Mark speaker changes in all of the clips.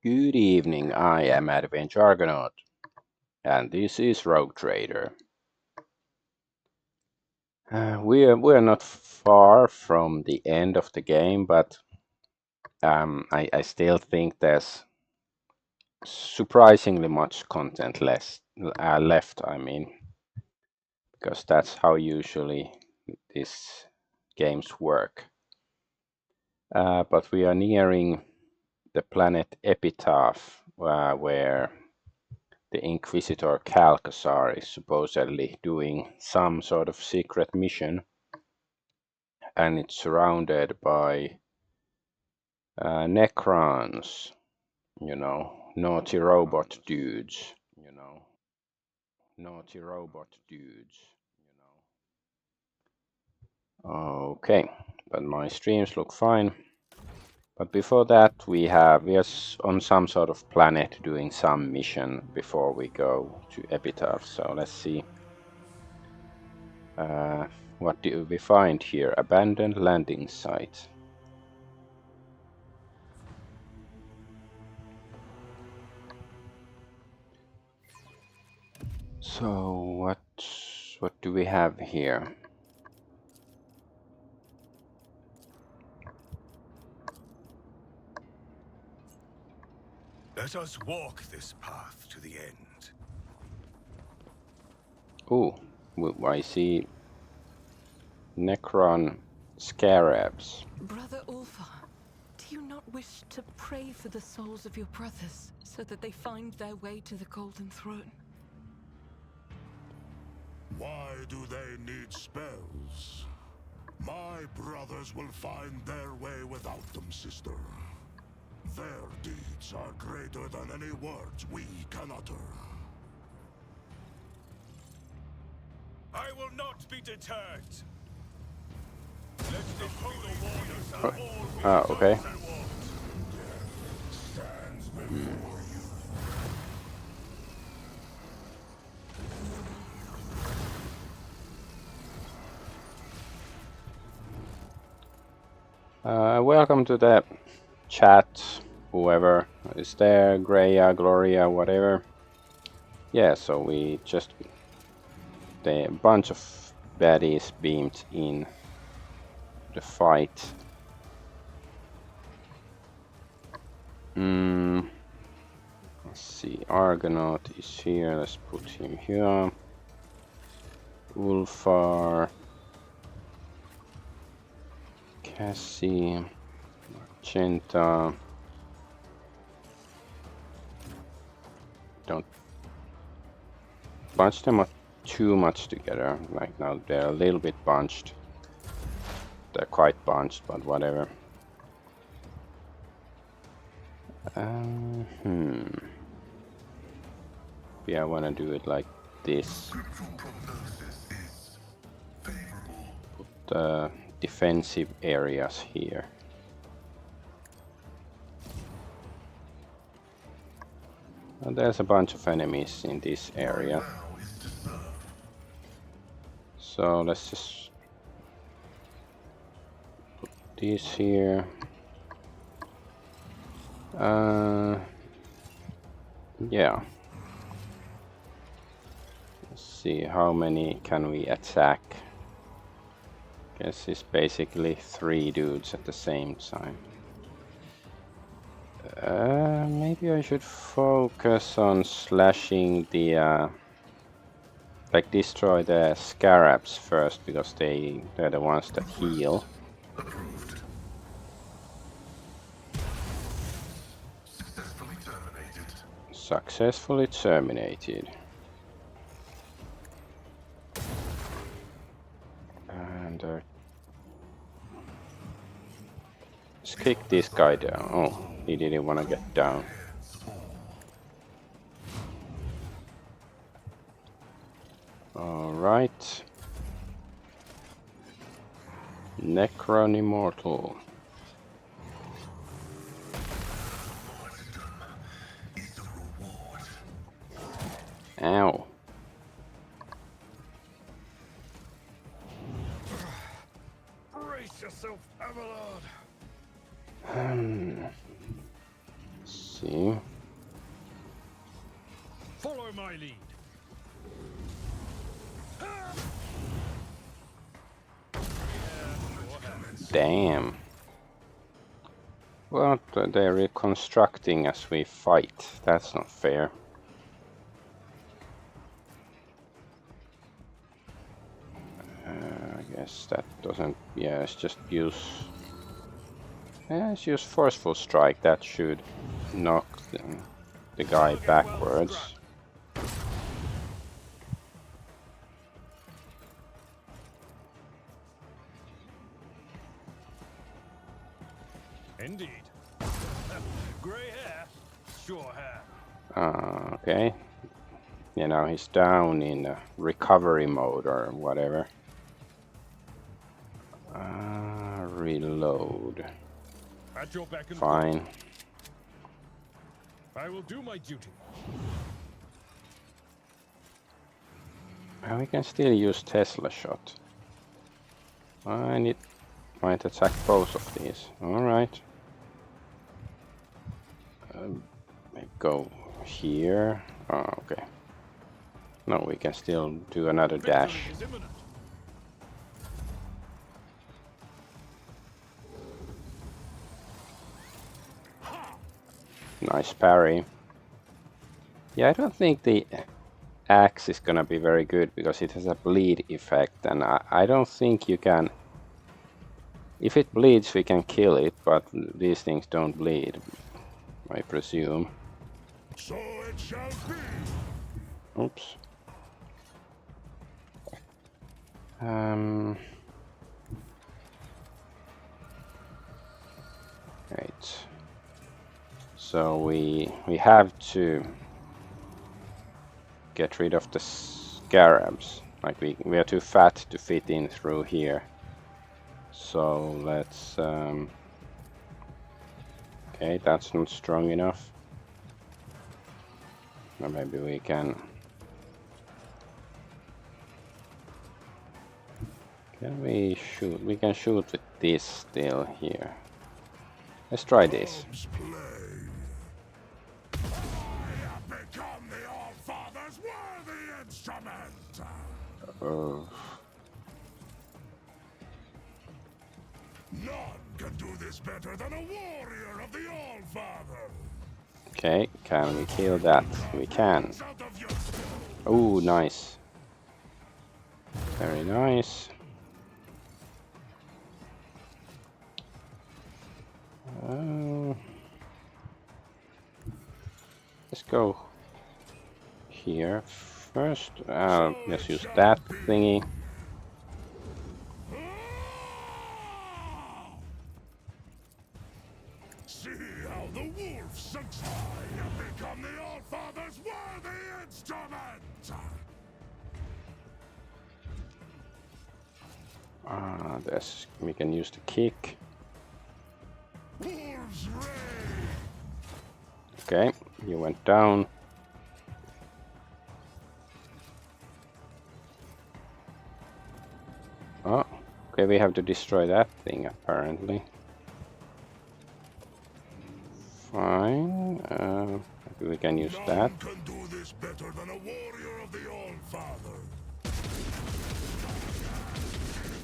Speaker 1: Good evening, I am Adventure Argonaut, and this is Rogue Trader. We are not far from the end of the game, but I still think there's surprisingly much content left. I mean, because that's how usually these games work. But we are nearing the planet Epitaph, where the Inquisitor Calcasar is supposedly doing some sort of secret mission, and it's surrounded by Necrons, naughty robot dudes, naughty robot dudes. Okay, but my streams look fine. But before that, we are on some sort of planet doing some mission before we go to Epitaph. So let's see. What do we find here? Abandoned landing site. So what do we have here?
Speaker 2: Let us walk this path to the end.
Speaker 1: Oh, I see Necron scarabs.
Speaker 3: Brother Ulfar, do you not wish to pray for the souls of your brothers so that they find their way to the Golden Throne?
Speaker 2: Why do they need spells? My brothers will find their way without them, sister. Their deeds are greater than any words we can utter. I will not be deterred. Let the polar warriors have all
Speaker 1: Okay.
Speaker 2: stands before you.
Speaker 1: Welcome to the chat, whoever is there, Greya, Gloria, whatever. Yeah, so a bunch of baddies beamed in the fight. Let's see, Argonaut is here, let's put him here. Ulfar, Cassie, Magenta. Don't bunch them up too much together. Like now they're a little bit bunched. They're quite bunched, but whatever. Yeah, I want to do it like this. Put the defensive areas here. And there's a bunch of enemies in this area. So let's just put these here. Yeah. Let's see, how many can we attack? Guess it's basically 3 dudes at the same time. Maybe I should focus on slashing the like destroy the scarabs first, because they're the ones that heal.
Speaker 2: Approved. Successfully terminated.
Speaker 1: Successfully terminated. And let's kick this guy down. Oh, he didn't want to get down. Alright. Necron Immortal. Ow.
Speaker 2: Brace yourself, Avalon.
Speaker 1: see.
Speaker 4: Follow my lead.
Speaker 1: Damn. Well, they're reconstructing as we fight. That's not fair. I guess that doesn't... Yeah, let's just use... Yeah, let's use Forceful Strike. That should knock the guy backwards.
Speaker 4: Indeed. Grey hair, sure hair.
Speaker 1: Okay. Yeah, now he's down in recovery mode or whatever. Reload.
Speaker 4: At your beck and
Speaker 1: Fine.
Speaker 4: call. I will do my duty.
Speaker 1: We can still use Tesla shot. I might attack both of these. Alright. Go here. Oh, okay. No, we can still do another dash.
Speaker 4: Victory is imminent.
Speaker 1: Nice parry. Yeah, I don't think the axe is gonna be very good because it has a bleed effect, and I don't think you can... If it bleeds, we can kill it, but these things don't bleed, I presume.
Speaker 2: So it shall be.
Speaker 1: Oops. Right. So we have to get rid of the scarabs. Like we are too fat to fit in through here. So let's okay, that's not strong enough. Or maybe we can we shoot? We can shoot with this still here. Let's try this.
Speaker 2: I have become the All-Father's worthy instrument. None can do this better than a warrior of the All-Father.
Speaker 1: Okay, can we kill that? We can. Oh, nice. Very nice. Let's go here first. Let's use that thingy.
Speaker 2: See how the wolf sinks. I have become the All-Father's worthy instrument.
Speaker 1: We can use the kick.
Speaker 2: Wolves reign.
Speaker 1: Okay, you went down. Oh, okay, we have to destroy that thing apparently. Fine, maybe we can use that.
Speaker 2: None can do this better than a warrior of the All-Father.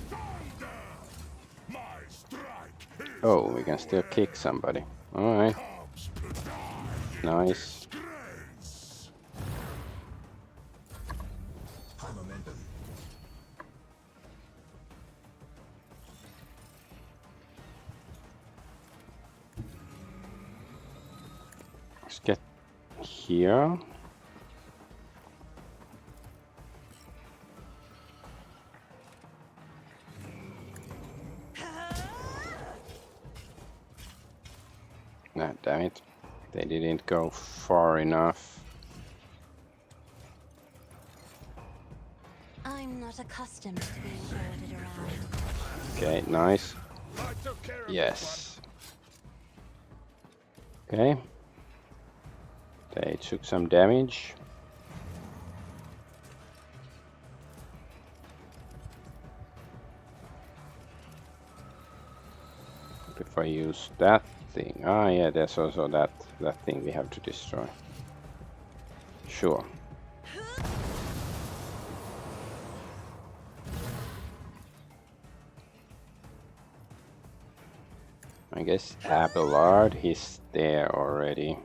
Speaker 2: Thunder! My strike is
Speaker 1: Oh, we can still kick somebody. Alright,
Speaker 2: comes to die in
Speaker 1: nice.
Speaker 2: disgrace.
Speaker 1: Let's get here. Nah, damn it. They didn't go far enough.
Speaker 5: I'm not accustomed to being ordered around.
Speaker 1: Okay, nice.
Speaker 4: I took care of
Speaker 1: Yes. Okay. They took some damage. If I use that thing. Ah, yeah, there's also that thing we have to destroy. Sure. I guess Abelard, he's there already.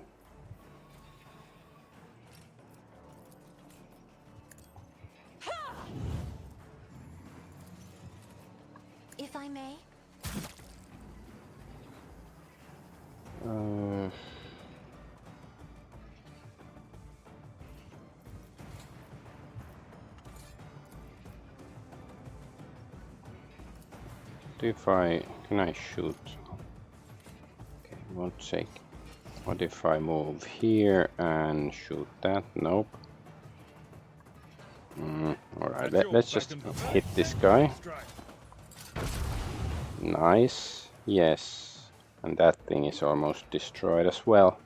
Speaker 5: If I may.
Speaker 1: Can I shoot? Okay, won't take. What if I move here and shoot that? Nope. Alright, let's just hit this guy. Nice. Yes. And that thing is almost destroyed as well.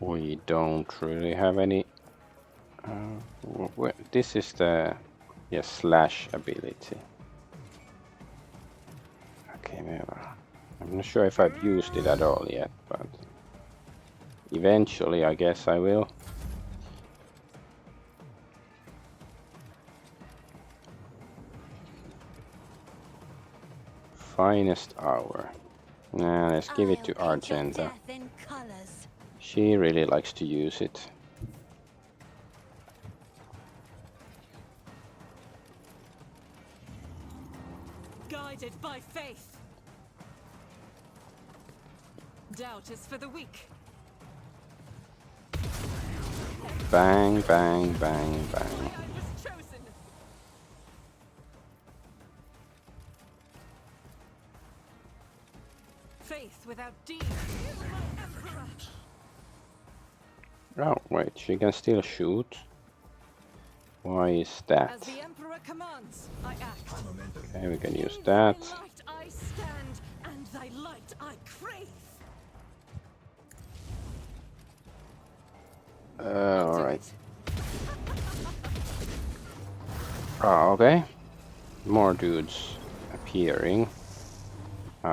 Speaker 1: We don't really have any. This is the slash ability. Okay, I'm not sure if I've used it at all yet, but eventually I guess I will. Finest hour. Nah, let's give it to Argenta. She really likes to use it.
Speaker 3: Guided by faith. Doubt is for the weak.
Speaker 1: Bang, bang, bang, bang.
Speaker 3: I was chosen. Faith without deed.
Speaker 1: Oh, wait, she can still shoot. Why is that?
Speaker 3: As the Emperor commands, I act.
Speaker 1: Okay, we can use that.
Speaker 3: Thy light I stand, and thy light I crave.
Speaker 1: Alright. Oh, okay. More dudes appearing.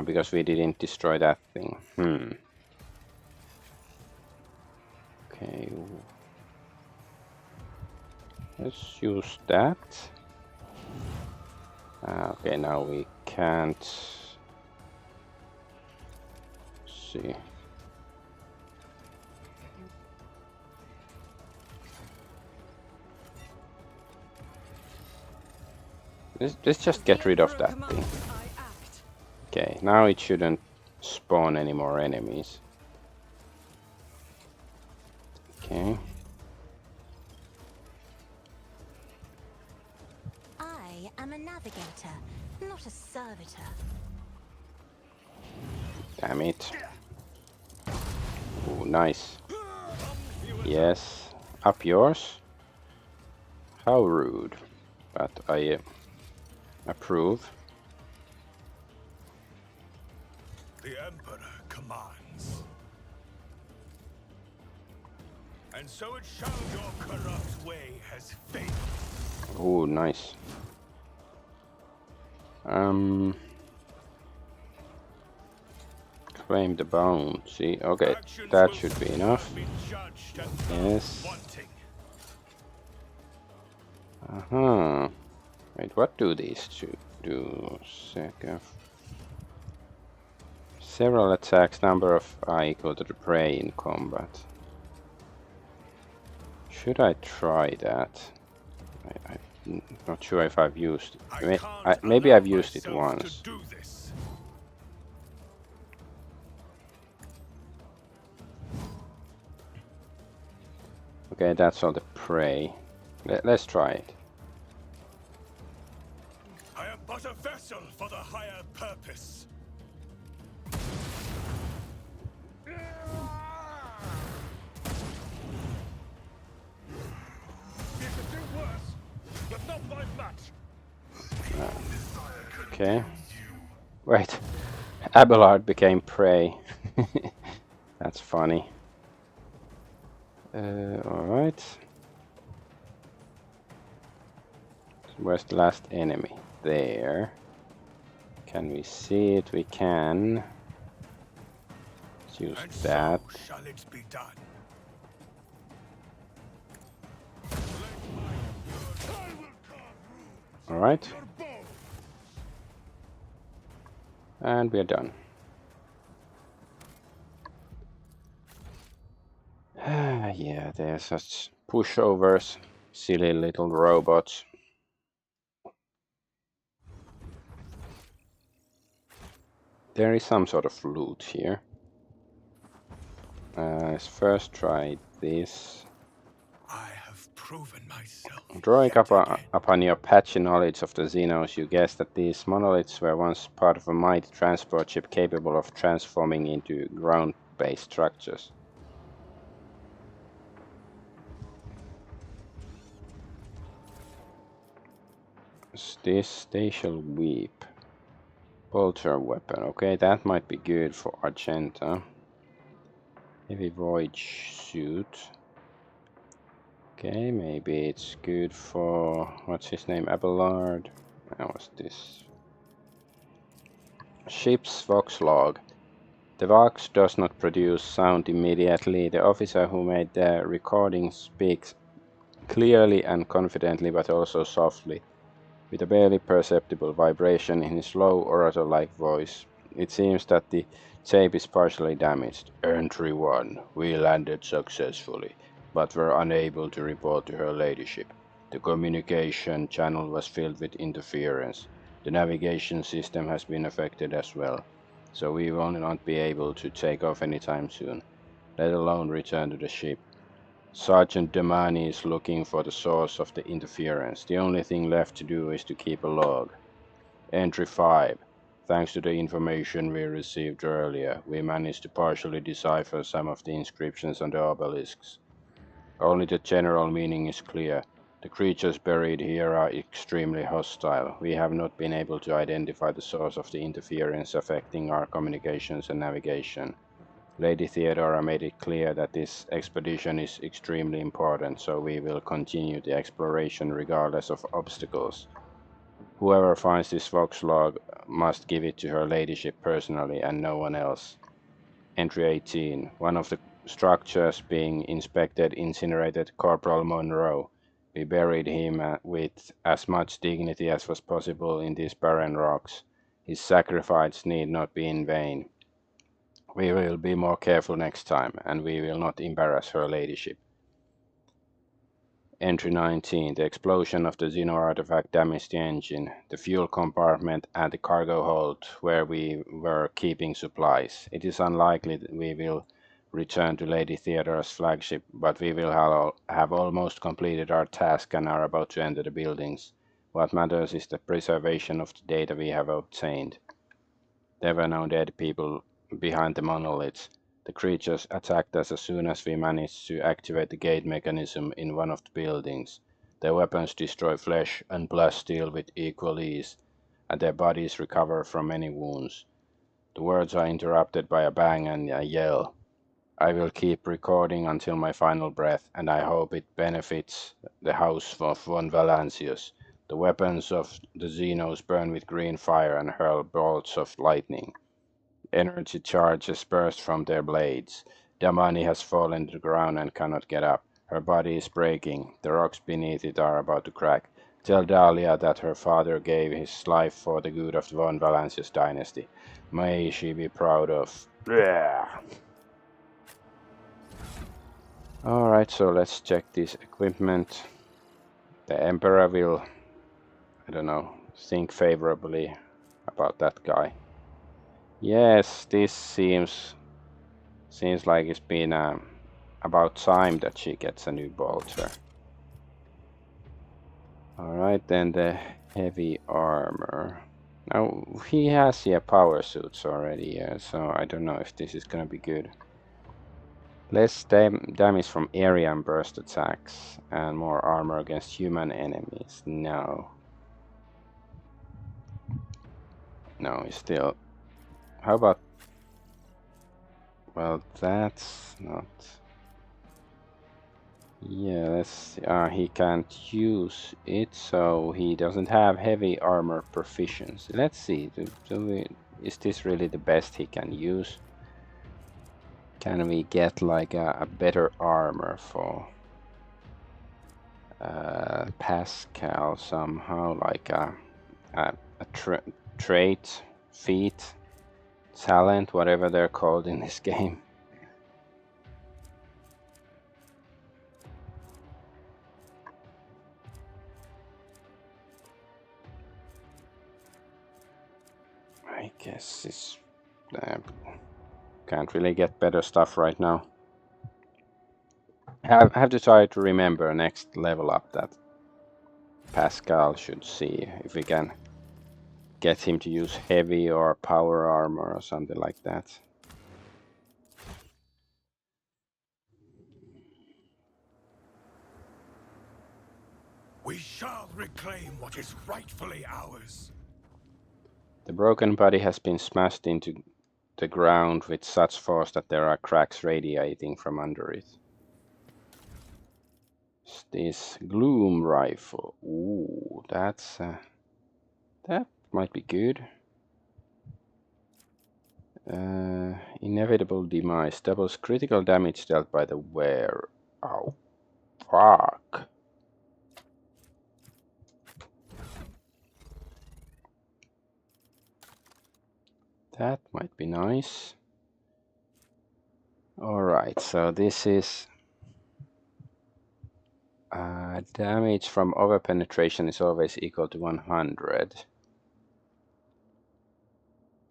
Speaker 1: Because we didn't destroy that thing. Okay. Let's use that. Okay, now we can't see. Let's just get rid of that thing. Okay, now it shouldn't spawn any more enemies. Okay.
Speaker 5: I am a navigator, not a servitor.
Speaker 1: Damn it. Ooh, nice. Yes. Up yours. How rude. But I approve.
Speaker 2: The Emperor commands. And so it shall your corrupt way has failed.
Speaker 1: Ooh, nice. Claim the bounty. Okay, that should be enough. Yes. Wait, what do these two do? Several attacks, number of I equal to the prey in combat. Should I try that? I'm not sure if I've used it. Maybe I've used it once. Okay, that's all the prey. Let's try it.
Speaker 2: I am but a vessel for the higher purpose.
Speaker 4: You could do worse, but not by much.
Speaker 1: Okay. Wait. Abelard became prey. That's funny. Alright. Where's the last enemy? There. Can we see it? We can. Let's use
Speaker 2: And
Speaker 1: that.
Speaker 2: so shall it be done.
Speaker 1: Alright.
Speaker 2: Your bow.
Speaker 1: And we're done. Yeah, they're such pushovers. Silly little robots. There is some sort of loot here. Let's first try this.
Speaker 2: I have proven myself
Speaker 1: Drawing
Speaker 2: yet again.
Speaker 1: upon your patchy knowledge of the Xenos, you guess that these monoliths were once part of a mighty transport ship capable of transforming into ground-based structures. This spatial weep. Bolter weapon. Okay, that might be good for Argenta. Heavy voyage suit. Okay, maybe it's good for, what's his name, Abelard. What's this? Ship's Vox log. The Vox does not produce sound immediately. The officer who made the recording speaks clearly and confidently, but also softly, with a barely perceptible vibration in his low orator-like voice. It seems that the tape is partially damaged. Entry 1. We landed successfully, but were unable to report to her ladyship. The communication channel was filled with interference. The navigation system has been affected as well, so we will not be able to take off anytime soon, let alone return to the ship. Sergeant Damani is looking for the source of the interference. The only thing left to do is to keep a log. Entry 5. Thanks to the information we received earlier, we managed to partially decipher some of the inscriptions on the obelisks. Only the general meaning is clear. The creatures buried here are extremely hostile. We have not been able to identify the source of the interference affecting our communications and navigation. Lady Theodora made it clear that this expedition is extremely important, so we will continue the exploration regardless of obstacles. Whoever finds this Vox log must give it to her ladyship personally and no one else. Entry 18. One of the structures being inspected incinerated Corporal Monroe. We buried him with as much dignity as was possible in these barren rocks. His sacrifice need not be in vain. We will be more careful next time, and we will not embarrass her ladyship. Entry 19. The explosion of the Xeno artifact damaged the engine, the fuel compartment, and the cargo hold where we were keeping supplies. It is unlikely that we will return to Lady Theodora's flagship, but we will have almost completed our task and are about to enter the buildings. What matters is the preservation of the data we have obtained. There were no dead people behind the monoliths. The creatures attacked us as soon as we managed to activate the gate mechanism in one of the buildings. Their weapons destroy flesh and plasteel with equal ease, and their bodies recover from many wounds. The words are interrupted by a bang and a yell. I will keep recording until my final breath, and I hope it benefits the house of von Valancius. The weapons of the Xenos burn with green fire and hurl bolts of lightning. Energy charges burst from their blades. Damani has fallen to the ground and cannot get up. Her body is breaking. The rocks beneath it are about to crack. Tell Dahlia that her father gave his life for the good of the von Valancius dynasty. May she be proud of. Yeah. Alright, so let's check this equipment. The Emperor will, I don't know, think favorably about that guy. Yes, this seems like it's been about time that she gets a new bolter. Alright, then the heavy armor. Now, he has, power suits already, so I don't know if this is gonna be good. Less damage from area and burst attacks, and more armor against human enemies. No. No, still. How about... Well, that's not... Yeah, let's see. He can't use it, so he doesn't have heavy armor proficiency. Let's see. Is this really the best he can use? Can we get like a better armor for Pascal somehow? Like a trait, feat, talent, whatever they're called in this game. I guess it's can't really get better stuff right now. Have to try to remember next level up that Pascal should see if we can get him to use heavy or power armor or something like that.
Speaker 2: We shall reclaim what is rightfully ours.
Speaker 1: The broken body has been smashed into the ground with such force that there are cracks radiating from under it. This gloom rifle. Ooh, that might be good. Inevitable demise doubles critical damage dealt by the wearer. Oh, fuck. That might be nice. Alright, so this is damage from overpenetration is always equal to 100.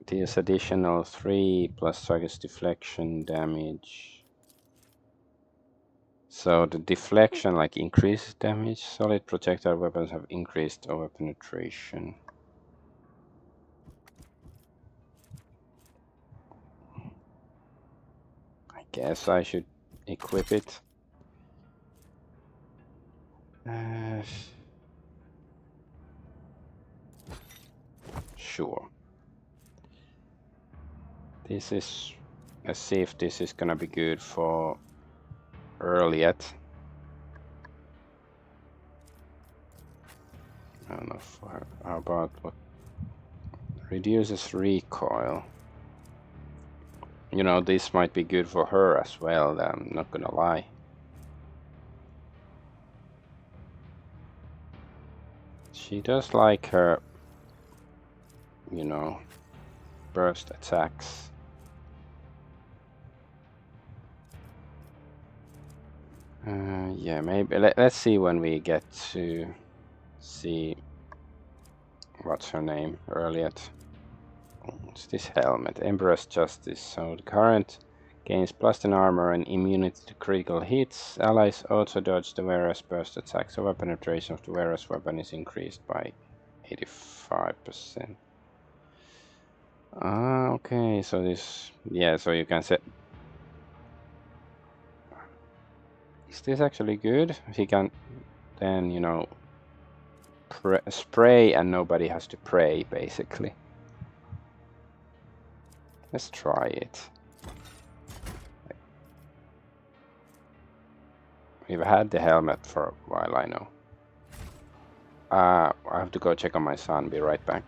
Speaker 1: Deals additional 3 plus target's deflection damage. So the deflection like increases damage. Solid projectile weapons have increased overpenetration. I guess I should equip it. Sure. This is, let's see if this is gonna be good for Earliet. I don't know how about what reduces recoil. You know, this might be good for her as well, I'm not gonna lie. She does like her, you know, burst attacks. Yeah, maybe let's see when we get to see what's her name earlier. What's this helmet? Emperor's Justice. So the current gains +10 armor and immunity to critical hits. Allies also dodge the wearer's burst attacks. So penetration of the wearer's weapon is increased by 85%. Okay, so this, yeah, so you can set. Is this actually good? He can then, you know, spray and nobody has to pray, basically. Let's try it. We've had the helmet for a while, I know. I have to go check on my son, be right back.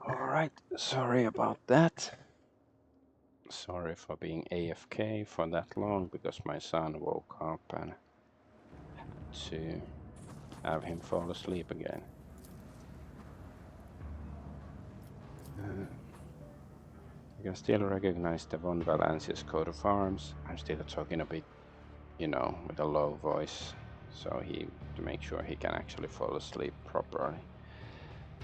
Speaker 1: Alright, sorry about that. Sorry for being AFK for that long because my son woke up and to have him fall asleep again. You can still recognize the Von Valancius coat of arms. I'm still talking a bit, you know, with a low voice, so to make sure he can actually fall asleep properly.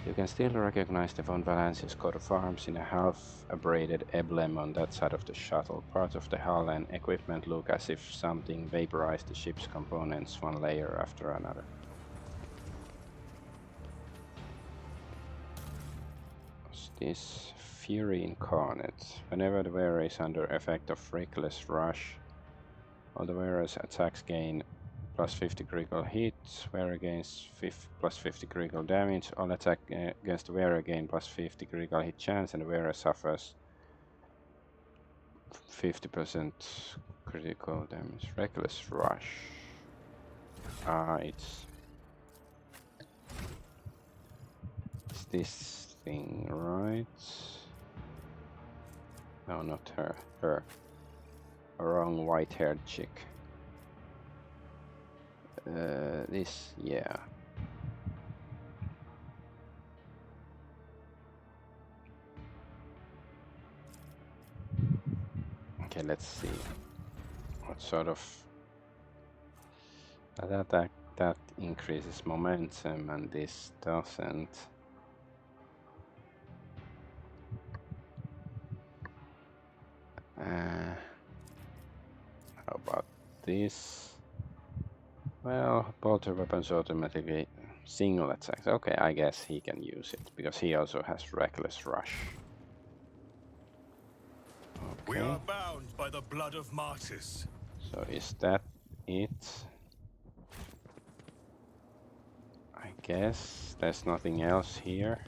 Speaker 1: You can still recognize the Von Valancius coat of arms in a half-abraded emblem on that side of the shuttle. Parts of the hull and equipment look as if something vaporized the ship's components one layer after another. What's this? Fury Incarnate. Whenever the wearer is under effect of Reckless Rush, all the wearer's attacks gain plus 50 critical hit, wearer gains plus 50 critical damage, all attack against the wearer gain plus 50 critical hit chance, and the wearer suffers 50% critical damage. Reckless Rush. It's this thing, right? No, not her. Her. A wrong white-haired chick. This, yeah. Okay, let's see. What sort of... That increases momentum and this doesn't. How about this? Well, bolter weapons automatically single attacks. Okay, I guess he can use it because he also has Reckless Rush.
Speaker 4: We
Speaker 1: Okay,
Speaker 4: are bound by the blood of martyrs.
Speaker 1: so is that it? I guess there's nothing else here.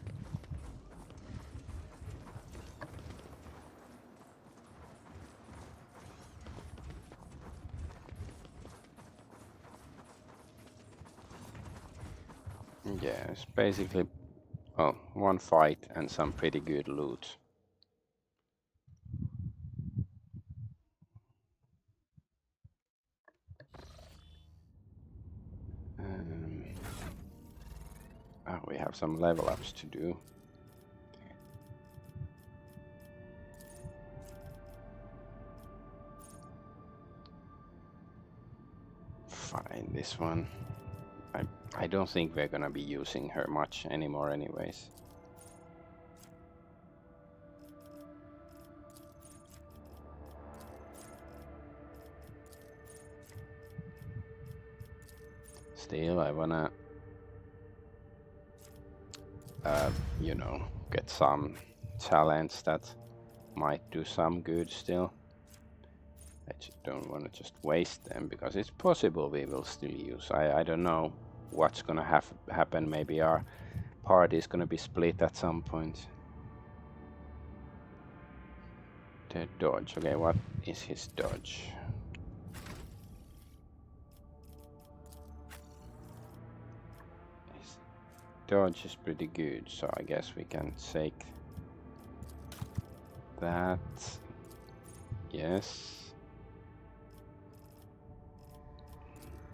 Speaker 1: Yeah, it's basically, well, one fight and some pretty good loot. We have some level ups to do. Fine, this one. I don't think we're gonna be using her much anymore anyways. Still, I wanna, you know, get some talents that might do some good still. I just don't want to just waste them because it's possible we will still use. I don't know what's gonna happen. Maybe our party is gonna be split at some point. The dodge. Okay, what is his dodge? His dodge is pretty good, so I guess we can take that. Yes.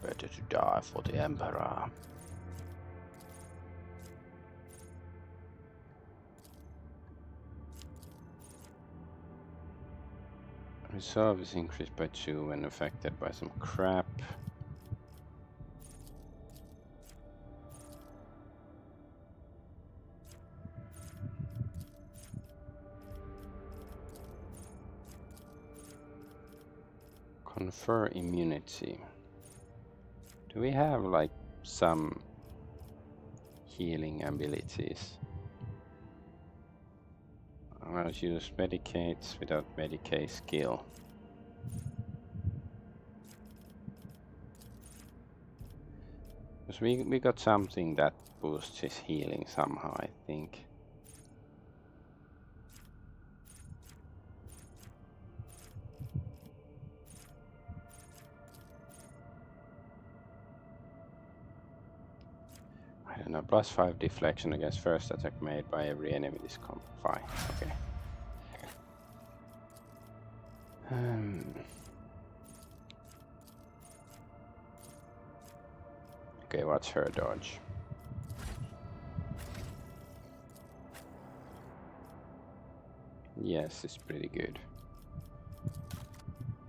Speaker 1: Better to die for the Emperor. Resolve is increased by 2 when affected by some crap. Confer immunity. Do we have like some healing abilities? I'll use medicates without Medicaid skill. Because we got something that boosts his healing somehow, I think. I I don't know, +5 deflection against first attack made by every enemy this comp. Fine, okay. Okay, what's her dodge? Yes, it's pretty good.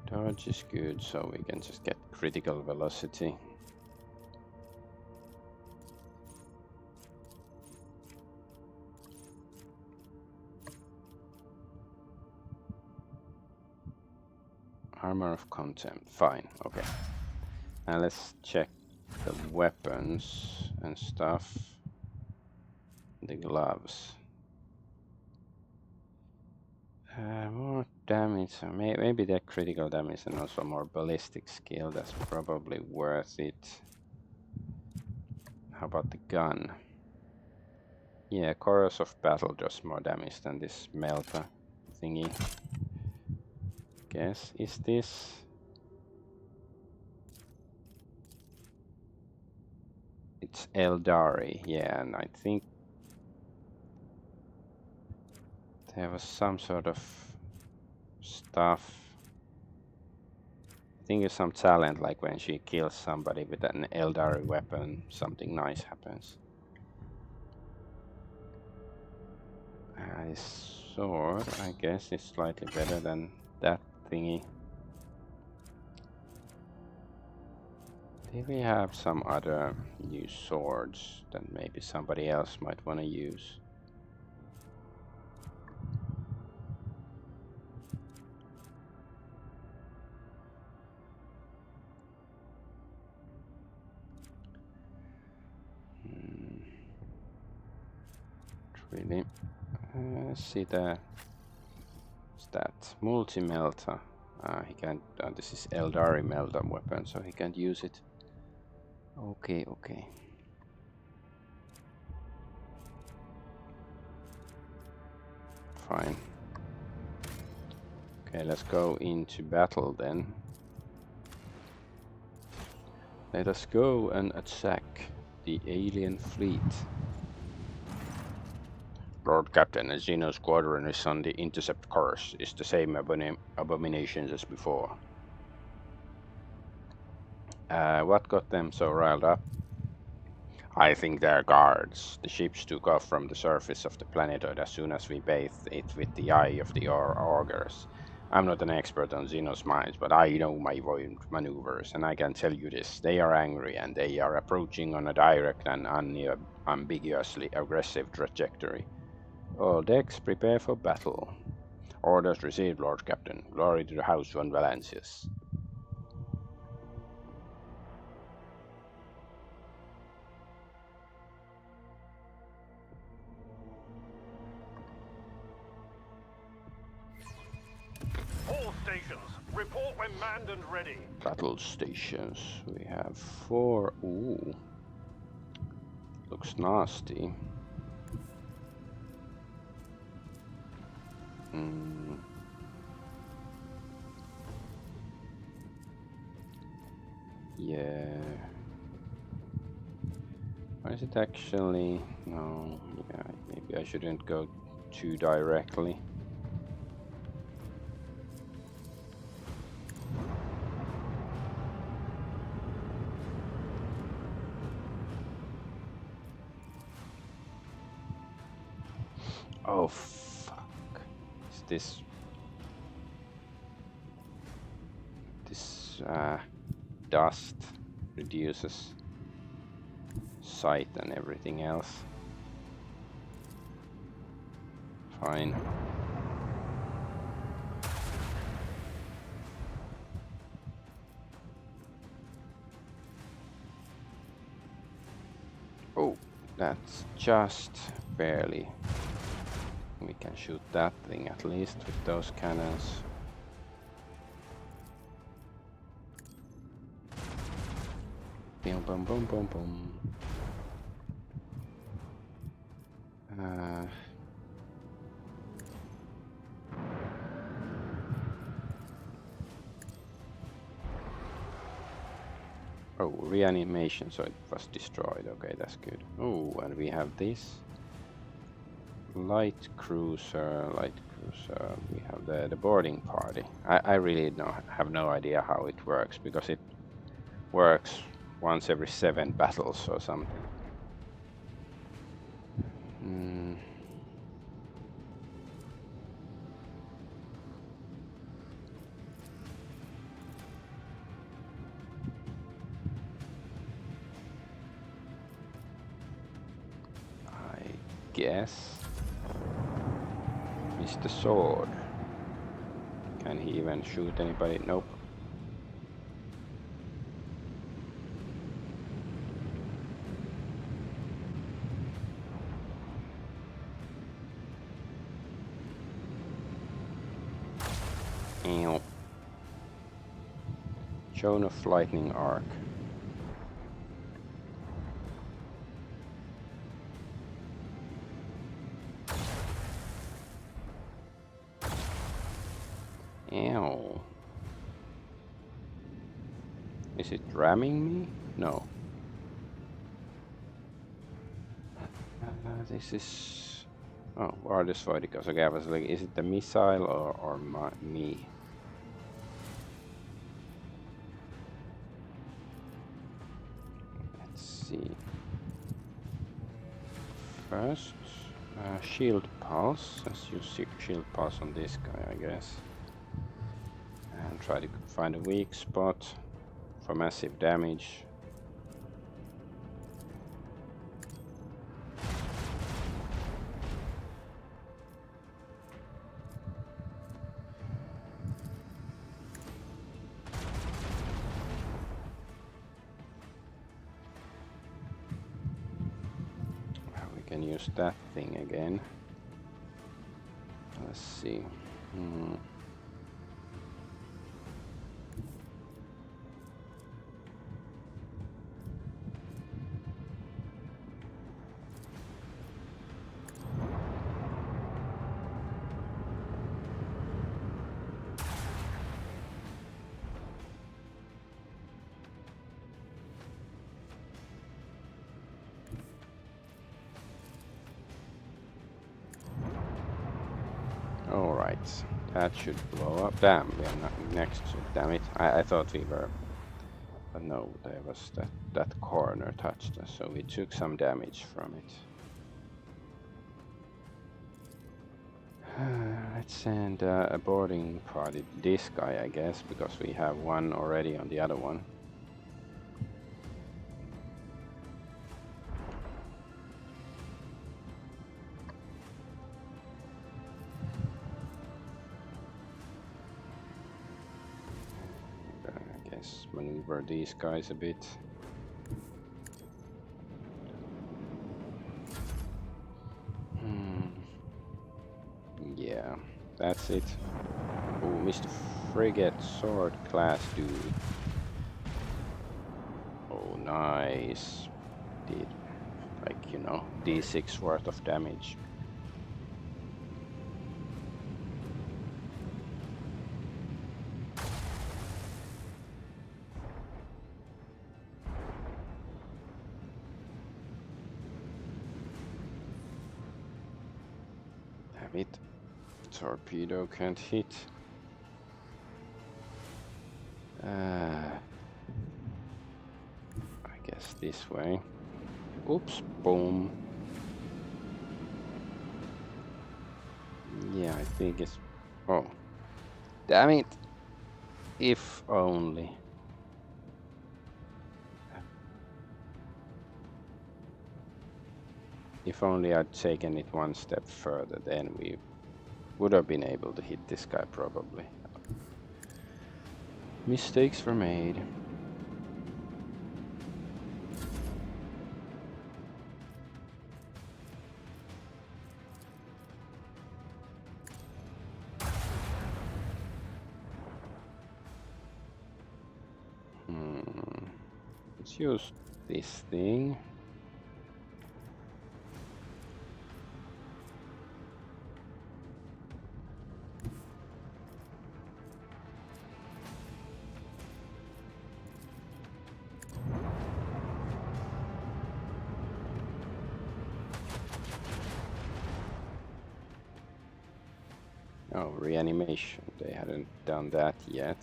Speaker 1: Dodge is good, so we can just get critical velocity. Armor of contempt, fine, okay. Now let's check the weapons and stuff. The gloves. More damage, so maybe they're critical damage and also more ballistic skill, that's probably worth it. How about the gun? Yeah, Chorus of Battle does more damage than this Melta thingy. Guess, is this? It's Eldari, yeah, and I think there was some sort of stuff. I think it's some talent, like when she kills somebody with an Eldari weapon, something nice happens. This sword, I guess, is slightly better than that thingy. Did we have some other new swords that maybe somebody else might want to use? Really? Let's see the stat. Multi-melta. He can't. This is Eldari melta weapon, so he can't use it. Okay, okay. Fine. Okay, let's go into battle then. Let us go and attack the alien fleet. Lord Captain, a Xeno squadron is on the intercept course. It's the same abominations as before. What got them so riled up? I think they're guards. The ships took off from the surface of the planetoid as soon as we bathed it with the eye of the augurs. I'm not an expert on Xenos minds, but I know my void maneuvers, and I can tell you this. They are angry, and they are approaching on a direct and unambiguously aggressive trajectory. All decks, prepare for battle. Orders received, Lord Captain. Glory to the House von Valancius.
Speaker 4: All stations, report when manned and ready.
Speaker 1: Battle stations. We have 4. Ooh. Looks nasty. Yeah. Or is it actually? No. Yeah, maybe I shouldn't go too directly. Oh, fuck. Is this... This, dust reduces sight and everything else. Fine. Oh, that's just barely. We can shoot that thing at least with those cannons. Boom, boom, boom, boom, boom. Oh, reanimation, so it was destroyed. Okay, that's good. Oh, and we have this. Light cruiser. We have the boarding party. I really have no idea how it works, because it works once every 7 battles or something. I guess. Mr. Sword. Can he even shoot anybody? Nope. Ew. Shown of lightning arc. Ew. Is it ramming me? No. This is... Oh, or destroyed because okay, I was like, is it the missile or me? Let's see. First, shield pulse. Let's use shield pulse on this guy, I guess. And try to find a weak spot for massive damage. We can use that thing again. Let's see. Alright, that should blow up. Damn, we are not next to it. Damn it. I thought we were... But no, there was that corner touched us, so we took some damage from it. Let's send a boarding party to this guy, I guess, because we have one already on the other one. I guess maneuver these guys a bit. Yeah, that's it. Oh, Mr. Frigate sword class dude. Oh, nice. Did, like, you know, d6 worth of damage. Damn it. Torpedo can't hit. I guess this way. Oops, boom. Yeah, I think it's... Oh. Damn it! If only. If only I'd taken it one step further, then we would have been able to hit this guy probably. Mistakes were made. Let's use this thing. Oh, reanimation. They hadn't done that yet.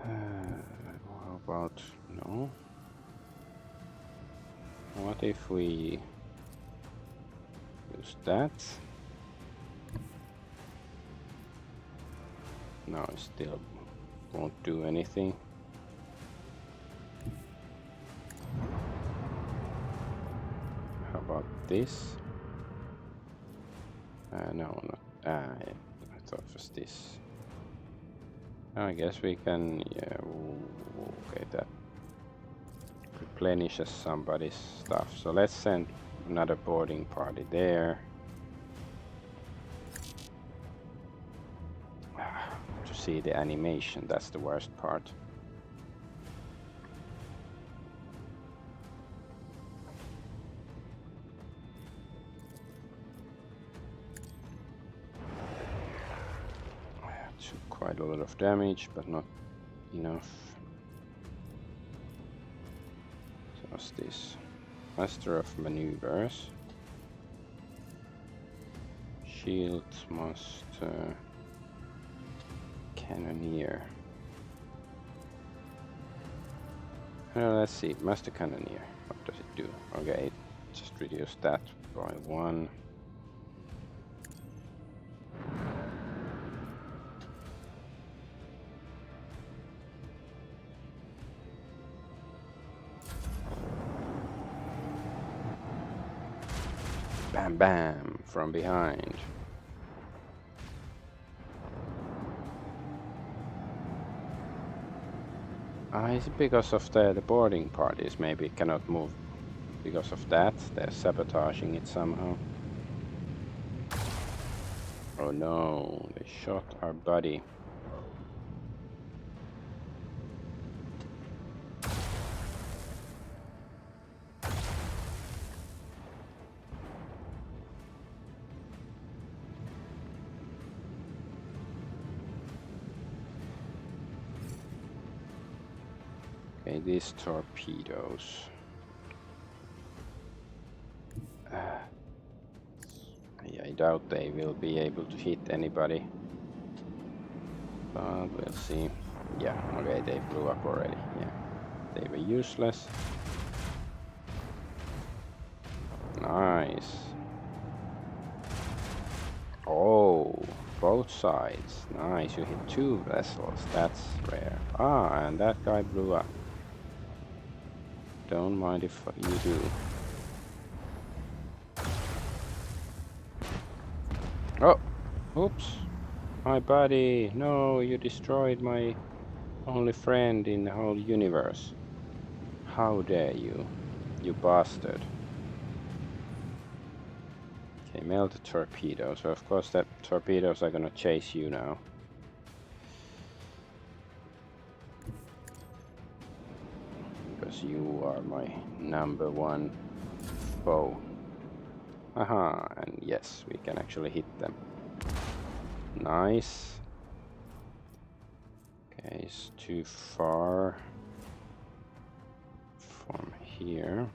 Speaker 1: How about no? What if we use that? No, it still won't do anything. How about this? No, not. I thought it was this. I guess we can. Yeah. Okay, that replenishes somebody's stuff. So let's send another boarding party there. To see the animation, that's the worst part. Took quite a lot of damage, but not enough. So what's this? Master of Maneuvers. Shield Master. Cannoneer. Let's see, Master Cannoneer. What does it do? Okay, just reduce that by 1. Bam bam from behind. Is it because of the boarding parties maybe cannot move because of that? They're sabotaging it somehow. Oh no, they shot our buddy. Okay, these torpedoes. I doubt they will be able to hit anybody. But we'll see. Yeah, okay, they blew up already. Yeah, they were useless. Nice. Oh, both sides. Nice, you hit 2 vessels. That's rare. And that guy blew up. Don't mind if you do. Oh, oops. My buddy. No, you destroyed my only friend in the whole universe. How dare you, you bastard. Okay, melt the torpedo. So of course that torpedoes are gonna chase you now. Because you are my #1 foe. Aha, and yes, we can actually hit them. Nice. Okay, it's too far from here.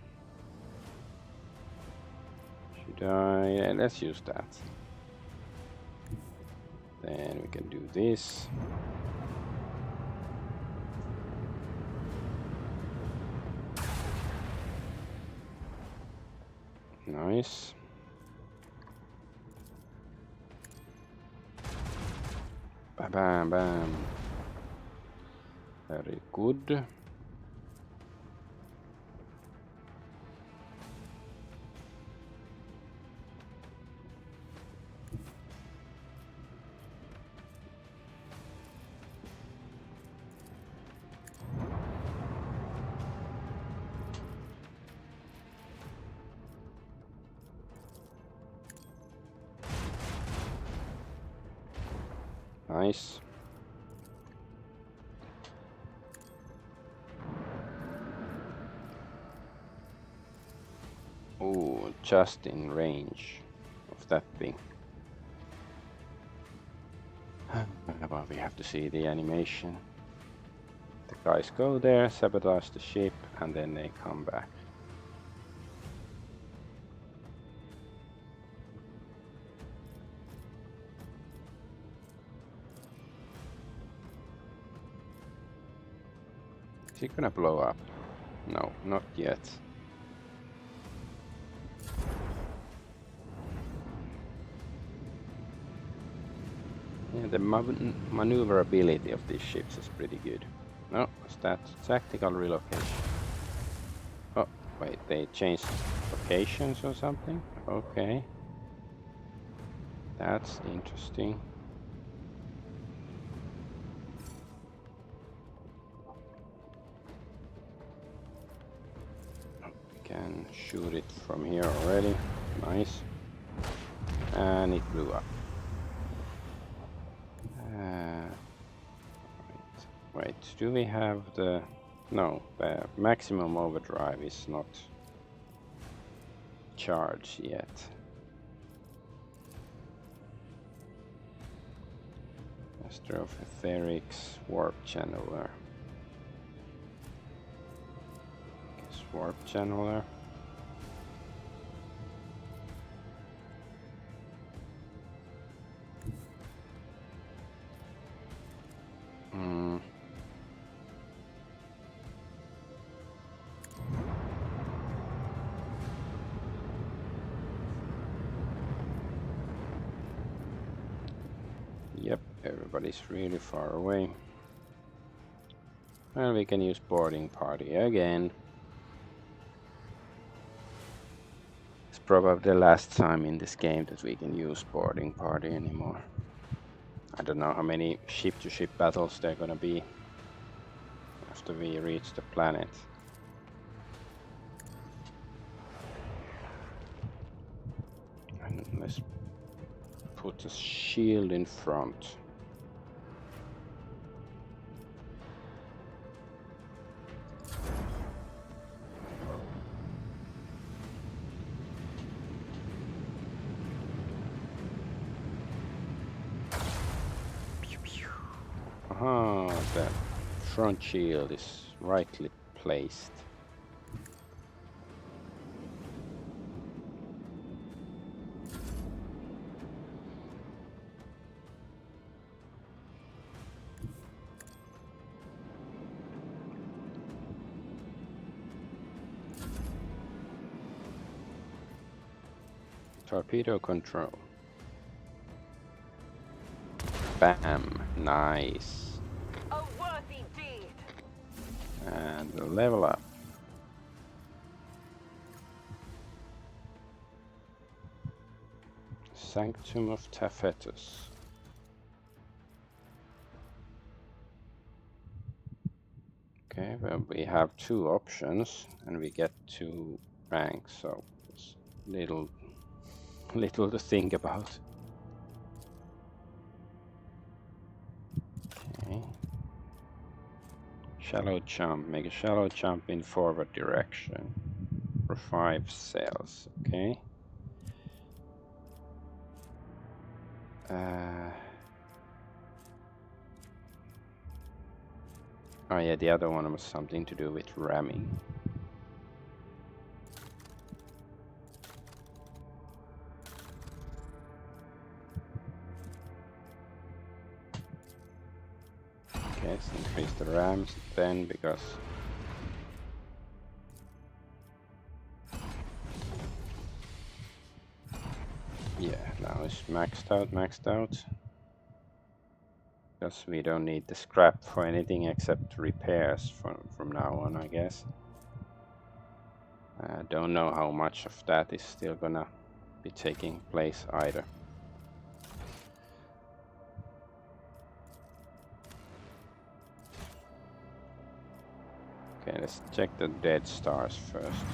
Speaker 1: Should I? Yeah, let's use that. Then we can do this. Nice. Bam, bam, bam. Very good. Nice. Oh, just in range of that thing. But we have to see the animation. The guys go there, sabotage the ship, and then they come back. Is he gonna blow up? No, not yet. Yeah, the maneuverability of these ships is pretty good. No, is that tactical relocation? Oh, wait, they changed locations or something? Okay. That's interesting. We can shoot it from here already. Nice. And it blew up. Wait, do we have the... No, the maximum overdrive is not charged yet. Master of Etherics, Warp Channeler. Guess Warp Channeler. Yep, everybody's really far away. Well, we can use boarding party again. It's probably the last time in this game that we can use boarding party anymore. I don't know how many ship-to-ship battles there are gonna be after we reach the planet. And let's put a shield in front. Aha, the front shield is rightly placed. Torpedo control. Bam, nice.
Speaker 3: A worthy deed.
Speaker 1: And level up. Sanctum of Taphetus. Okay, well, we have 2 options and we get 2 ranks, so it's little to think about. Okay. Shallow jump. Make a shallow jump in forward direction for 5 cells. Okay. Oh yeah, the other one was something to do with ramming. Okay, let's increase the rams then, because yeah, now it's maxed out. Because we don't need the scrap for anything except repairs from now on, I guess. I don't know how much of that is still gonna be taking place either. Okay, let's check the dead stars first.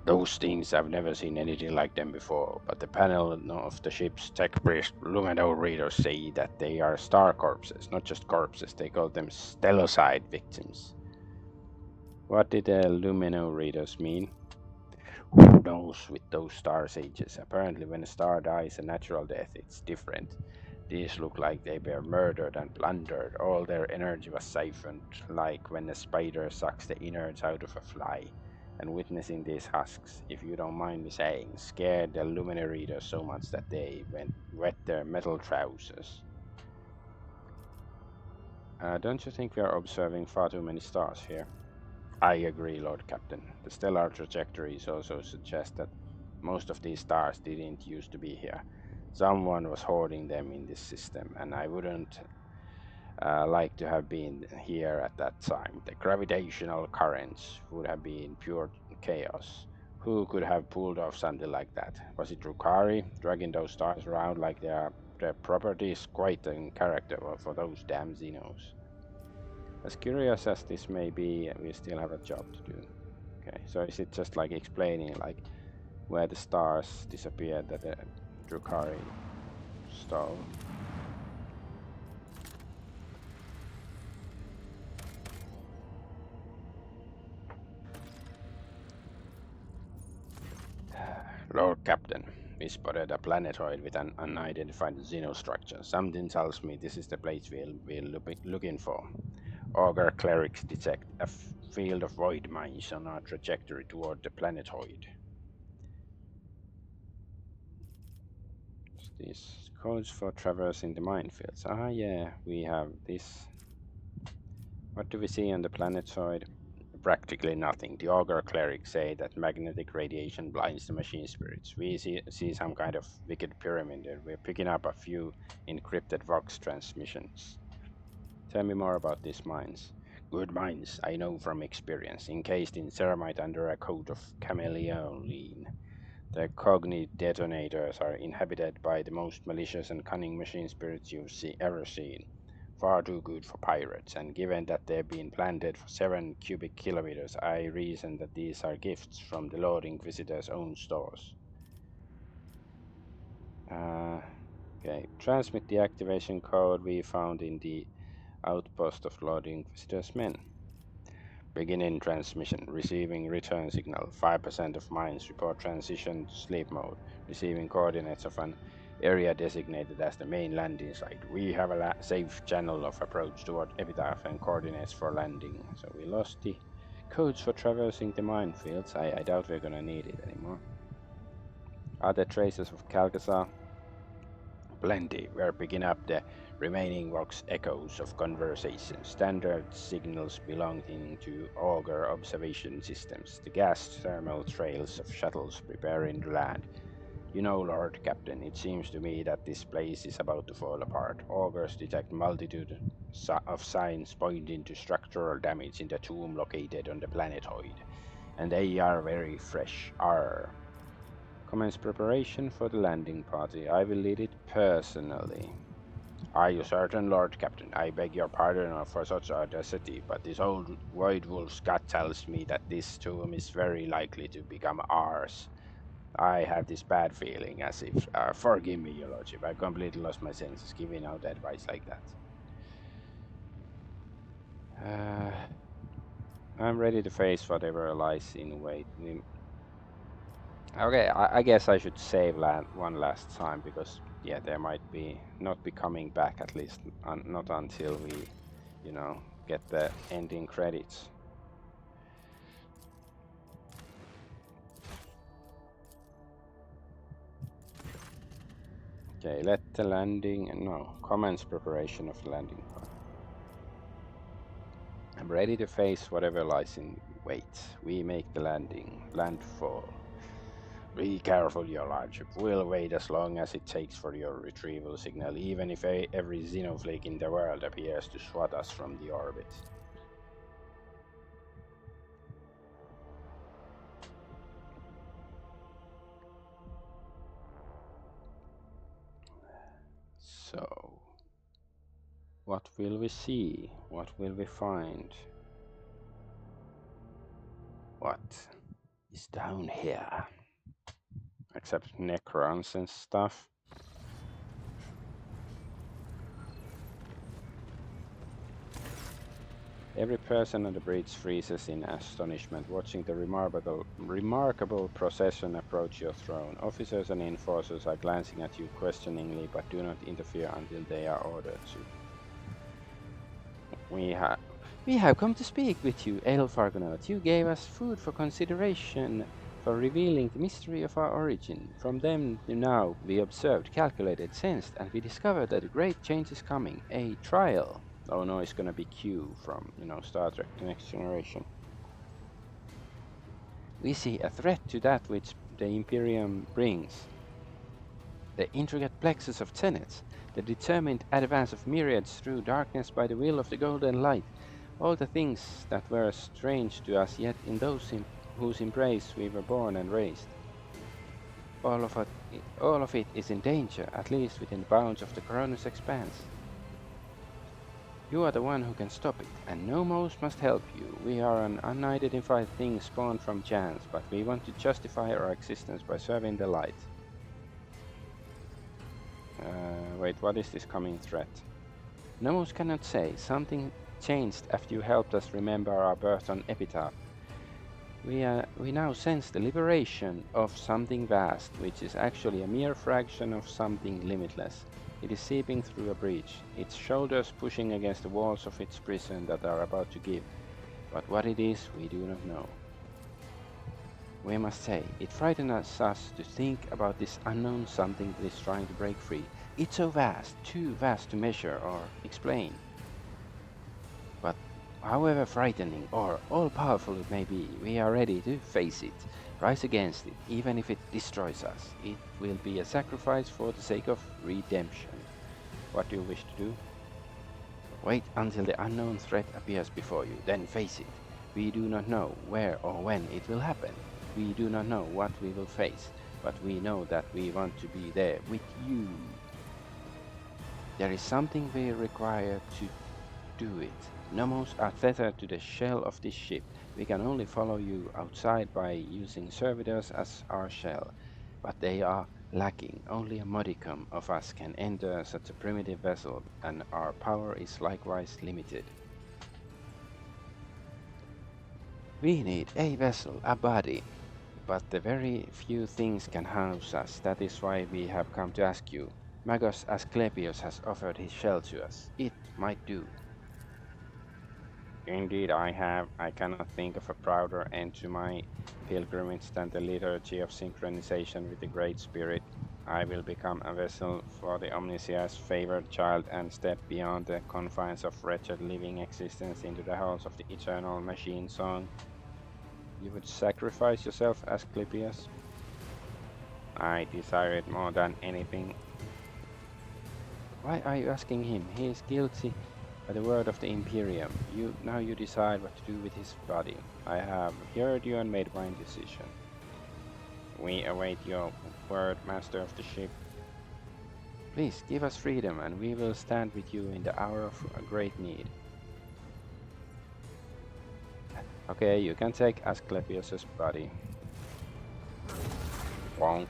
Speaker 1: Those things, I've never seen anything like them before, but the panel of the ship's tech priest Lumino readers say that they are star corpses, not just corpses, they call them stellocide victims. What did the Lumino readers mean? Who knows with those star sages? Apparently when a star dies a natural death, it's different. These look like they were murdered and plundered. All their energy was siphoned, like when a spider sucks the innards out of a fly. And witnessing these husks, if you don't mind me saying, scared the luminary readers so much that they wet their metal trousers. Don't you think we are observing far too many stars here? I agree, Lord Captain. The stellar trajectories also suggest that most of these stars didn't used to be here. Someone was hoarding them in this system, and I wouldn't like to have been here at that time. The gravitational currents would have been pure chaos. Who could have pulled off something like that? Was it Drukari dragging those stars around like their properties? Quite in character for those damn Xenos. As curious as this may be, we still have a job to do. Okay, so is it just like explaining like where the stars disappeared that the Drukari stole? Lord Captain, we spotted a planetoid with an unidentified xenostructure. Something tells me this is the place we're looking for. Augur clerics detect a field of void mines on our trajectory toward the planetoid. These codes for traversing the minefields. Ah, yeah, we have this. What do we see on the planetoid? Practically nothing. The Augur clerics say that magnetic radiation blinds the machine spirits. We see some kind of wicked pyramid, and we're picking up a few encrypted Vox transmissions. Tell me more about these mines. Good mines, I know from experience, encased in ceramite under a coat of chameleoline. The cognate detonators are inhabited by the most malicious and cunning machine spirits you've ever seen. Far too good for pirates, and given that they've been planted for 7 cubic kilometers, I reason that these are gifts from the Lord Inquisitor's own stores. Okay, transmit the activation code we found in the outpost of Lord Inquisitor's men. Beginning transmission. Receiving return signal. 5% of mines report transition to sleep mode. Receiving coordinates of an area designated as the main landing site. We have a safe channel of approach toward Epitaph and coordinates for landing. So we lost the codes for traversing the minefields. I doubt we're gonna need it anymore. Are there traces of Calcasa? Plenty. We're picking up the remaining Vox echoes of conversation, standard signals belonging to Augur observation systems, the gas thermal trails of shuttles preparing to land. You know, Lord Captain, it seems to me that this place is about to fall apart. Augurs detect multitude of signs pointing to structural damage in the tomb located on the planetoid, and they are very fresh. Commence preparation for the landing party. I will lead it personally. Are you certain, Lord Captain? I beg your pardon for such audacity, but this old Void Wolf's gut tells me that this tomb is very likely to become ours. I have this bad feeling, as if, forgive me, your lordship, I completely lost my senses giving out advice like that. I'm ready to face whatever lies in wait. Okay, I guess I should save one last time because yeah, there might be not be coming back at least not until we, get the ending credits. Okay, let the landing commence preparation of the landing part. I'm ready to face whatever lies in wait. We make the landfall. Be careful, your lordship. We'll wait as long as it takes for your retrieval signal, even if every xenoflake in the world appears to swat us from the orbit. So, what will we see? What will we find? What is down here? Except Necrons and stuff. Every person on the bridge freezes in astonishment, watching the remarkable procession approach your throne. Officers and enforcers are glancing at you questioningly, but do not interfere until they are ordered to. We have we have come to speak with you, Elf Argonaut. You gave us food for consideration for revealing the mystery of our origin. From then to now, we observed, calculated, sensed, and we discovered that a great change is coming. A trial. Oh no, it's gonna be Q from, Star Trek The Next Generation. We see a threat to that which the Imperium brings. The intricate plexus of tenets, the determined advance of myriads through darkness by the will of the golden light, all the things that were strange to us yet in those whose embrace we were born and raised. All of it is in danger, at least within the bounds of the Cronus expanse. You are the one who can stop it, and no most must help you. We are an unidentified thing spawned from chance, but we want to justify our existence by serving the light. Wait, what is this coming threat? Nomos cannot say. Something changed after you helped us remember our birth on Epitaph. We now sense the liberation of something vast, which is actually a mere fraction of something limitless. It is seeping through a breach, its shoulders pushing against the walls of its prison that are about to give. But what it is, we do not know. We must say, it frightens us to think about this unknown something that is trying to break free. It's so vast, too vast to measure or explain. But however frightening or all-powerful it may be, we are ready to face it, rise against it, even if it destroys us. It will be a sacrifice for the sake of redemption. What do you wish to do? Wait until the unknown threat appears before you, then face it. We do not know where or when it will happen. We do not know what we will face, but we know that we want to be there with you. There is something we require to do it. Nomos are tethered to the shell of this ship. We can only follow you outside by using servitors as our shell, but they are lacking. Only a modicum of us can enter such a primitive vessel, and our power is likewise limited. We need a vessel, a body, but the very few things can house us. That is why we have come to ask you. Magos Asclepius has offered his shell to us. It might do. Indeed I have. I cannot think of a prouder end to my pilgrimage than the liturgy of synchronization with the Great Spirit. I will become a vessel for the Omniscient's favored child and step beyond the confines of wretched living existence into the halls of the eternal machine song. You would sacrifice yourself, Asclepius? I desire it more than anything. Why are you asking him? He is guilty by the word of the Imperium. Now you decide what to do with his body. I have heard you and made my decision. We await your word, Master of the ship. Please give us freedom, and we will stand with you in the hour of great need. Okay, you can take Asclepius's body. Bonk.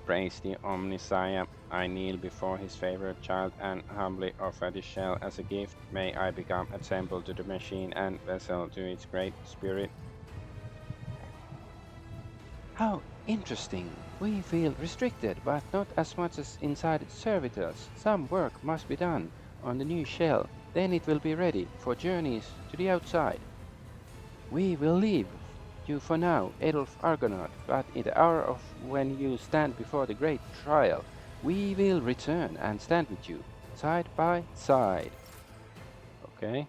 Speaker 1: Praise the Omniscient. I kneel before his favorite child and humbly offer the shell as a gift. May I become a temple to the machine and vessel to its great spirit. How interesting. We feel restricted, but not as much as inside its servitors. Some work must be done on the new shell, then it will be ready for journeys to the outside. We will leave you for now, Adolf Argonaut, but in the hour of when you stand before the great trial, we will return and stand with you, side by side. Okay,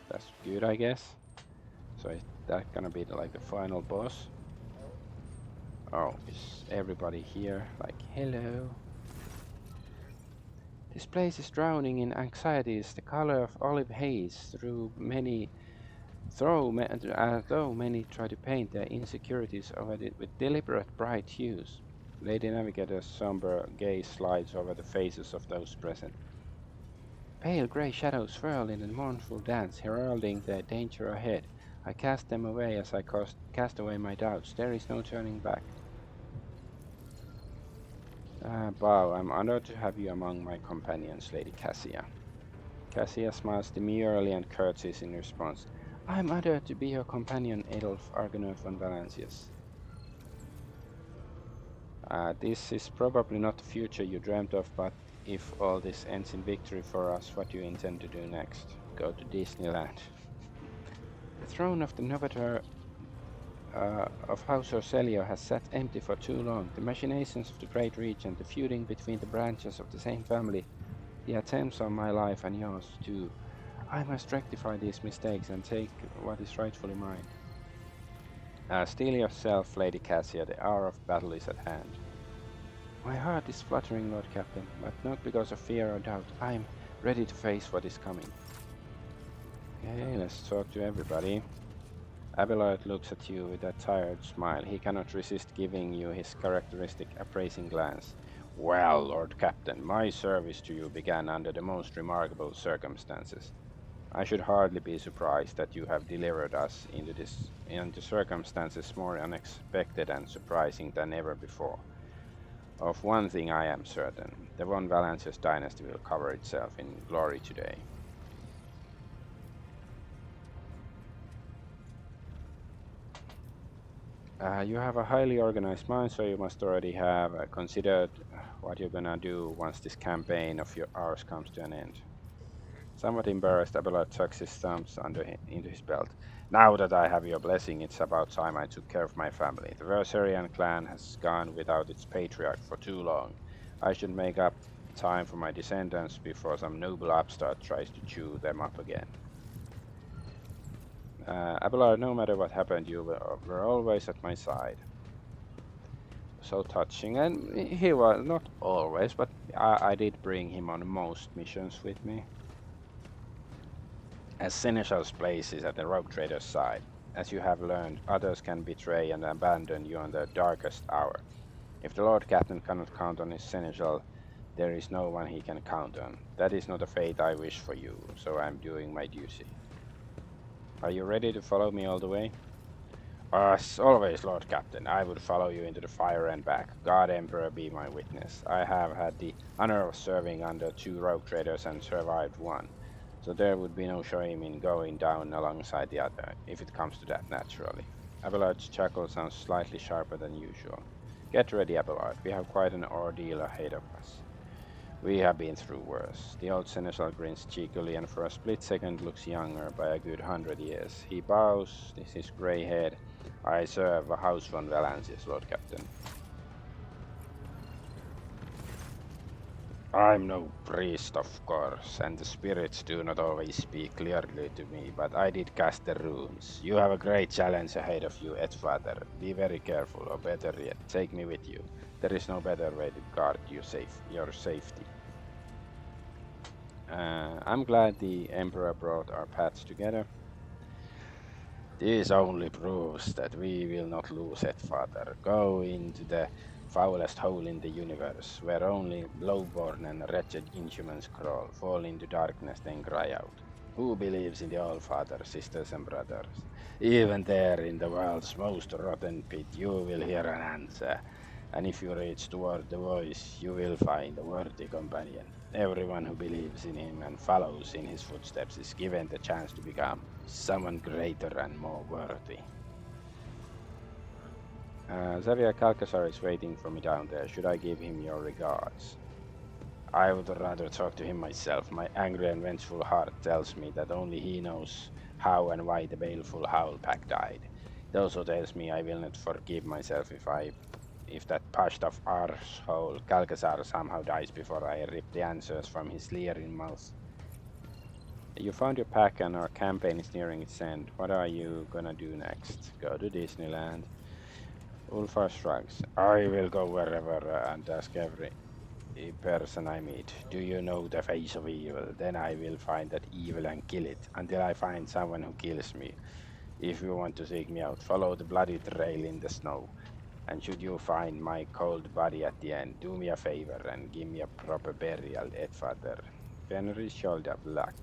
Speaker 1: that's good, I guess. So is that gonna be like the final boss? Oh, is everybody here? Like, hello. This place is drowning in anxieties, the color of olive haze though many try to paint their insecurities over it with deliberate bright hues. Lady Navigator's somber gaze slides over the faces of those present. Pale grey shadows swirl in a mournful dance, heralding the danger ahead. I cast them away as I cast away my doubts. There is no turning back. Bow, I'm honored to have you among my companions, Lady Cassia. Cassia smiles demurely and curtsies in response. I'm honored to be your companion, Adolf Argonaut von Valancius. This is probably not the future you dreamt of, but if all this ends in victory for us, what do you intend to do next? Go to Disneyland. The throne of the Novator of House Orselio has sat empty for too long. The machinations of the great regent, the feuding between the branches of the same family, the attempts on my life and yours too. I must rectify these mistakes and take what is rightfully mine. Steel yourself, Lady Cassia, the hour of battle is at hand. My heart is fluttering, Lord Captain, but not because of fear or doubt. I'm ready to face what is coming. Okay, let's talk to everybody. Abelard looks at you with a tired smile. He cannot resist giving you his characteristic appraising glance. Well, Lord Captain, my service to you began under the most remarkable circumstances. I should hardly be surprised that you have delivered us into circumstances more unexpected and surprising than ever before. Of one thing I am certain, the von Valancius dynasty will cover itself in glory today. You have a highly organized mind, so you must already have considered what you're gonna do once this campaign of ours comes to an end. Somewhat embarrassed, Abelard tucks his thumbs into his belt. Now that I have your blessing, it's about time I took care of my family. The Verserian clan has gone without its patriarch for too long. I should make up time for my descendants before some noble upstart tries to chew them up again. Abelard, no matter what happened, you were always at my side. So touching, and he was not always, but I did bring him on most missions with me. As Seneschal's place is at the rogue trader's side. As you have learned, others can betray and abandon you on the darkest hour. If the Lord Captain cannot count on his Seneschal, there is no one he can count on. That is not a fate I wish for you, so I am doing my duty. Are you ready to follow me all the way? As always, Lord Captain, I would follow you into the fire and back. God Emperor be my witness. I have had the honor of serving under 2 rogue traders and survived one. So there would be no shame in going down alongside the other, if it comes to that naturally. Abelard's chuckle sounds slightly sharper than usual. Get ready, Abelard. We have quite an ordeal ahead of us. We have been through worse. The old seneschal grins cheekily and for a split second looks younger by a good 100 years. He bows his grey head. I serve a house von Valancius, Lord Captain. I'm no priest, of course, and the spirits do not always speak clearly to me, but I did cast the runes. You have a great challenge ahead of you, Edfather. Be very careful, or better yet, take me with you. There is no better way to guard your safety. I'm glad the Emperor brought our paths together. This only proves that we will not lose Edfather. Go into the foulest hole in the universe, where only lowborn and wretched inhumans crawl, fall into darkness, then cry out. Who believes in the All-Father, sisters and brothers? Even there, in the world's most rotten pit, you will hear an answer. And if you reach toward the voice, you will find a worthy companion. Everyone who believes in him and follows in his footsteps is given the chance to become someone greater and more worthy. Xavier Calcasar is waiting for me down there. Should I give him your regards? I would rather talk to him myself. My angry and vengeful heart tells me that only he knows how and why the baleful Owlcat died. It also tells me I will not forgive myself if that pushed off arsehole Calcasar somehow dies before I rip the answers from his leering mouth. You found your pack and our campaign is nearing its end. What are you gonna do next? Go to Disneyland? Ulfar shrugs. I will go wherever and ask every person I meet, do you know the face of evil? Then I will find that evil and kill it, until I find someone who kills me. If you want to seek me out, follow the bloody trail in the snow. And should you find my cold body at the end, do me a favor and give me a proper burial, Edfather. Fenris shoulder black.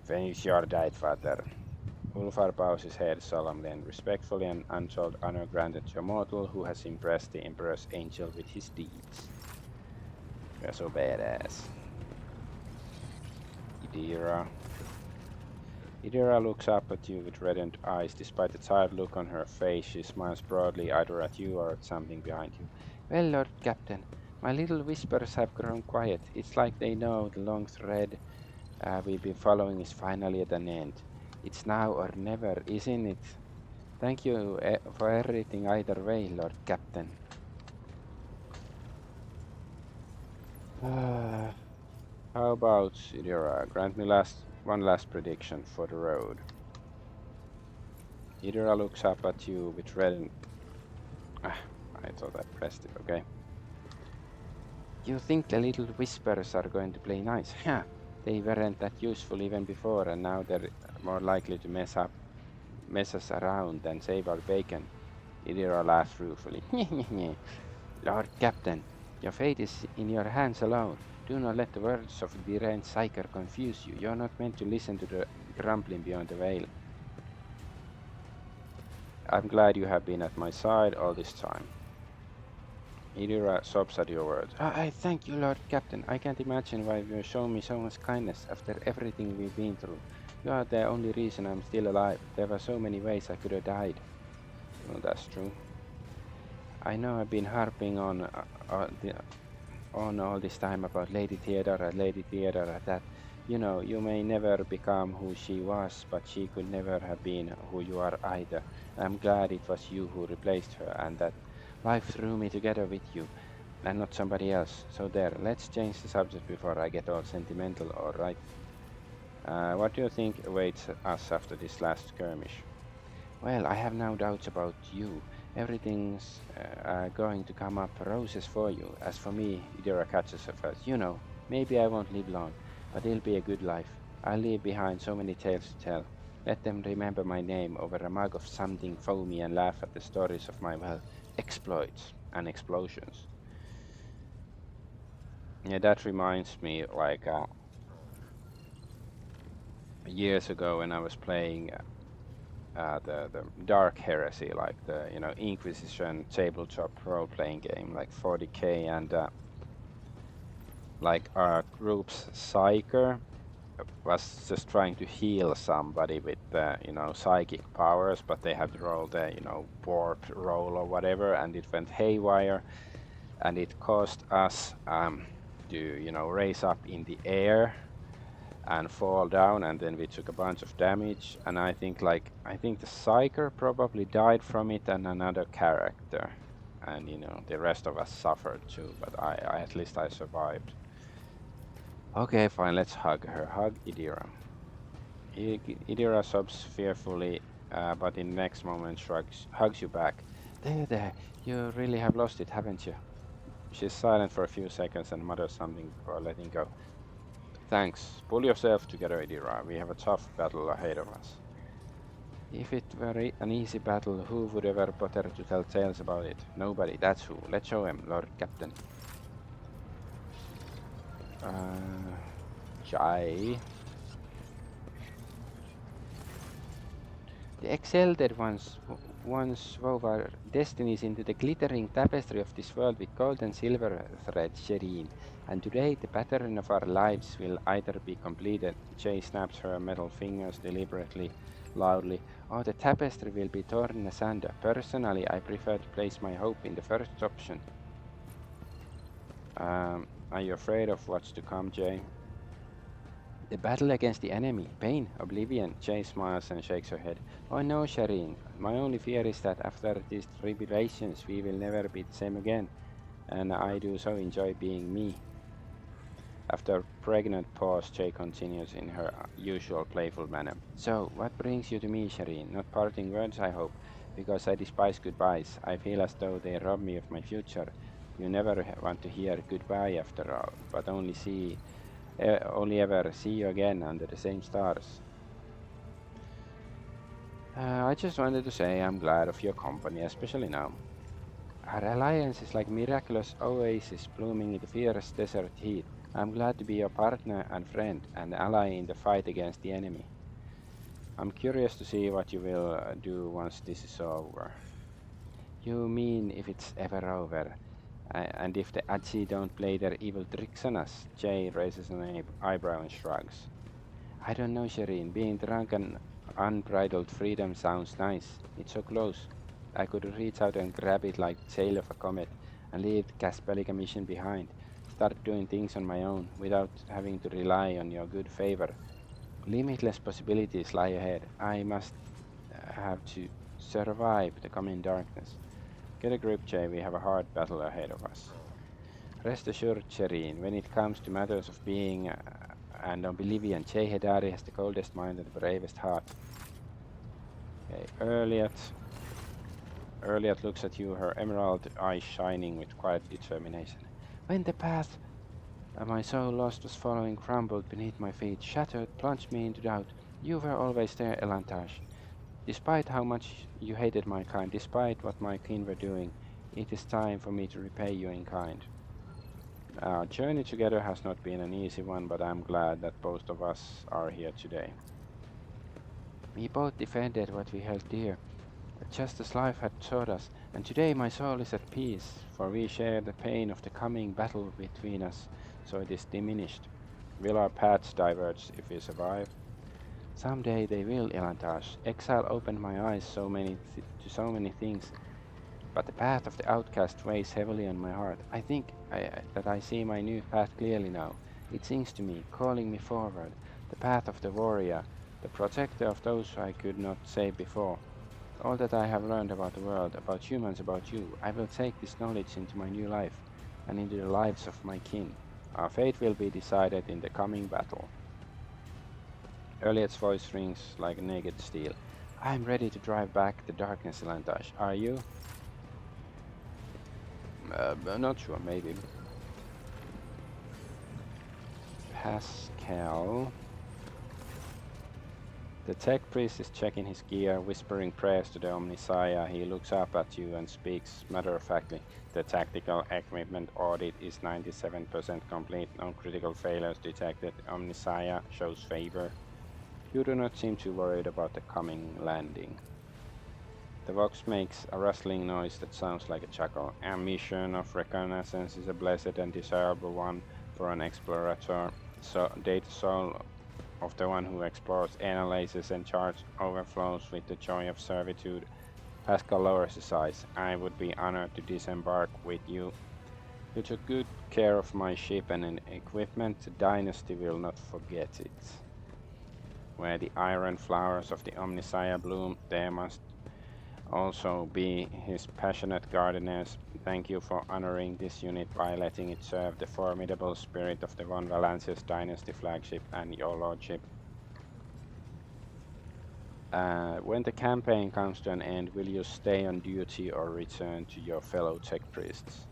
Speaker 1: Finish your diet, father. Ulfar bows his head solemnly and respectfully, an untold honor granted to a mortal who has impressed the Emperor's angel with his deeds. You are so badass. Idira. Idira looks up at you with reddened eyes. Despite the tired look on her face, she smiles broadly, either at you or at something behind you. Well, Lord Captain, my little whispers have grown quiet. It's like they know the long thread we've been following is finally at an end. It's now or never, isn't it? Thank you for everything either way, Lord Captain. How about Idira? Grant me one last prediction for the road. Idira looks up at you with red. I thought I pressed it. Okay. You think the little whispers are going to play nice? Yeah, they weren't that useful even before, and now they're more likely to mess us around than save our bacon. Idira laughs ruefully. Lord Captain, your fate is in your hands alone. Do not let the words of the deranged psyker confuse you. You're not meant to listen to the grumbling beyond the veil. I'm glad you have been at my side all this time. Idira sobs at your words. I thank you, Lord Captain. I can't imagine why you have shown me so much kindness after everything we've been through. You are the only reason I'm still alive. There were so many ways I could have died. Well, that's true. I know I've been harping on all this time about Lady Theodora, that, you know, you may never become who she was, but she could never have been who you are either. I'm glad it was you who replaced her, and that life threw me together with you, and not somebody else. So there, let's change the subject before I get all sentimental, alright? What do you think awaits us after this last skirmish? Well, I have no doubts about you. Everything's going to come up roses for you. As for me, Idira catches her first. You know, maybe I won't live long, but it'll be a good life. I'll leave behind so many tales to tell. Let them remember my name over a mug of something foamy and laugh at the stories of my, well, exploits and explosions. Yeah, that reminds me, like, years ago when I was playing the Dark Heresy, like the Inquisition tabletop role-playing game, like 40K, and like our group's psyker was just trying to heal somebody with psychic powers, but they had to roll the warp roll or whatever, and it went haywire, and it caused us to raise up in the air and fall down, and then we took a bunch of damage, and I think the psyker probably died from it, and another character, and the rest of us suffered too, but I at least I survived. Okay, fine, let's hug her. Hug Idira. Idira sobs fearfully, but in the next moment hugs you back. There, you really have lost it, haven't you? She's silent for a few seconds and mutters something before letting go. Thanks. Pull yourself together, Idira. We have a tough battle ahead of us. If it were an easy battle, who would ever bother to tell tales about it? Nobody, that's who. Let's show him, Lord Captain. Jai. The exalted ones once wove our destinies into the glittering tapestry of this world with gold and silver thread, Shireen. And today the pattern of our lives will either be completed, Jay snaps her metal fingers deliberately, loudly, or the tapestry will be torn asunder. Personally, I prefer to place my hope in the first option. Are you afraid of what's to come, Jay? The battle against the enemy, pain, oblivion. Jay smiles and shakes her head. Oh no, Shireen. My only fear is that after these tribulations we will never be the same again. And I do so enjoy being me. After a pregnant pause, Jay continues in her usual playful manner. So, what brings you to me, Shireen? Not parting words, I hope, because I despise goodbyes. I feel as though they rob me of my future. You never want to hear goodbye after all, but only ever see you again under the same stars. I just wanted to say I'm glad of your company, especially now. Our alliance is like miraculous oasis blooming in the fierce desert heat. I'm glad to be your partner and friend and ally in the fight against the enemy. I'm curious to see what you will do once this is over. You mean if it's ever over? And if the Adzi don't play their evil tricks on us? Jay raises an eyebrow and shrugs. I don't know, Shireen. Being drunk and unbridled freedom sounds nice. It's so close. I could reach out and grab it like the tail of a comet and leave the Caspelica mission behind. Start doing things on my own without having to rely on your good favor. Limitless possibilities lie ahead. I must have to survive the coming darkness. Get a grip, Jay. We have a hard battle ahead of us. Rest assured, Shireen, when it comes to matters of being and oblivion, Jay Hedari has the coldest mind and the bravest heart. Okay, Earliat looks at you, her emerald eyes shining with quiet determination. When the path my soul lost was following crumbled beneath my feet, shattered, plunged me into doubt. You were always there, Elantash. Despite how much you hated my kind, despite what my kin were doing, it is time for me to repay you in kind. Our journey together has not been an easy one, but I'm glad that both of us are here today. We both defended what we held dear, just as life had taught us, and today my soul is at peace, for we share the pain of the coming battle between us, so it is diminished. Will our paths diverge if we survive? Someday they will, Elantash. Exile opened my eyes to so many things, but the path of the outcast weighs heavily on my heart. I think that I see my new path clearly now. It sings to me, calling me forward. The path of the warrior, the protector of those I could not save before. All that I have learned about the world, about humans, about you, I will take this knowledge into my new life, and into the lives of my kin. Our fate will be decided in the coming battle. Elliot's voice rings like naked steel. I am ready to drive back the darkness, Elantash. Are you? Not sure, maybe. Pascal. The tech priest is checking his gear, whispering prayers to the Omnissiah. He looks up at you and speaks matter-of-factly. The tactical equipment audit is 97% complete. No critical failures detected. Omnissiah shows favor. You do not seem too worried about the coming landing. The Vox makes a rustling noise that sounds like a chuckle. A mission of reconnaissance is a blessed and desirable one for an explorator. Data soul of the one who explores, analyzes, and charge overflows with the joy of servitude. Pascal lowers his eyes. I would be honored to disembark with you. You took good care of my ship and equipment. The dynasty will not forget it. Where the iron flowers of the Omnissiah bloom, there must also be his passionate gardeners. Thank you for honoring this unit by letting it serve the formidable spirit of the Von Valancius Dynasty flagship and your lordship. When the campaign comes to an end, will you stay on duty or return to your fellow tech priests?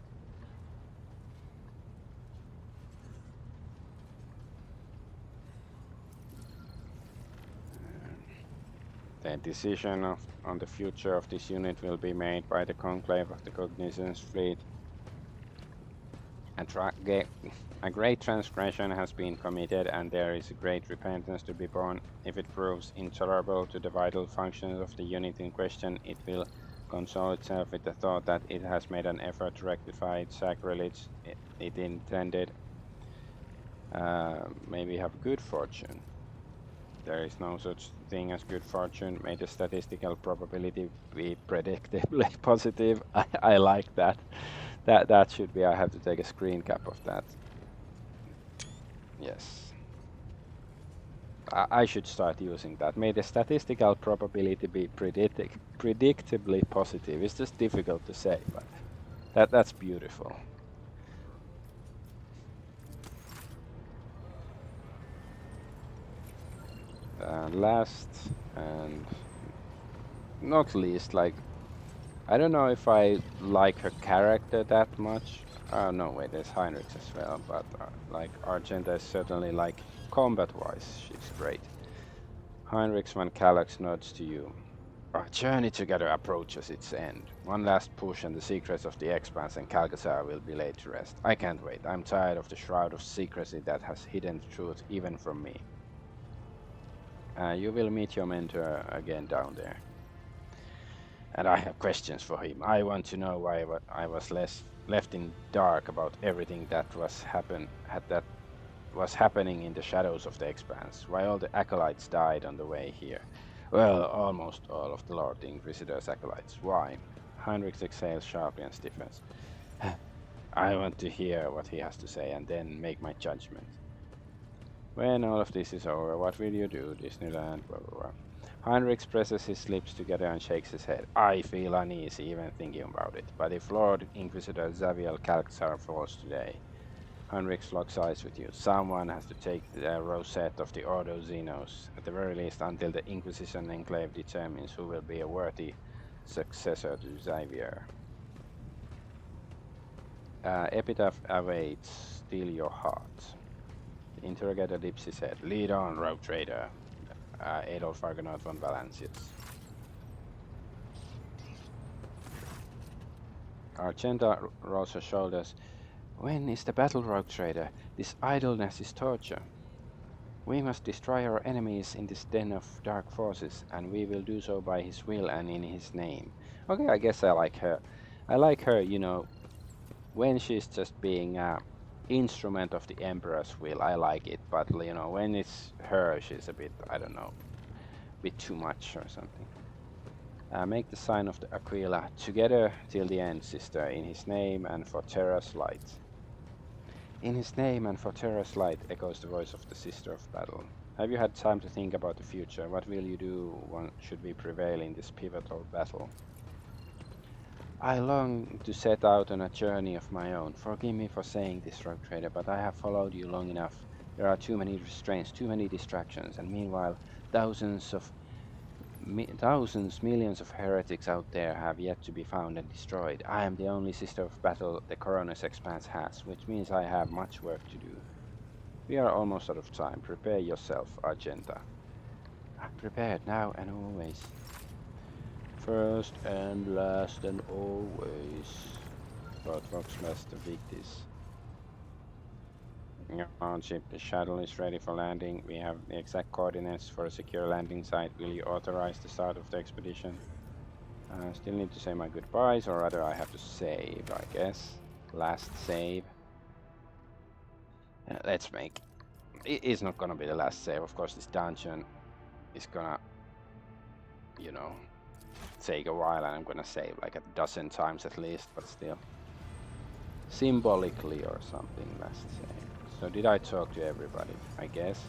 Speaker 1: The decision on the future of this unit will be made by the conclave of the Cognizance fleet. A great transgression has been committed, and there is a great repentance to be borne. If it proves intolerable to the vital functions of the unit in question, it will console itself with the thought that it has made an effort to rectify its sacrilege it intended. Maybe have good fortune. There is no such thing as good fortune. May the statistical probability be predictably positive. I like that. That should be. I have to take a screen cap of that. Yes. I should start using that. May the statistical probability be predictably positive. It's just difficult to say, but that's beautiful. Last and not least, like, I don't know if I like her character that much. Oh no, wait, there's Heinrichs as well, but like Argenta is certainly, like, combat-wise, she's great. Heinrichs when Kallax nods to you. Our journey together approaches its end. One last push and the secrets of the Expanse and Calcazar will be laid to rest. I can't wait. I'm tired of the shroud of secrecy that has hidden the truth even from me. You will meet your mentor again down there. And I have questions for him. I want to know why I was left in dark about everything that was happening in the shadows of the expanse. Why all the acolytes died on the way here. Well, almost all of the Lord Inquisitor's acolytes. Why? Heinrich exhales sharply and stiffens. I want to hear what he has to say and then make my judgment. When all of this is over, what will you do, Disneyland, blah blah blah. Heinrich presses his lips together and shakes his head. I feel uneasy even thinking about it, but if Lord Inquisitor Xavier Calxar falls today, Heinrich locks eyes with you. Someone has to take the rosette of the Ordo Xenos, at the very least until the Inquisition Enclave determines who will be a worthy successor to Xavier. Epitaph awaits, steal your heart. The interrogator dips his head. Lead on, rogue trader. Adolf Argonaut von Valancius. Argenta rolls her shoulders. When is the battle, rogue trader? This idleness is torture. We must destroy our enemies in this den of dark forces, and we will do so by his will and in his name. Okay, I guess I like her. I like her, you know, when she's just being an instrument of the Emperor's will, I like it. But, you know, when it's her, she's a bit, I don't know, a bit too much or something. Make the sign of the Aquila. Together till the end, sister, in his name and for Terra's light. In his name and for Terra's light, echoes the voice of the Sister of Battle. Have you had time to think about the future? What will you do should we prevail in this pivotal battle? I long to set out on a journey of my own. Forgive me for saying this, rogue trader, but I have followed you long enough. There are too many restraints, too many distractions, and meanwhile, millions of heretics out there have yet to be found and destroyed. I am the only Sister of Battle the Coroner's Expanse has, which means I have much work to do. We are almost out of time. Prepare yourself, Argenta. I'm prepared now and always. First and last and always. But Voxmaster Victis. Our ship, the shuttle is ready for landing. We have the exact coordinates for a secure landing site. Will you authorize the start of the expedition? Still need to say my goodbyes, or rather I have to save, I guess. Last save. Let's make... It is not gonna be the last save. Of course, this dungeon is gonna, you know, take a while, and I'm gonna save like a dozen times at least, but still. Symbolically or something, last save. So did I talk to everybody? I guess.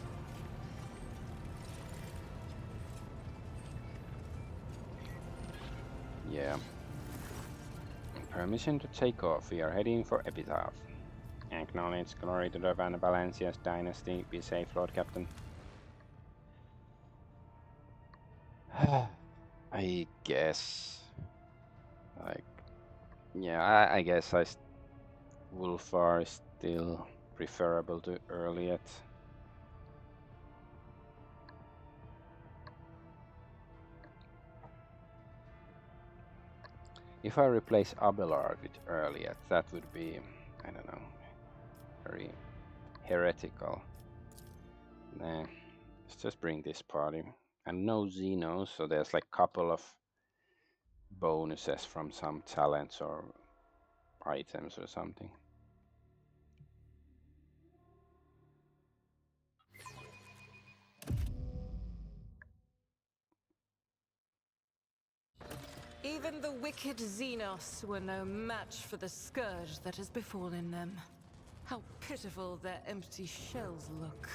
Speaker 1: Yeah. Permission to take off. We are heading for Epitaph. Acknowledge glory to the Van Valencia's dynasty. Be safe, Lord Captain. I guess. Like, yeah, I guess Wolfar is still preferable to Earliet. If I replace Abelard with Earliet, that would be, I don't know, very heretical. Nah, let's just bring this party. And no Xenos, so there's like a couple of bonuses from some talents or items or something.
Speaker 3: Even the wicked Xenos were no match for the scourge that has befallen them. How pitiful their empty shells look.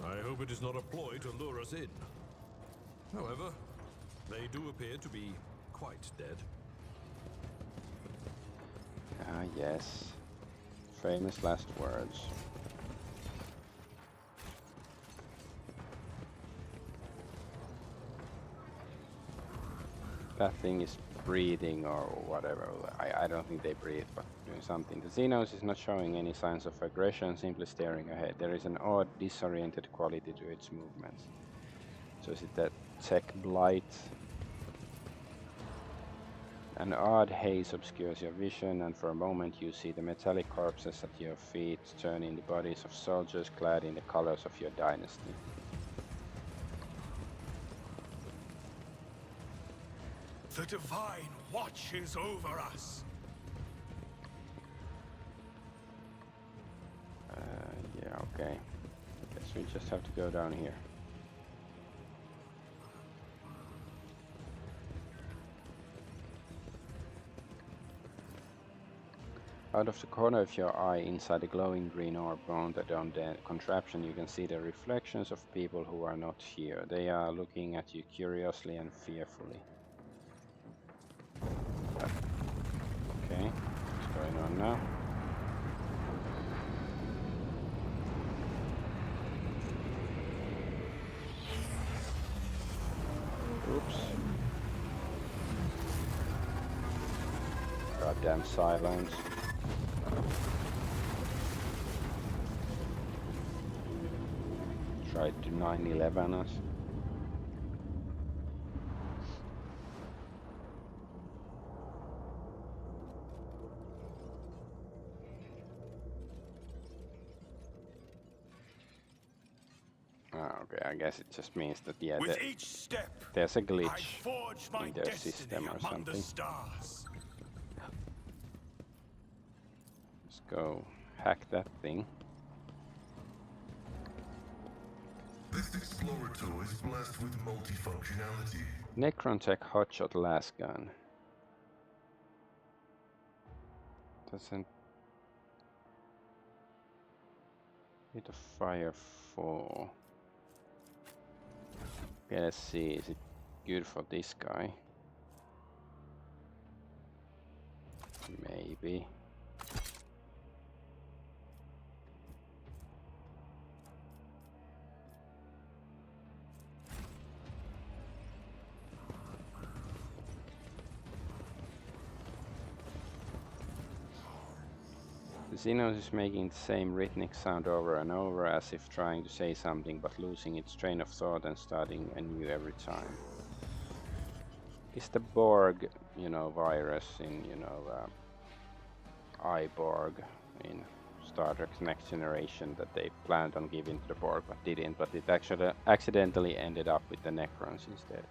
Speaker 4: I hope it is not a ploy to lure us in. However, they do appear to be quite dead.
Speaker 1: Ah, yes. Famous last words. That thing is breathing or whatever. I don't think they breathe, but doing something. The Xenos is not showing any signs of aggression, simply staring ahead. There is an odd, disoriented quality to its movements. So is it that tech blight? An odd haze obscures your vision, and for a moment you see the metallic corpses at your feet turn in the bodies of soldiers clad in the colors of your dynasty.
Speaker 2: The Divine watches over us.
Speaker 1: Yeah, okay. Guess we just have to go down here. Out of the corner of your eye, inside the glowing green orb mounted on the contraption, you can see the reflections of people who are not here. They are looking at you curiously and fearfully. Okay, what's going on now? Oops. Goddamn silence. Tried to 9/11 us. Okay, I guess it just means that, yeah,
Speaker 2: With each step,
Speaker 1: there's a
Speaker 2: I
Speaker 1: glitch
Speaker 2: forge my
Speaker 1: in their
Speaker 2: destiny
Speaker 1: system or
Speaker 2: among the
Speaker 1: something.
Speaker 2: stars.
Speaker 1: Let's go hack that thing.
Speaker 6: This Explorer tool is blessed with multifunctionality.
Speaker 1: Necron-Tech Hotshot Las Gun. Doesn't hit a fire for. Okay, let's see. Is it good for this guy? Maybe. The Xenos is making the same rhythmic sound over and over, as if trying to say something but losing its train of thought and starting anew every time. Is the Borg, virus in, iBorg in Star Trek Next Generation that they planned on giving to the Borg but didn't, but it actually accidentally ended up with the Necrons instead.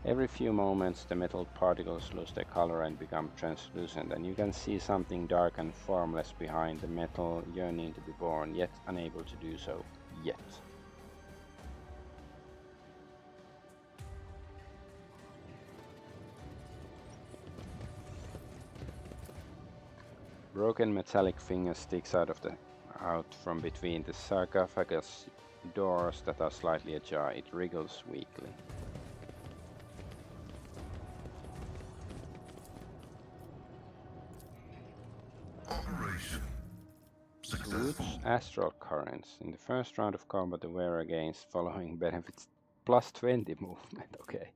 Speaker 1: Every few moments the metal particles lose their color and become translucent, and you can see something dark and formless behind the metal, yearning to be born, yet unable to do so yet. Broken metallic finger sticks out from between the sarcophagus doors that are slightly ajar. It wriggles weakly.
Speaker 6: Operation successful.
Speaker 1: Roots Astral Currents. In the first round of combat, the wearer gains following benefits: plus 20 movement. Okay.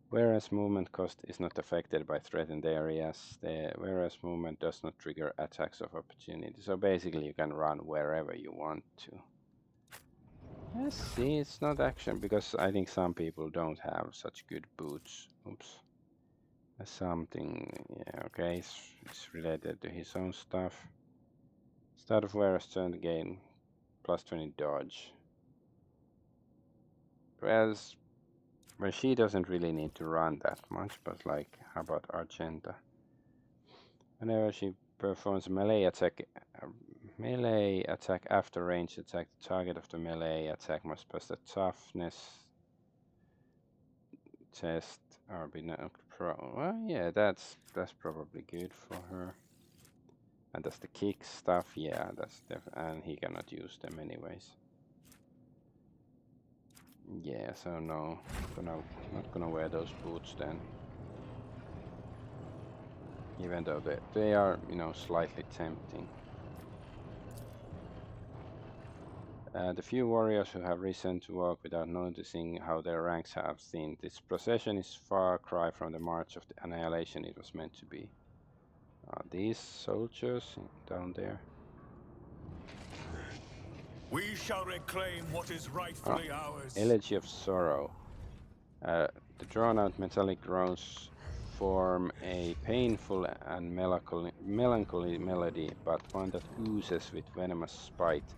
Speaker 1: Whereas movement cost is not affected by threatened areas, the whereas movement does not trigger attacks of opportunity. So basically you can run wherever you want to. Let's see, it's not action because I think some people don't have such good boots. Oops. There's something, yeah, okay, it's related to his own stuff. Start of wearer's turn to gain plus 20 dodge. Whereas well, she doesn't really need to run that much, but like, how about Argenta? Whenever she performs a melee attack after range attack, the target of the melee attack must pass the toughness test or be knocked prone. Well, yeah, that's probably good for her. And that's the kick stuff, yeah, and he cannot use them anyways. Yeah, so no, not gonna wear those boots then. Even though they are, slightly tempting. The few warriors who have risen to walk without noticing how their ranks have thinned. This procession is far cry from the march of the annihilation it was meant to be. These soldiers down there.
Speaker 2: We shall reclaim what is rightfully ours.
Speaker 1: Elegy of Sorrow. The drawn-out metallic groans form a painful and melancholy melody, but one that oozes with venomous spite.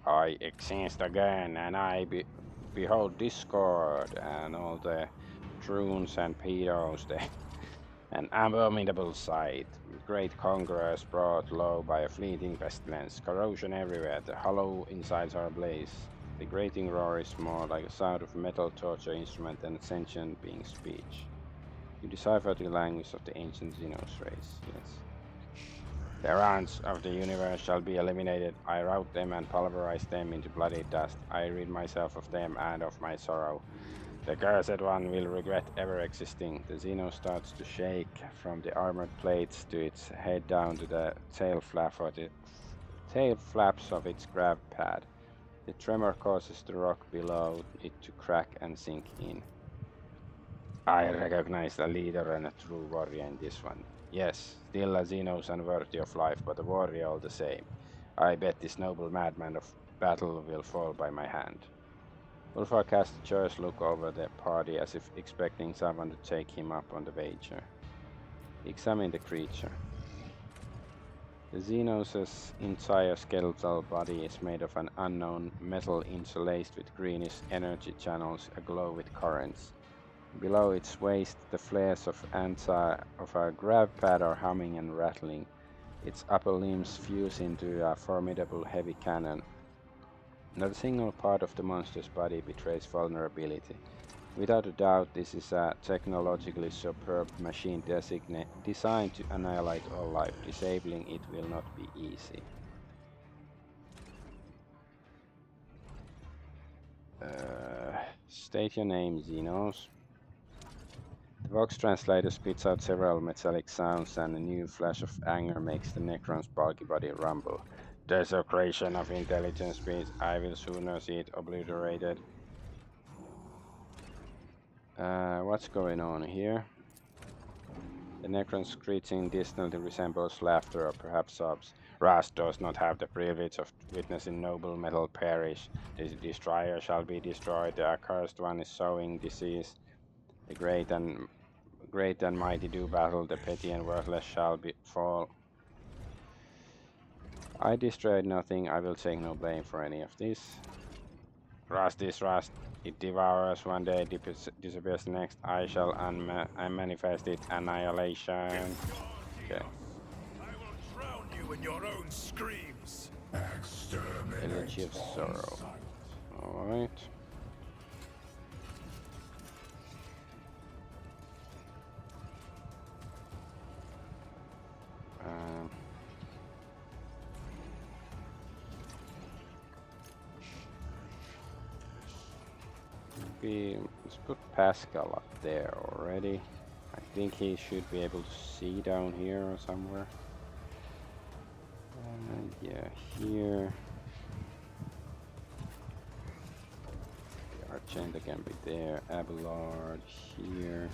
Speaker 1: I exist again, and I behold discord, and all the drones and pedos. An abominable sight. Great conquerors brought low by a fleeting pestilence. Corrosion everywhere. The hollow insides are ablaze. The grating roar is more like the sound of a metal torture instrument than a sentient being's speech. You decipher the language of the ancient Xenos race. Yes. The Arans of the universe shall be eliminated. I rout them and pulverize them into bloody dust. I rid myself of them and of my sorrow. The cursed one will regret ever existing. The Xeno starts to shake from the armored plates to its head down to the tail flaps of its grav pad. The tremor causes the rock below it to crack and sink in. I recognize a leader and a true warrior in this one. Yes, still a Xenos unworthy of life, but a warrior all the same. I bet this noble madman of battle will fall by my hand. Ulfar cast a curious look over the party as if expecting someone to take him up on the wager. He examined the creature. The Xenos' entire skeletal body is made of an unknown metal interlaced with greenish energy channels aglow with currents. Below its waist, the flares of a grav pad are humming and rattling. Its upper limbs fuse into a formidable heavy cannon. Not a single part of the monster's body betrays vulnerability. Without a doubt, this is a technologically superb machine designed to annihilate all life. Disabling it will not be easy. State your name, Xenos. The Vox translator spits out several metallic sounds, and a new flash of anger makes the Necron's bulky body rumble. Desecration of intelligence speech. I will sooner see it obliterated. What's going on here? The Necron's screeching distantly resembles laughter or perhaps sobs. Rust does not have the privilege of witnessing noble metal perish. The destroyer shall be destroyed. The accursed one is sowing disease. The great and mighty do battle. The petty and worthless shall fall. I destroyed nothing. I will take no blame for any of this. Rust is rust. It devours one day, disappears the next. I shall unmanifest it. Annihilation. Okay.
Speaker 2: I will drown you in your own screams.
Speaker 1: Elegy of Sorrow. Alright. Let's put Pascal up there already. I think he should be able to see down here or somewhere. Yeah, here. The Archangel can be there. Abelard here.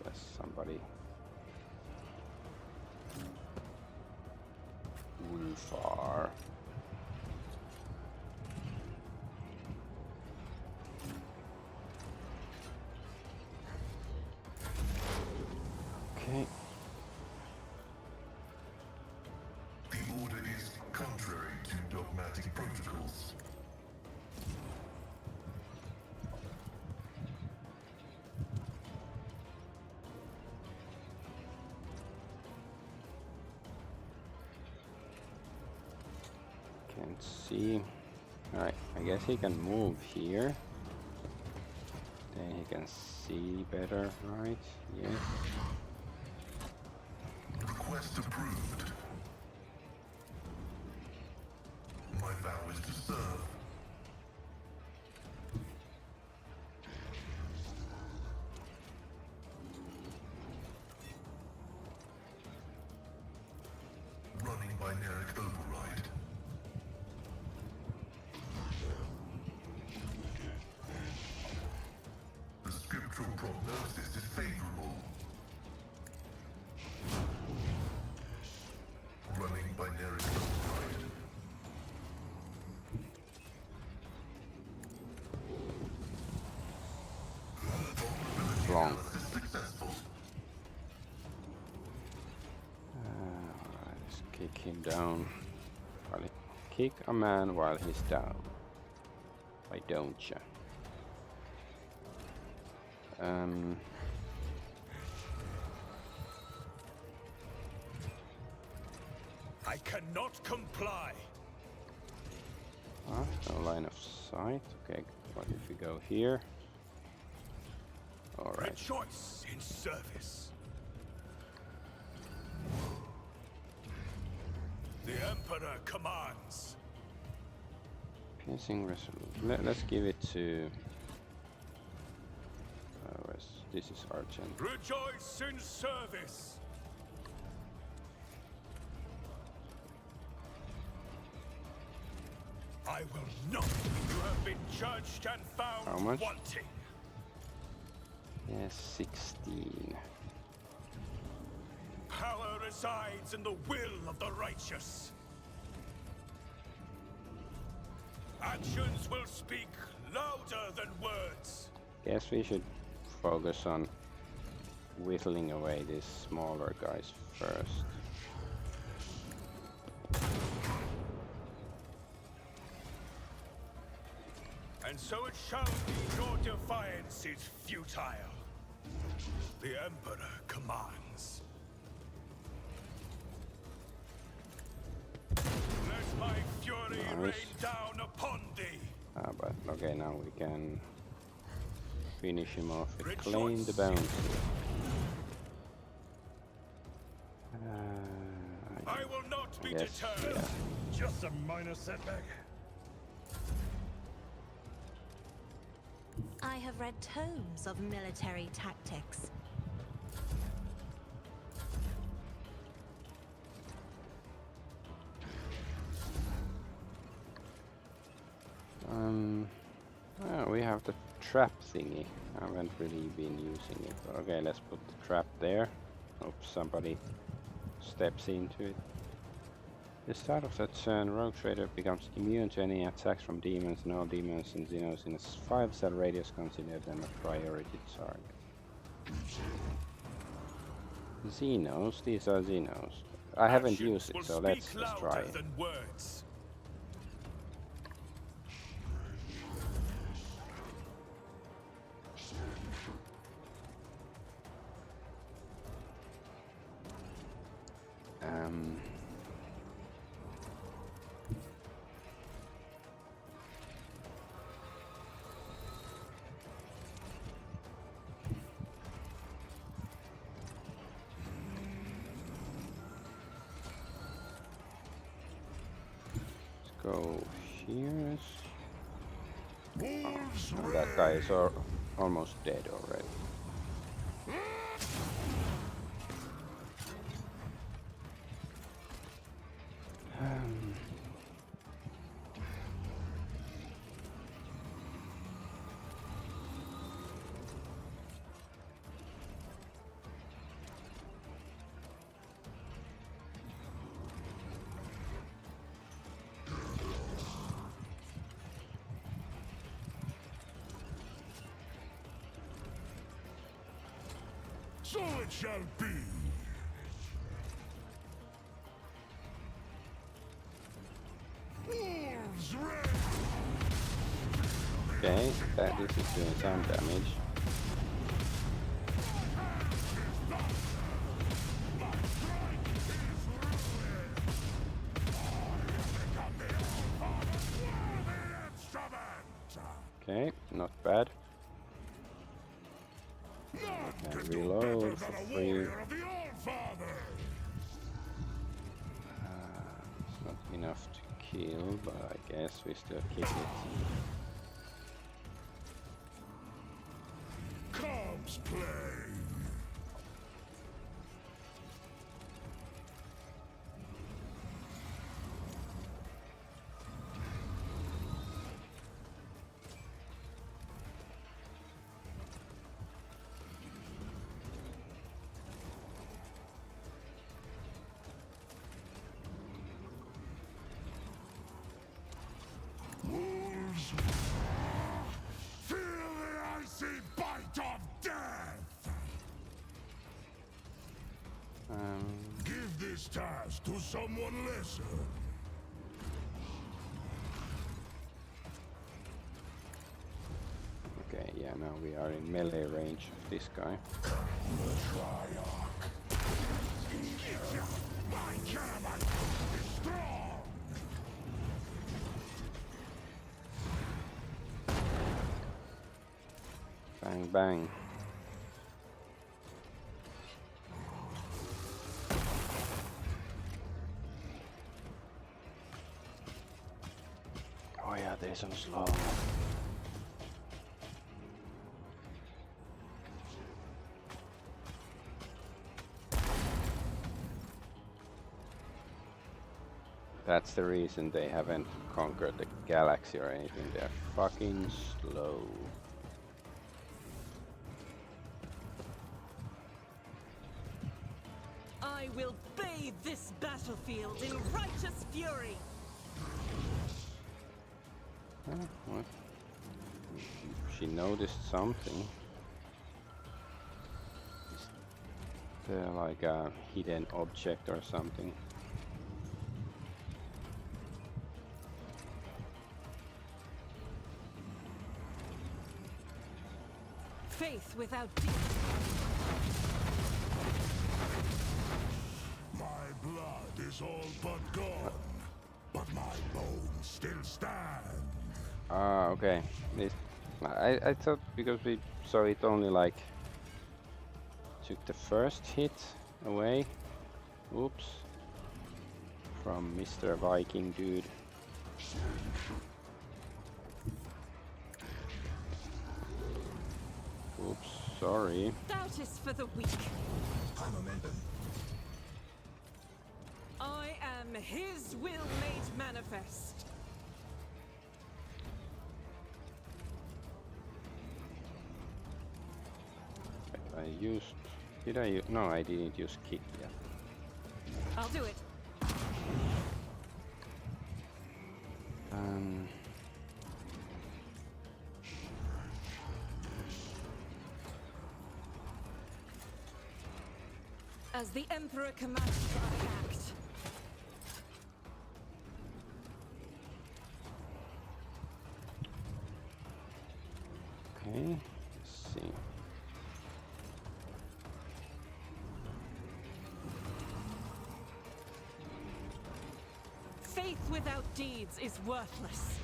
Speaker 1: Let's somebody. Ulfar. Okay.
Speaker 6: The order is contrary to dogmatic protocols.
Speaker 1: Can't see. Alright, I guess he can move here. Then he can see better, right? Yes.
Speaker 6: Request approved. My vow is to serve. Running binaric override. The scriptural prognosis is favorable. Running binaric override.
Speaker 1: Wrong.
Speaker 6: Analysis successful.
Speaker 1: Alright, let's kick him down. Kick a man while he's down. Why don't you?
Speaker 2: I cannot comply.
Speaker 1: No line of sight. Okay, what if we go here? All right.
Speaker 2: Rejoice in service. The Emperor commands.
Speaker 1: Piercing resolution. Let's give it to. This is Argent.
Speaker 2: Rejoice in service. I will not. You have been judged and found
Speaker 1: How much?
Speaker 2: wanting.
Speaker 1: Yes, 16.
Speaker 2: Power resides in the will of the righteous. Actions will speak louder than words.
Speaker 1: Guess we should focus on whittling away these smaller guys first.
Speaker 2: And so it shall be. Your defiance is futile. The Emperor commands. Let my fury rain down upon thee.
Speaker 1: But okay, now we can finish him off with claim the bounty.
Speaker 2: I will not be
Speaker 1: Yes,
Speaker 2: deterred.
Speaker 1: yeah.
Speaker 2: Just a minor setback.
Speaker 5: I have read tomes of military tactics.
Speaker 1: Well, we have the trap thingy. I haven't really been using it. Okay, let's put the trap there. Hope somebody steps into it. The start of that turn, Rogue Trader becomes immune to any attacks from demons, and all demons and Xenos in a 5-cell radius consider them a priority target. Xenos? These are Xenos. I haven't used it, so let's try it.
Speaker 2: Words.
Speaker 1: Go here. Oh, that guy is almost dead already.
Speaker 2: So it shall be. Wolves red.
Speaker 1: Okay, this is doing some damage. Okay, not bad. And reload for free. It's not enough to kill, but I guess we still kick it.
Speaker 2: Comes play. Wolves, feel the icy bite of death. Give this task to someone lesser.
Speaker 1: we are in melee range of this guy. Bang bang. Oh yeah, they're so slow. That's the reason they haven't conquered the galaxy or anything. They're fucking slow.
Speaker 3: I will bathe this battlefield in righteous fury.
Speaker 1: What? She noticed something. Is there like a hidden object or something?
Speaker 3: Faith without deeds.
Speaker 2: My blood is all but gone, but my bones still stand.
Speaker 1: Ah, okay. This, I thought because we saw it only like took the first hit away. Oops. From Mr. Viking dude. Oops, sorry.
Speaker 3: Doubt is for the weak.
Speaker 6: High momentum.
Speaker 3: I am his will made manifest.
Speaker 1: I used... Did I use... No, I didn't use kick yet.
Speaker 3: I'll do it. As the Emperor commands, I act.
Speaker 1: Okay, let's see.
Speaker 3: Faith without deeds is worthless.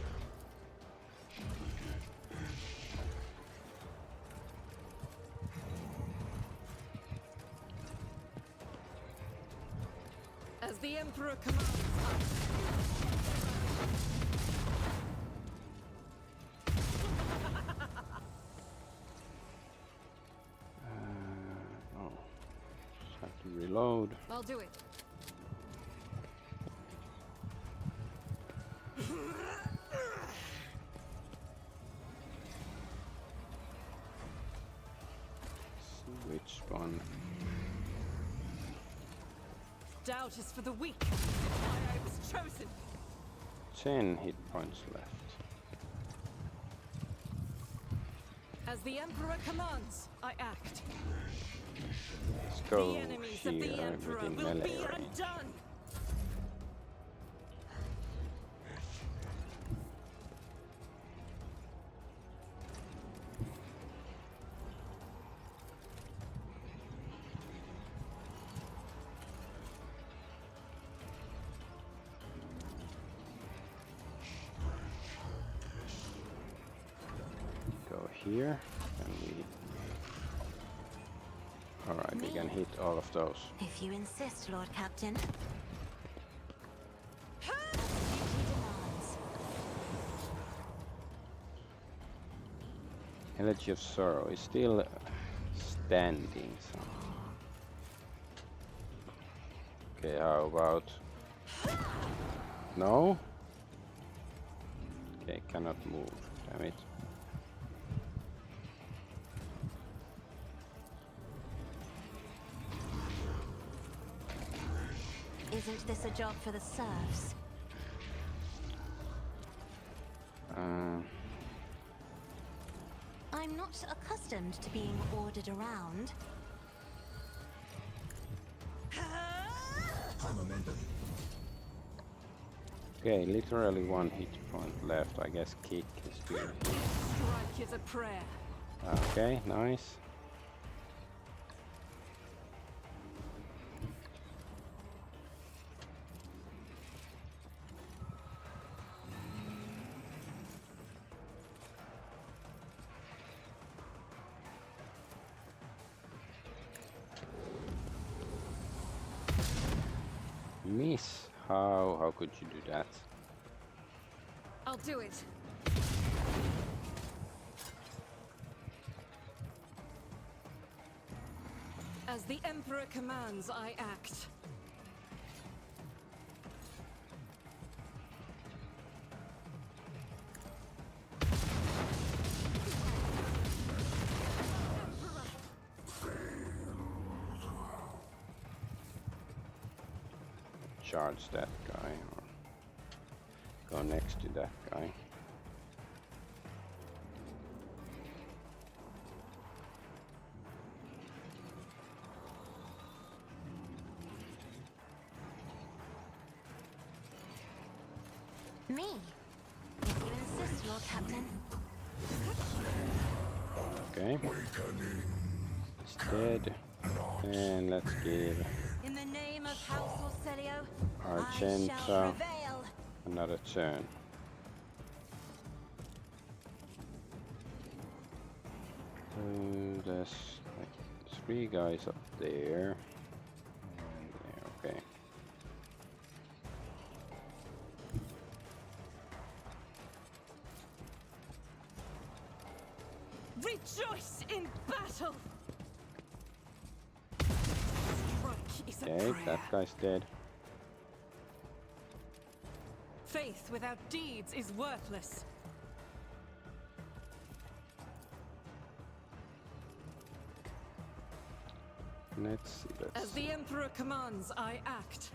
Speaker 3: As the Emperor commands,
Speaker 1: Oh, just have to reload.
Speaker 3: I'll do it.
Speaker 1: See which one.
Speaker 3: Doubt is for the weak. Why I was chosen.
Speaker 1: 10 hit points left.
Speaker 3: As the Emperor commands, I act.
Speaker 1: Let's go
Speaker 3: The enemies of the
Speaker 1: here
Speaker 3: Emperor
Speaker 1: within
Speaker 3: will
Speaker 1: melee
Speaker 3: be
Speaker 1: range.
Speaker 3: undone.
Speaker 1: Go here and we... Alright, we can hit all of those.
Speaker 5: If you insist, Lord Captain. Duty demands.
Speaker 1: Elegy of Sorrow is still standing. So. Okay, how about... No? Okay, cannot move. Damn it.
Speaker 5: Isn't this a job for the serfs? I'm not accustomed to being ordered around.
Speaker 6: High momentum.
Speaker 1: Okay, literally one hit point left. I guess kick is good.
Speaker 3: Strike is a prayer.
Speaker 1: Okay, nice. Miss, how could you do that?
Speaker 3: I'll do it. As the Emperor commands, I act.
Speaker 1: Charge that guy or go next to that guy.
Speaker 5: Me? If you insist, Lord Captain.
Speaker 1: Okay. It's dead. And let's give
Speaker 5: In the name of House Orcelio, I
Speaker 1: Argenta
Speaker 5: shall prevail.
Speaker 1: another turn. So there's like 3 guys up there. And there, okay.
Speaker 3: Rejoice in battle! Strike is a
Speaker 1: Okay,
Speaker 3: prayer.
Speaker 1: that guy's dead.
Speaker 3: Faith without deeds is worthless.
Speaker 1: Let's see,
Speaker 3: As the Emperor commands, I act.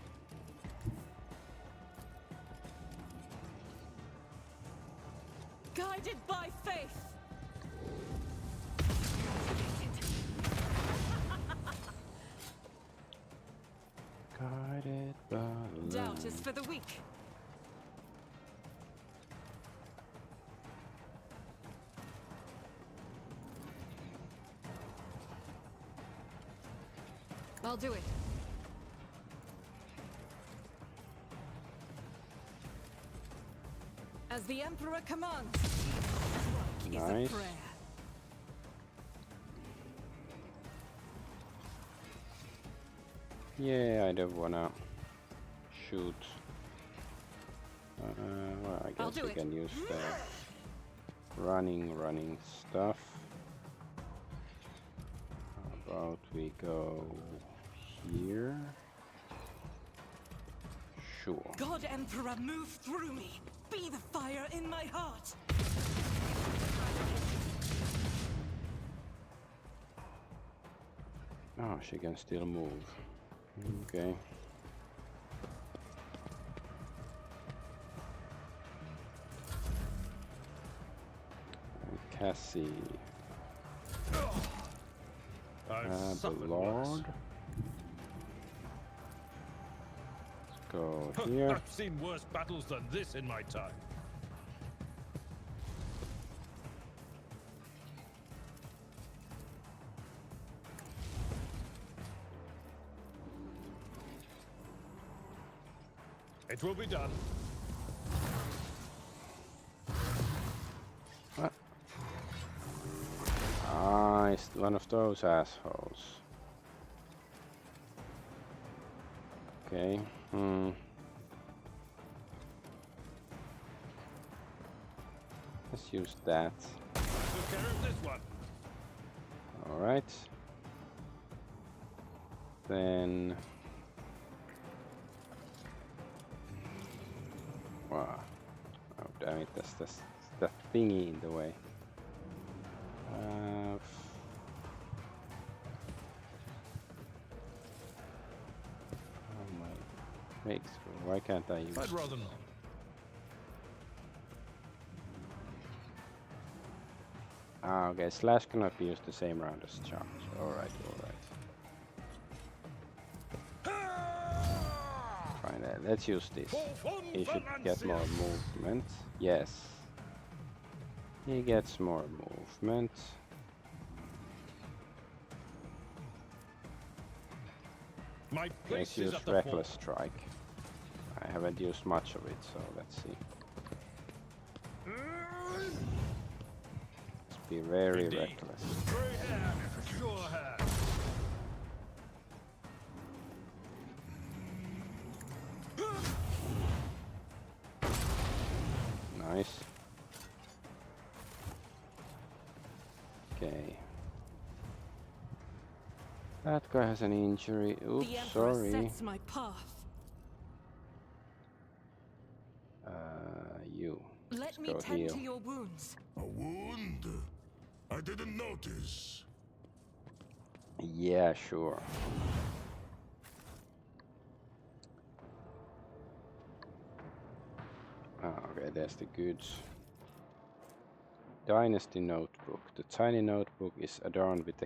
Speaker 3: Guided by faith.
Speaker 1: Guided by
Speaker 3: Doubt
Speaker 1: love.
Speaker 3: is for the weak. I'll do it. As the Emperor commands, strike is
Speaker 1: Nice.
Speaker 3: a prayer.
Speaker 1: Yeah, I don't wanna shoot. Well, I
Speaker 3: I'll
Speaker 1: guess
Speaker 3: do
Speaker 1: we
Speaker 3: it.
Speaker 1: can use the running stuff. How about we go here? Sure.
Speaker 3: God Emperor, move through me. Be the fire in my heart.
Speaker 1: Oh, she can still move. Okay. And Cassie.
Speaker 4: I've suffered
Speaker 1: Lord.
Speaker 4: worse.
Speaker 1: Let's go here.
Speaker 4: I've seen worse battles than this in my time. It will be done.
Speaker 1: Ah, it's one of those assholes. Okay. Let's use that.
Speaker 4: Took care of this one.
Speaker 1: Alright. Then... Wow. Oh, damn it, that's that thingy in the way. Oh my makes. Why can't I use
Speaker 4: I'd rather not.
Speaker 1: Ah, okay, slash cannot be used the same round as charge. Alright, alright. Fine, let's use this. He should get more movement. Yes. He gets more movement.
Speaker 4: My
Speaker 1: Let's
Speaker 4: place is
Speaker 1: use
Speaker 4: at the
Speaker 1: Reckless
Speaker 4: fort.
Speaker 1: Strike. I haven't used much of it, so let's see. Let's be very
Speaker 4: Indeed.
Speaker 1: reckless.
Speaker 4: Straight ahead. Sure ahead.
Speaker 1: Nice. Okay. That guy has an injury. Oops,
Speaker 3: The Emperor
Speaker 1: sorry.
Speaker 3: sets my path.
Speaker 1: You.
Speaker 3: Let
Speaker 1: Let's
Speaker 3: me
Speaker 1: go
Speaker 3: tend
Speaker 1: heal.
Speaker 3: to your wounds.
Speaker 2: A wound? I didn't notice.
Speaker 1: Yeah, sure. Okay, there's the goods. Dynasty Notebook. The tiny notebook is adorned with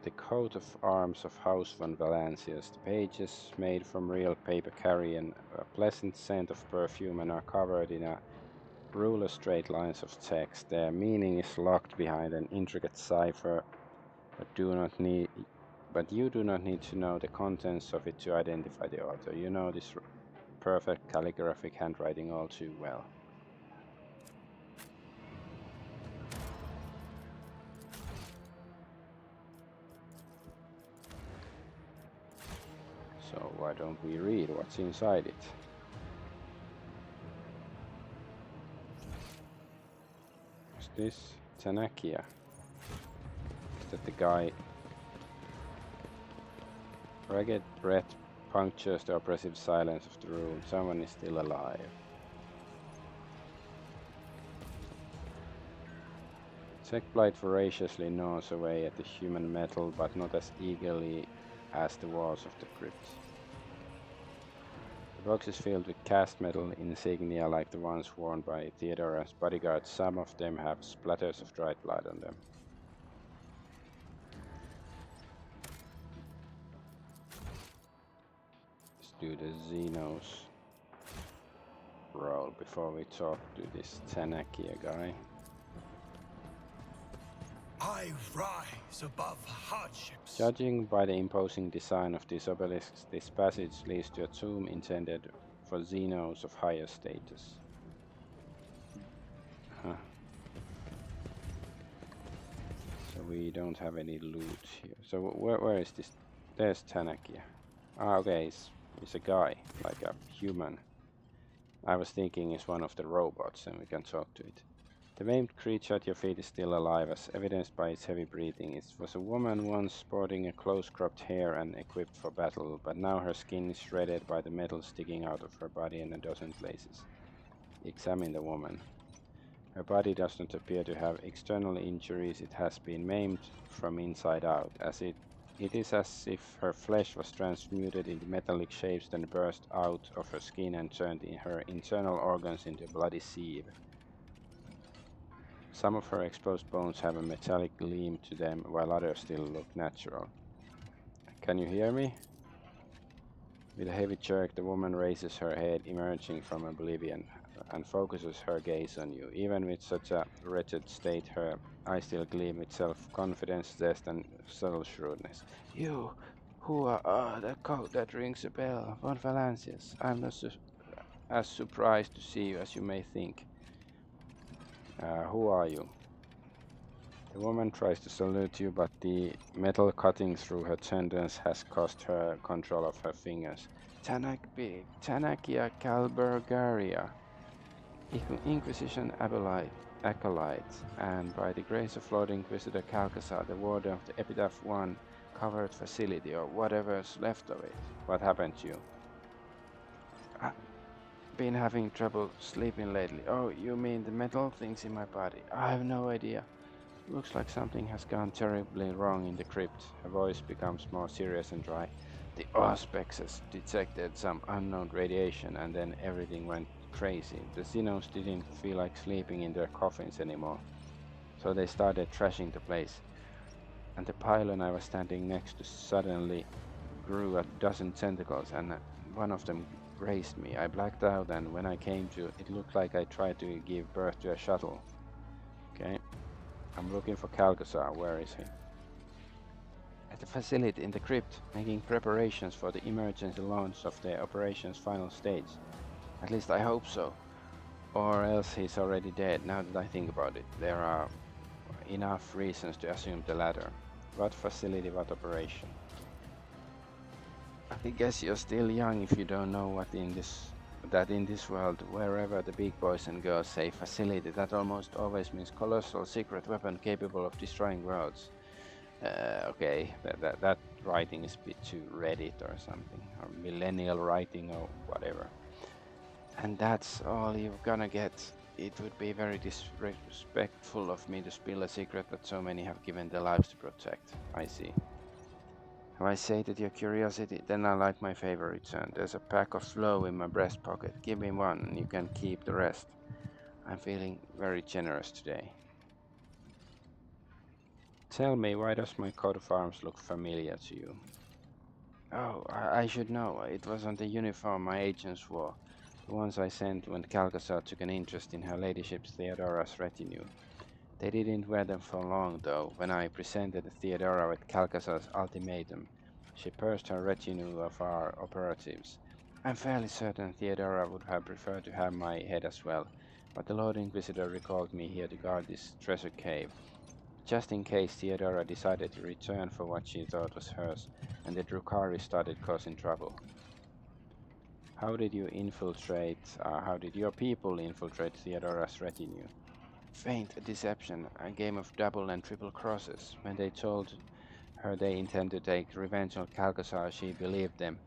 Speaker 1: the coat of arms of House von Valancius. The pages, made from real paper, carry a pleasant scent of perfume and are covered in a ruler straight lines of text. Their meaning is locked behind an intricate cipher, but you do not need to know the contents of it to identify the author. You know this perfect calligraphic handwriting all too well. So why don't we read what's inside it? What's this? Tanakia. Is that the guy? Ragged breath punctures the oppressive silence of the room. Someone is still alive. Blight voraciously gnaws away at the human metal, but not as eagerly as the walls of the crypt. The box is filled with cast metal insignia like the ones worn by Theodora's bodyguards. Some of them have splatters of dried blood on them. Let's do the Xenos roll before we talk to this Tanakia guy.
Speaker 7: I rise above hardships.
Speaker 1: Judging by the imposing design of these obelisks, this passage leads to a tomb intended for Xenos of higher status. Huh. So we don't have any loot here. So where is this? There's Tanakia. Ah, okay, it's a guy, like a human. I was thinking it's one of the robots and we can talk to it. The maimed creature at your feet is still alive, as evidenced by its heavy breathing. It was a woman once sporting a close-cropped hair and equipped for battle, but now her skin is shredded by the metal sticking out of her body in a dozen places. Examine the woman. Her body does not appear to have external injuries. It has been maimed from inside out, as it is as if her flesh was transmuted into metallic shapes, then burst out of her skin and turned her internal organs into a bloody sieve. Some of her exposed bones have a metallic gleam to them, while others still look natural. Can you hear me? With a heavy jerk, the woman raises her head, emerging from oblivion, and focuses her gaze on you. Even with such a wretched state, her eyes still gleam with self-confidence, zest, and subtle shrewdness. You, who are the coat that rings a bell, von Valancius. I'm not as surprised to see you as you may think. Who are you? The woman tries to salute you, but the metal cutting through her tendons has cost her control of her fingers. Tanakia Calburgaria, Inquisition acolyte, and by the grace of Lord Inquisitor Calcasar, the warden of the Epitaph 1 covered facility, or whatever's left of it. What happened to you? I've been having trouble sleeping lately. Oh, you mean the metal things in my body? I have no idea. Looks like something has gone terribly wrong in the crypt. Her voice becomes more serious and dry. The Auspexes detected some unknown radiation, and then everything went crazy. The Xenos didn't feel like sleeping in their coffins anymore, so they started trashing the place. And the pylon I was standing next to suddenly grew a dozen tentacles, and one of them grazed me. I blacked out, and when I came to, it looked like I tried to give birth to a shuttle. Okay. I'm looking for Calcasar. Where is he? At the facility in the crypt, making preparations for the emergency launch of the operation's final stage. At least I hope so. Or else he's already dead. Now that I think about it, there are enough reasons to assume the latter. What facility, what operation? I guess you're still young if you don't know that in this world, wherever the big boys and girls say facility, that almost always means colossal secret weapon capable of destroying worlds. Okay, that writing is a bit too Reddit or something, or millennial writing or whatever. And that's all you're gonna get. It would be very disrespectful of me to spill a secret that so many have given their lives to protect. I see. If I sated your curiosity, then I like my favorites, and there's a pack of flow in my breast pocket. Give me one, and you can keep the rest. I'm feeling very generous today. Tell me, why does my coat of arms look familiar to you? Oh, I should know. It was on the uniform my agents wore. The ones I sent when Calcasa took an interest in her ladyship Theodora's retinue. They didn't wear them for long, though. When I presented Theodora with Calcasa's ultimatum, she pursed her retinue of our operatives. I'm fairly certain Theodora would have preferred to have my head as well, but the Lord Inquisitor recalled me here to guard this treasure cave, just in case Theodora decided to return for what she thought was hers, and the Drukhari started causing trouble. How did your people infiltrate Theodora's retinue? Faint deception, a game of double and triple crosses. When they told her they intend to take revenge on Calcasar, she believed them.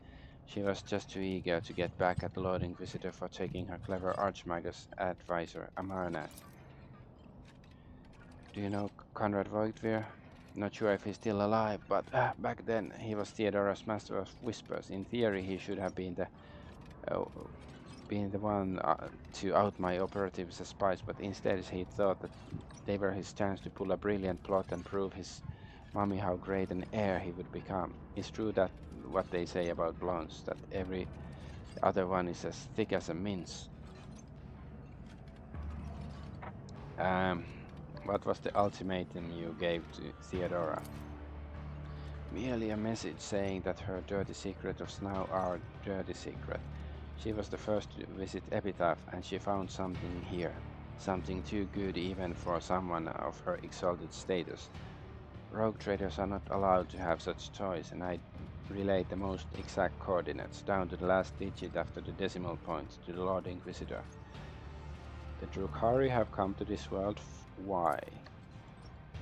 Speaker 1: She was just too eager to get back at the Lord Inquisitor for taking her clever archmagus advisor, Amarnath. Do you know Conrad Voigtveer? Not sure if he's still alive, but back then he was Theodora's master of whispers. In theory, he should have been uh, the one to out my operatives as spies, but instead he thought that they were his chance to pull a brilliant plot and prove his mommy how great an heir he would become. It's true that what they say about blondes, that every other one is as thick as a mince. What was the ultimatum you gave to Theodora? Merely a message saying that her dirty secret was now our dirty secret. She was the first to visit Epitaph, and she found something here. Something too good even for someone of her exalted status. Rogue traders are not allowed to have such toys, and I relayed the most exact coordinates, down to the last digit after the decimal point, to the Lord Inquisitor. The Drukhari have come to this world. Why?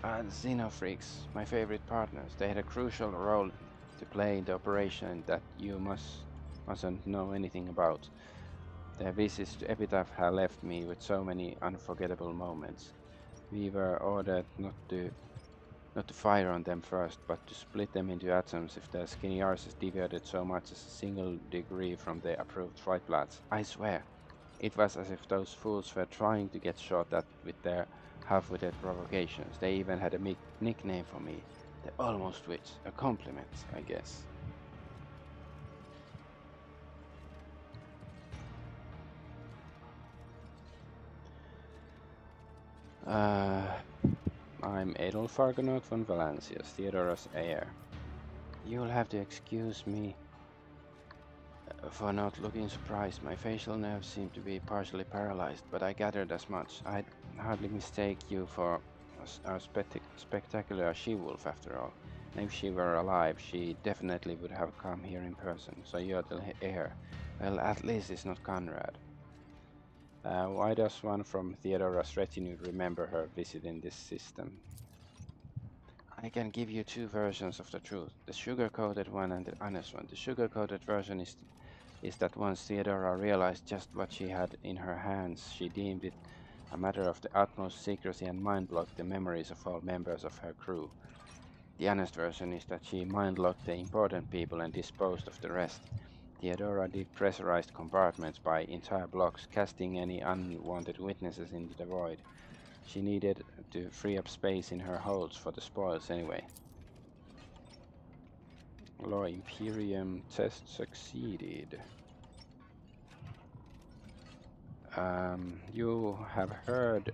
Speaker 1: The Xenofreaks, my favorite partners. They had a crucial role to play in the operation that you mustn't know anything about. Their visits to Epitaph have left me with so many unforgettable moments. We were ordered not to fire on them first, but to split them into atoms if their skinny arses deviated so much as a single degree from the approved flight paths. I swear, it was as if those fools were trying to get shot at with their half-witted provocations. They even had a nickname for me, the Almost Witch, a compliment, I guess. I'm Adolf Argonaut von Valancius, Theodora's heir. You'll have to excuse me for not looking surprised. My facial nerves seem to be partially paralyzed, but I gathered as much. I'd hardly mistake you for a spectacular she-wolf after all. And if she were alive, she definitely would have come here in person, so you're the heir. Well, at least it's not Conrad. Why does one from Theodora's retinue remember her visit in this system? I can give you two versions of the truth, the sugar-coated one and the honest one. The sugar-coated version is that once Theodora realized just what she had in her hands, she deemed it a matter of the utmost secrecy and mind-blocked the memories of all members of her crew. The honest version is that she mind-locked the important people and disposed of the rest. Theodora depressurized compartments by entire blocks, casting any unwanted witnesses into the void. She needed to free up space in her holds for the spoils anyway. Law Imperium test succeeded. You have heard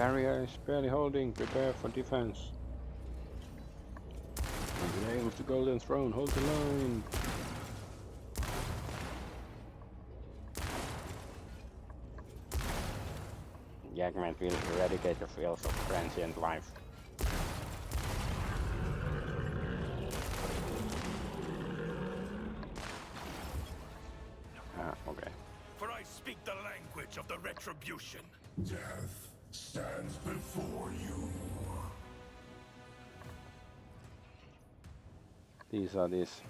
Speaker 1: Barrier is barely holding. Prepare for defense. In the name of the Golden Throne, hold the line. Jagman will eradicate the fields of transient life. Ah, okay.
Speaker 7: For I speak the language of the retribution.
Speaker 2: Death stands before you.
Speaker 1: These are these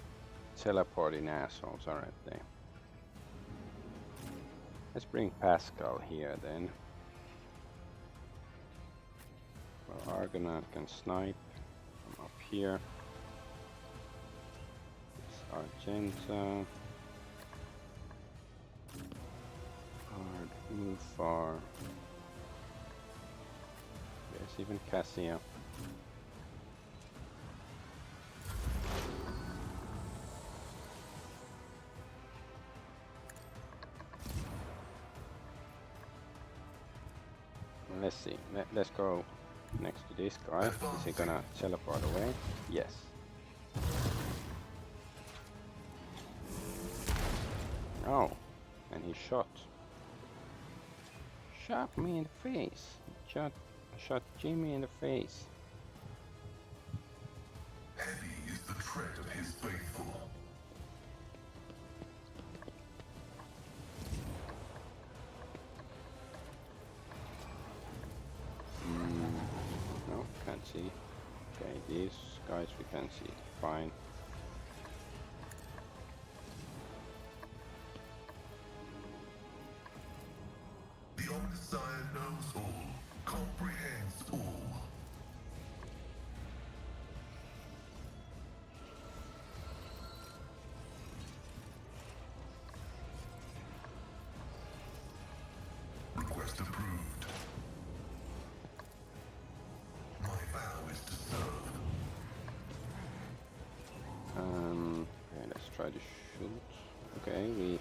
Speaker 1: teleporting assholes, aren't they? Let's bring Pascal here then. Well, Argonaut can snipe from up here. It's Argenta. Move far. There's even Cassia. Let's see. Let's go next to this guy. Is he gonna teleport away? Yes. Oh, and he shot me in the face. Shot Jimmy in the face.
Speaker 6: Heavy is the tread of his faithful.
Speaker 1: No, can't see. Okay, these guys we can see. Fine.
Speaker 6: The Omnissiah knows all, comprehends all. Request approved. My vow is to serve.
Speaker 1: Okay, let's try to shoot. Okay, we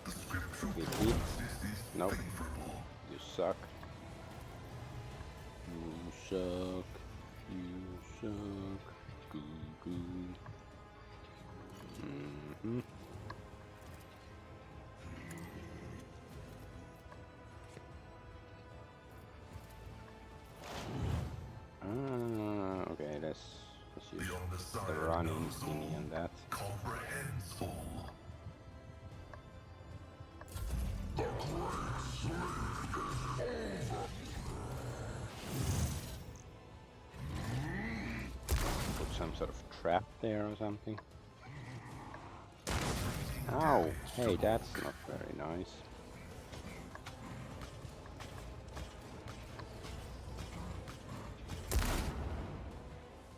Speaker 6: The scriptural
Speaker 1: hit.
Speaker 6: prognosis is
Speaker 1: Nope.
Speaker 6: favorable.
Speaker 1: You suck. You suck. You suck. Goo goo. Okay, let's use
Speaker 6: The Omnissiah
Speaker 1: the running
Speaker 6: knows
Speaker 1: thingy
Speaker 6: all,
Speaker 1: and that.
Speaker 6: comprehends all.
Speaker 1: Put some sort of trap there or something. Ow! Hey, that's not very nice.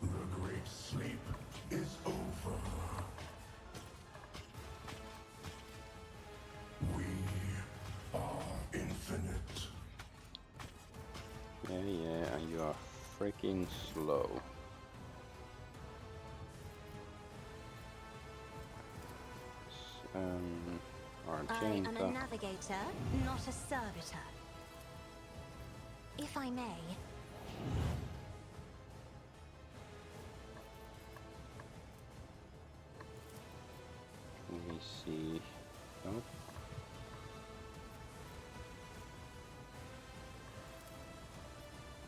Speaker 2: The great sleep is over. We are infinite.
Speaker 1: Yeah, and you are freaking slow.
Speaker 5: I am a
Speaker 1: Argenta.
Speaker 5: navigator, not a servitor. If I may,
Speaker 1: Let me see. Nope.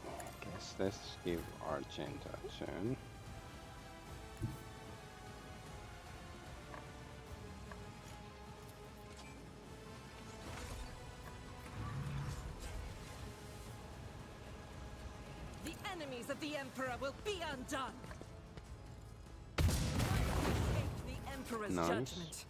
Speaker 1: I guess let's give Argenta a turn.
Speaker 3: The enemies of the Emperor will be undone. Escape the Emperor's
Speaker 1: Nice.
Speaker 3: judgment.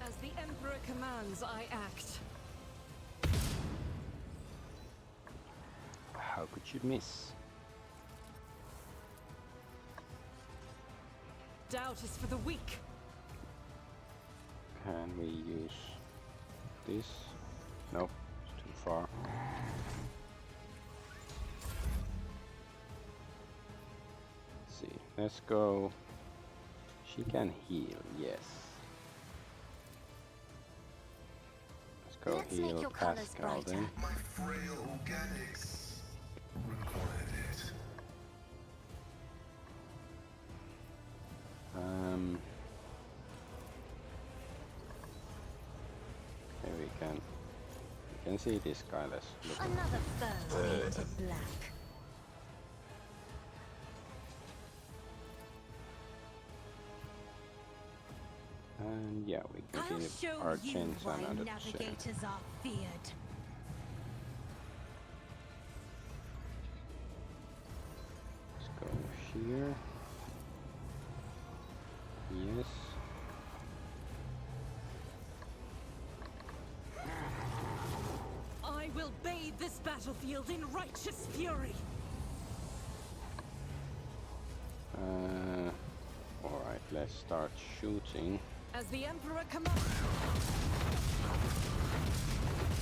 Speaker 3: As the Emperor commands, I act.
Speaker 1: How could you miss?
Speaker 3: Doubt is for the weak.
Speaker 1: Can we use this? Nope, it's too far. Let's go. She can heal, yes. Let's go
Speaker 5: Let's make
Speaker 1: heal
Speaker 5: your colours
Speaker 1: Pascal
Speaker 5: brighter.
Speaker 1: then.
Speaker 6: My frail organics required it.
Speaker 1: Okay, we can see this guy. Let's look.
Speaker 5: Another foe painted black.
Speaker 1: And yeah, we
Speaker 5: I'll
Speaker 1: continue
Speaker 5: show
Speaker 1: our
Speaker 5: you
Speaker 1: chance
Speaker 5: why
Speaker 1: 100%.
Speaker 5: navigators are feared.
Speaker 1: Let's go here. Yes.
Speaker 3: I will bathe this battlefield in righteous fury.
Speaker 1: Alright, let's start shooting.
Speaker 3: As the Emperor commands.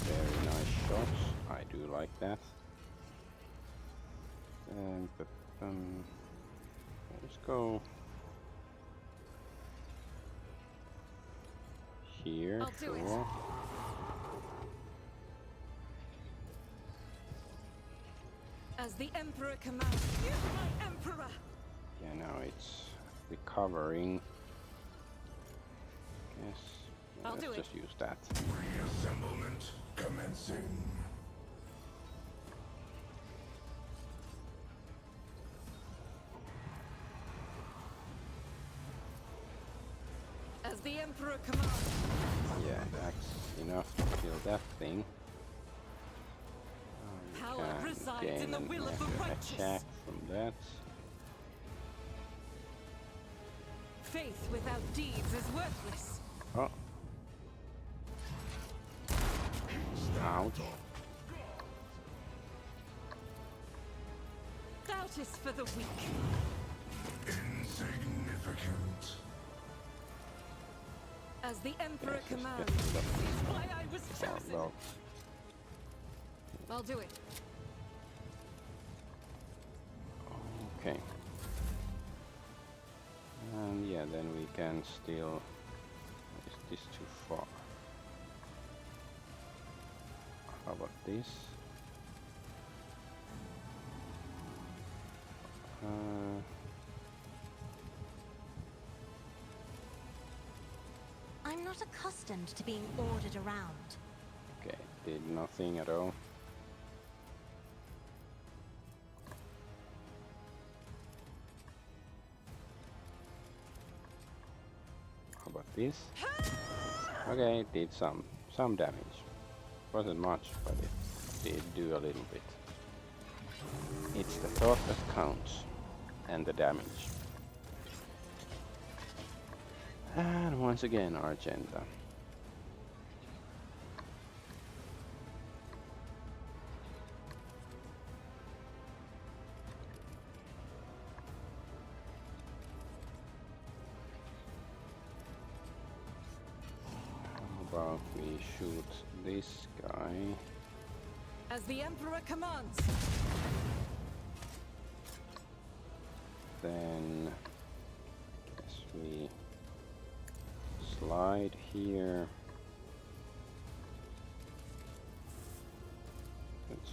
Speaker 1: Very nice shots. I do like that. But let's go here.
Speaker 3: I'll do it.
Speaker 1: Sure.
Speaker 3: As the Emperor commands. You, my Emperor!
Speaker 1: Yeah, now it's recovering. Yes.
Speaker 3: I'll
Speaker 1: Let's
Speaker 3: do it.
Speaker 1: just use that.
Speaker 2: Reassemblement commencing.
Speaker 3: As the Emperor commands.
Speaker 1: Yeah, that's enough to kill that thing.
Speaker 3: Power
Speaker 1: Can
Speaker 3: resides
Speaker 1: gain
Speaker 3: in the
Speaker 1: an
Speaker 3: will of the righteous.
Speaker 1: attack from that.
Speaker 3: Faith without deeds is worthless.
Speaker 1: Oh. Ouch.
Speaker 3: Doubt is for the weak.
Speaker 2: Insignificant.
Speaker 3: As the Emperor
Speaker 1: Yes, it's
Speaker 3: commands.
Speaker 1: good.
Speaker 3: This is why I was
Speaker 1: Oh,
Speaker 3: chosen.
Speaker 1: well.
Speaker 3: I'll do it.
Speaker 1: Okay. And yeah, then we can still... Is this too far? How about this?
Speaker 5: I'm not accustomed to being ordered around.
Speaker 1: Okay, did nothing at all. How about this? Okay, it did some damage. Wasn't much, but it did do a little bit. It's the thought that counts, and the damage. And once again, our agenda. How about we shoot this guy?
Speaker 3: As the Emperor commands.
Speaker 1: Then I guess we slide here. Let's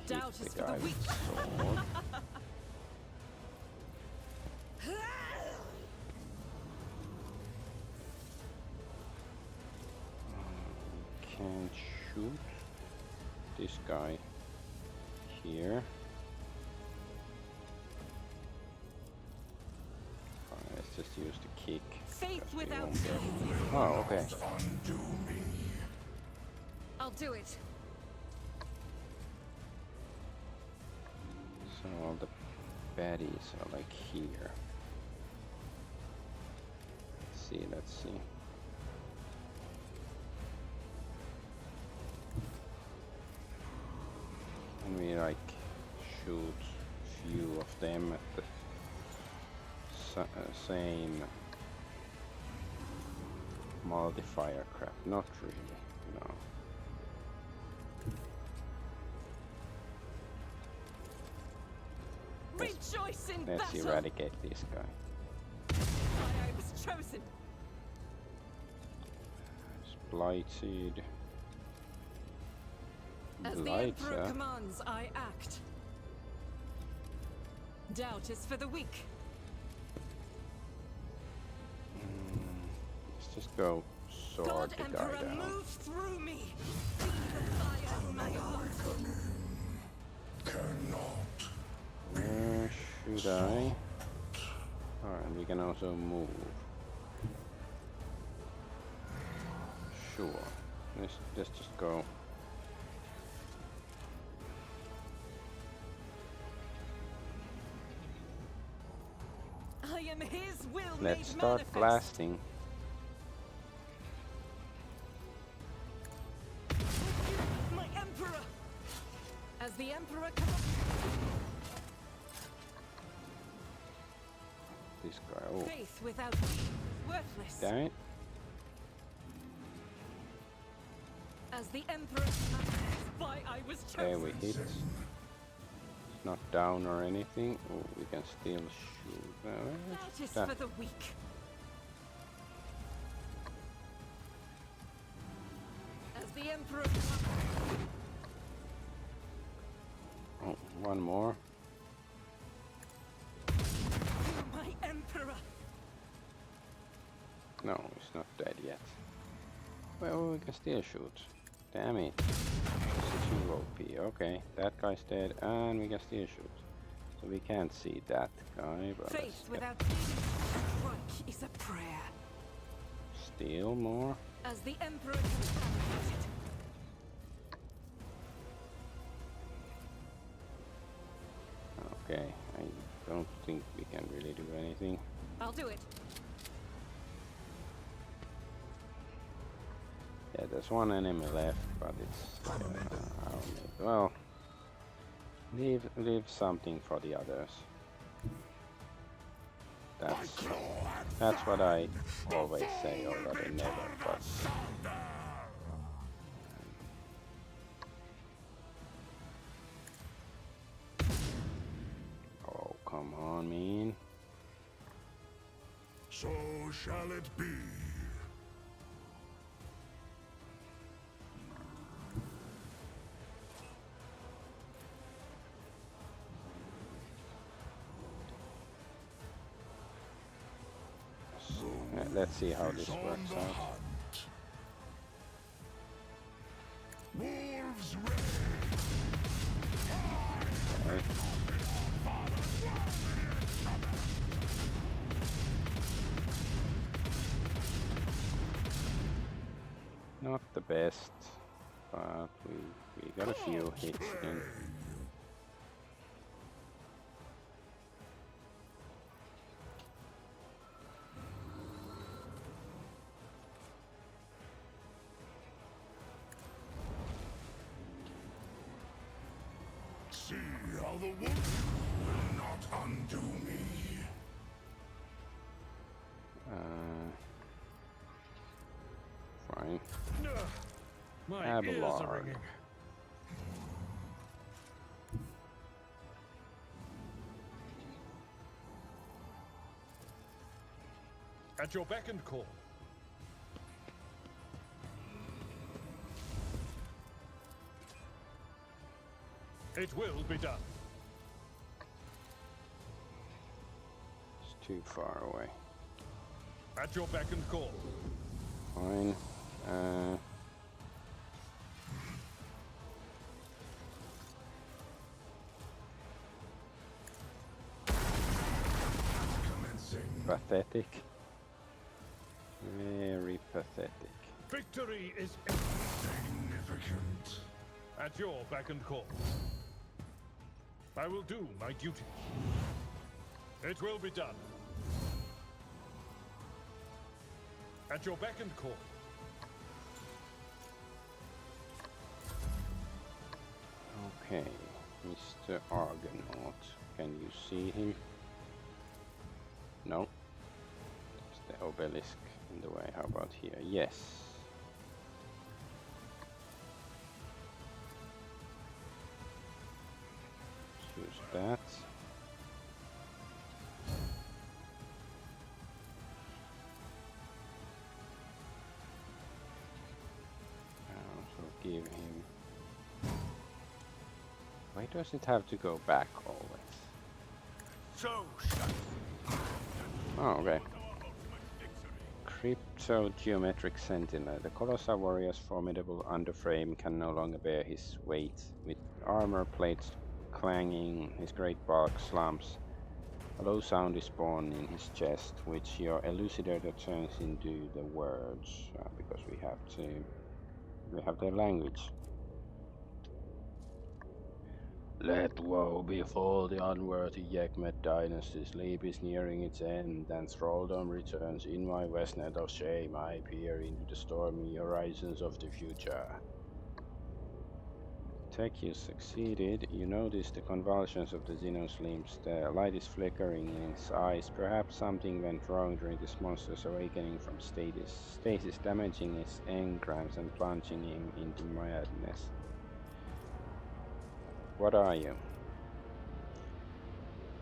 Speaker 1: hit
Speaker 3: Doubt
Speaker 1: the
Speaker 3: is for
Speaker 1: guy
Speaker 3: the weak.
Speaker 1: with the sword. Can't shoot this guy here. Let's just use the kick.
Speaker 3: Faith
Speaker 1: because we
Speaker 3: without
Speaker 1: won't get-
Speaker 3: faith.
Speaker 1: Oh, okay.
Speaker 2: Undo me.
Speaker 3: I'll do it.
Speaker 1: So all the baddies are like here. Let's see. And we like shoot few of them at the same multiplier crap. Not really, no.
Speaker 3: Rejoice Rejoice in
Speaker 1: Let's
Speaker 3: battle.
Speaker 1: eradicate this guy.
Speaker 3: Why I was chosen.
Speaker 1: Blighted.
Speaker 3: As the Emperor commands, I act. Doubt is for the weak.
Speaker 1: Let's just go sword
Speaker 3: God
Speaker 1: the guy
Speaker 3: Emperor,
Speaker 1: down.
Speaker 3: move through me. Feel the fire in my heart.
Speaker 2: Cannot.
Speaker 1: Where should I? Alright, we can also move. Sure. Let's just go.
Speaker 3: I am his will
Speaker 1: Let's
Speaker 3: made
Speaker 1: start
Speaker 3: manifest.
Speaker 1: blasting.
Speaker 3: My Emperor. As the Emperor commands.
Speaker 1: This guy. Oh,
Speaker 3: Faith without deed is worthless.
Speaker 1: damn it.
Speaker 3: As the Emperor commands, why I was
Speaker 1: Okay,
Speaker 3: chosen.
Speaker 1: we hit. It's not down or anything. Oh, we can still shoot.
Speaker 3: That is for the weak. As the Emperor commands.
Speaker 1: Oh, one more.
Speaker 3: My Emperor.
Speaker 1: No, he's not dead yet. Well, we can still shoot. Damn it. It's too OP. Okay, that guy's dead, and we can still shoot. So we can't see that guy, but
Speaker 3: Faith
Speaker 1: let's
Speaker 3: without strike is a prayer.
Speaker 1: steal more.
Speaker 3: As the Emperor commands.
Speaker 1: Okay, I don't think we can really do anything.
Speaker 3: I'll do it.
Speaker 1: Yeah, there's one enemy left, but it's well, leave something for the others. That's what I always say, already never, but oh, come on, man.
Speaker 2: So shall it be.
Speaker 1: Let's see how this works out.
Speaker 2: Wolves
Speaker 1: Okay. Not the best, but we got a few hits in.
Speaker 2: see how the wolf will not undo me.
Speaker 1: Fine.
Speaker 4: My ears are
Speaker 1: Abelard.
Speaker 4: ringing. At your beck and call. It will be done.
Speaker 1: It's too far away.
Speaker 4: At your beck and call.
Speaker 1: Fine. Pathetic. Very pathetic.
Speaker 4: Victory is
Speaker 2: Significant.
Speaker 4: at your beck and call. I will do my duty. It will be done. At your beck and call.
Speaker 1: Okay, Mr. Argonaut. Can you see him? No. It's the obelisk in the way. How about here? Yes. Choose that. give him... Why does it have to go back always?
Speaker 7: So shall
Speaker 1: Oh, okay. Crypto-geometric sentinel. The colossal warrior's formidable underframe can no longer bear his weight. With armor plates clanging, his great bulk slumps. A low sound is born in his chest, which your elucidator turns into the words, because we have their language. Let woe befall the unworthy Yekmet dynasty. Sleep is nearing its end, and thraldom returns. In my westnet of shame, I peer into the stormy horizons of the future. Tech, you succeeded. You notice the convulsions of the Xenos limbs. The light is flickering in his eyes. Perhaps something went wrong during this monster's awakening from stasis, damaging his engrams and plunging him into madness. What are you?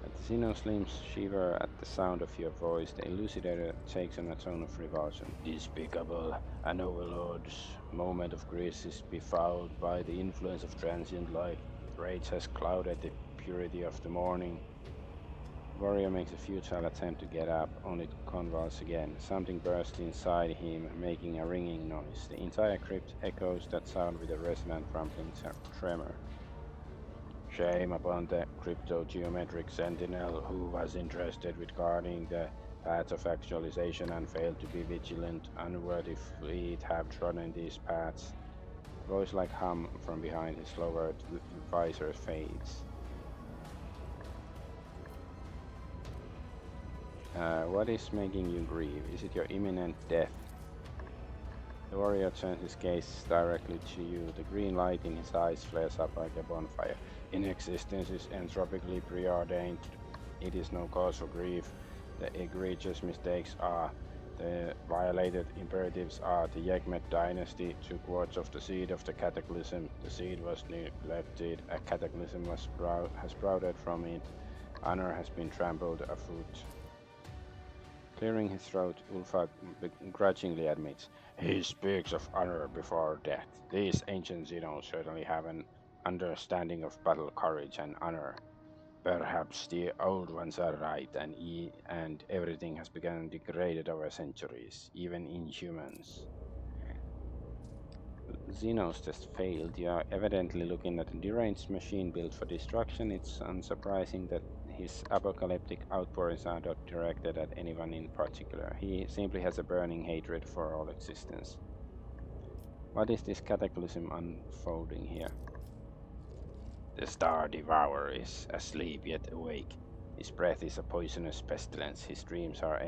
Speaker 1: The Xenos limbs shiver at the sound of your voice. The elucidator takes on a tone of revulsion. Despicable, an overlord's moment of grace is befouled by the influence of transient life. Rage has clouded the purity of the morning. Warrior makes a futile attempt to get up, only to convulse again. Something bursts inside him, making a ringing noise. The entire crypt echoes that sound with a resonant rumbling tremor. Shame upon the crypto-geometric sentinel who was interested with guarding the paths of actualization and failed to be vigilant. Unworthy fleet have trodden these paths. A voice like hum from behind his lowered visor fades. What is making you grieve? Is it your imminent death? The warrior turns his gaze directly to you. The green light in his eyes flares up like a bonfire. Inexistence is entropically preordained. It is no cause for grief. The egregious mistakes are. The violated imperatives are. The Yekmet dynasty took wards of the seed of the cataclysm. The seed was neglected. A cataclysm has sprouted from it. Honor has been trampled afoot. Clearing his throat, Ulfar grudgingly admits, he speaks of honor before death. These ancient Xenos certainly have an understanding of battle courage and honor. Perhaps the old ones are right, and everything has become degraded over centuries, even inhumans. Xenos test failed. You are evidently looking at a deranged machine built for destruction. It's unsurprising that his apocalyptic outpourings are not directed at anyone in particular. He simply has a burning hatred for all existence. What is this cataclysm unfolding here? The Star Devourer is asleep yet awake. His breath is a poisonous pestilence. His dreams are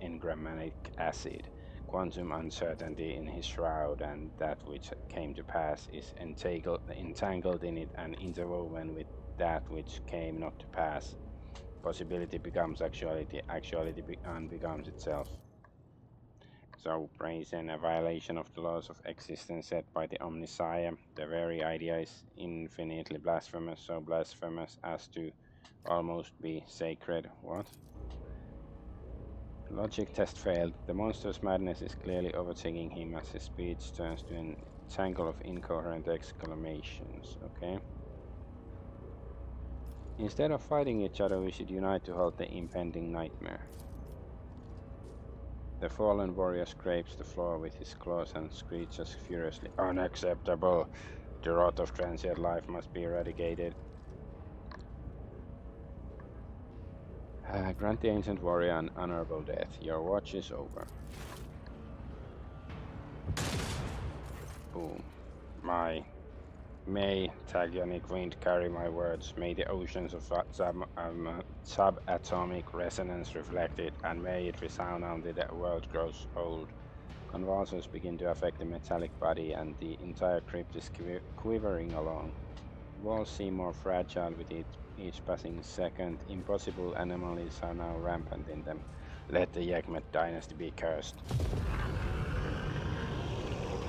Speaker 1: engrammatic acid. Quantum uncertainty in his shroud, and that which came to pass is entangled in it and interwoven with that which came not to pass. Possibility becomes actuality, actuality becomes itself. So brazen, a violation of the laws of existence set by the Omnissiah. The very idea is infinitely blasphemous, so blasphemous as to almost be sacred. What? Logic test failed. The monster's madness is clearly overtaking him as his speech turns to an tangle of incoherent exclamations. Okay. Instead of fighting each other, we should unite to halt the impending nightmare. The fallen warrior scrapes the floor with his claws and screeches furiously. Unacceptable! The rot of transient life must be eradicated. Grant the ancient warrior an honorable death. Your watch is over. Boom. May Tagionic wind carry my words. May the oceans of subatomic resonance reflect it, and may it resound until the world grows old. Convulsions begin to affect the metallic body, and the entire crypt is quivering along. Walls seem more fragile with each passing second. Impossible anomalies are now rampant in them. Let the Yekmet dynasty be cursed.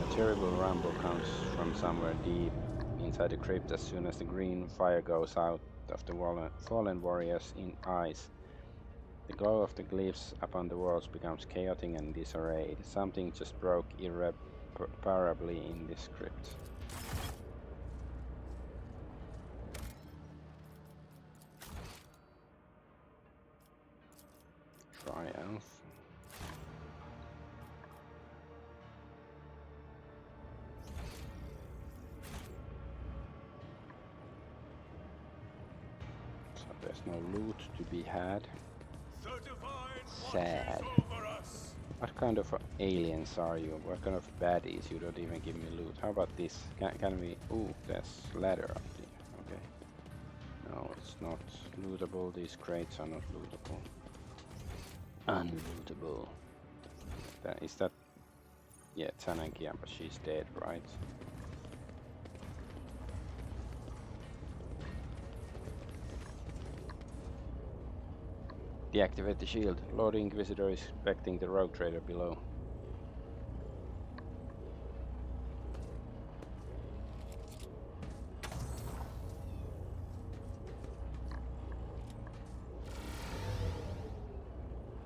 Speaker 1: A terrible rumble comes from somewhere deep inside the crypt as soon as the green fire goes out of the fallen warrior's eyes. The glow of the glyphs upon the walls becomes chaotic and disarrayed. Something just broke irreparably in this crypt. There's no loot to be had.
Speaker 7: The divine
Speaker 1: Sad.
Speaker 7: watches over us.
Speaker 1: What kind of aliens are you? What kind of baddies? You don't even give me loot. How about this? Can we... Ooh, there's ladder up there. Okay. No, it's not lootable. These crates are not lootable. Unlootable. Is that... Yeah, Tanakia, but she's dead, right? Deactivate the shield. Lord Inquisitor is expecting the rogue trader below.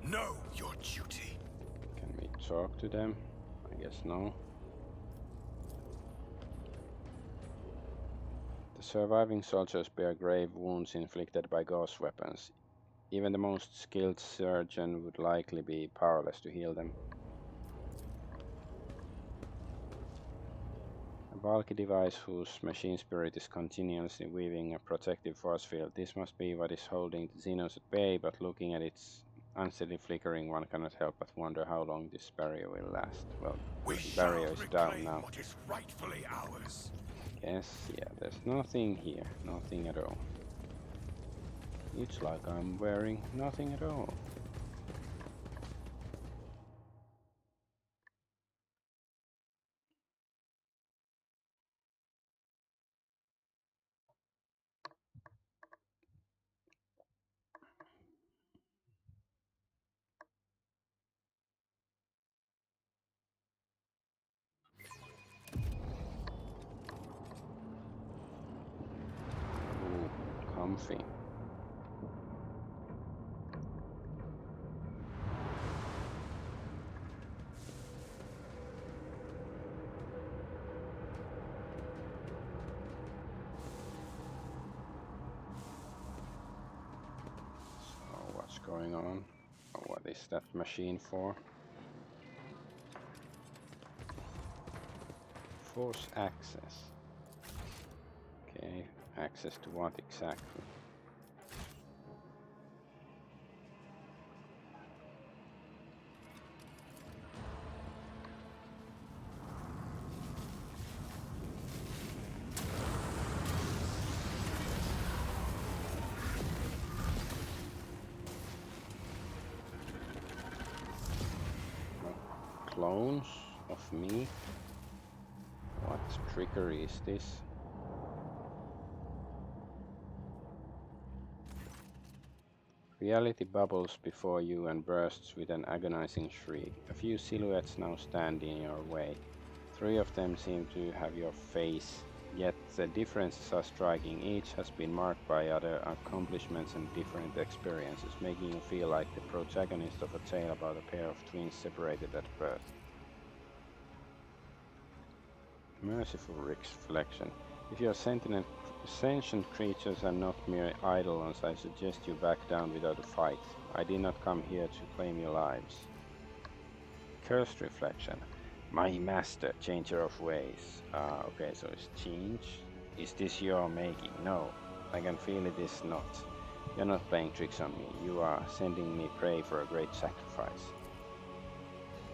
Speaker 7: Know your duty.
Speaker 1: Can we talk to them? I guess no. The surviving soldiers bear grave wounds inflicted by gauss weapons. Even the most skilled surgeon would likely be powerless to heal them. A bulky device whose machine spirit is continuously weaving a protective force field. This must be what is holding the Xenos at bay, but looking at its unsteady flickering, one cannot help but wonder how long this barrier will last. Well,
Speaker 7: We
Speaker 1: the
Speaker 7: shall
Speaker 1: barrier is down
Speaker 7: reclaim
Speaker 1: now.
Speaker 7: what is rightfully ours.
Speaker 1: Yes, yeah, there's nothing here. Nothing at all. It's like I'm wearing nothing at all. Ooh, comfy. So what's going on? What is that machine for? Force access. Okay, access to what exactly? Clones of me? What trickery is this? Reality bubbles before you and bursts with an agonizing shriek. A few silhouettes now stand in your way. 3 of them seem to have your face, yet the differences are striking. Each has been marked by other accomplishments and different experiences, making you feel like the protagonist of a tale about a pair of twins separated at birth. Merciful reflection. If you are sentient creatures and not mere eidolons, I suggest you back down without a fight. I did not come here to claim your lives. Cursed reflection. My master, changer of ways. Okay, so it's change. Is this your making? No, I can feel it is not. You're not playing tricks on me. You are sending me prey for a great sacrifice.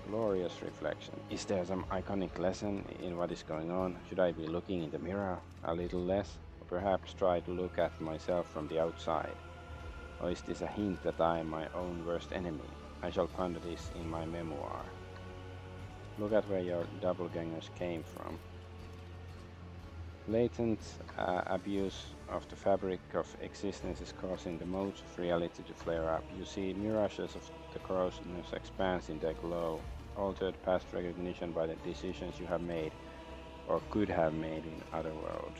Speaker 1: Glorious reflection. Is there some iconic lesson in what is going on? Should I be looking in the mirror a little less? Or perhaps try to look at myself from the outside? Or is this a hint that I am my own worst enemy? I shall ponder this in my memoir. Look at where your doppelgangers came from. Latent abuse of the fabric of existence is causing the modes of reality to flare up. You see mirages of the corrosionous expanse in their glow, altered past recognition by the decisions you have made or could have made in other worlds.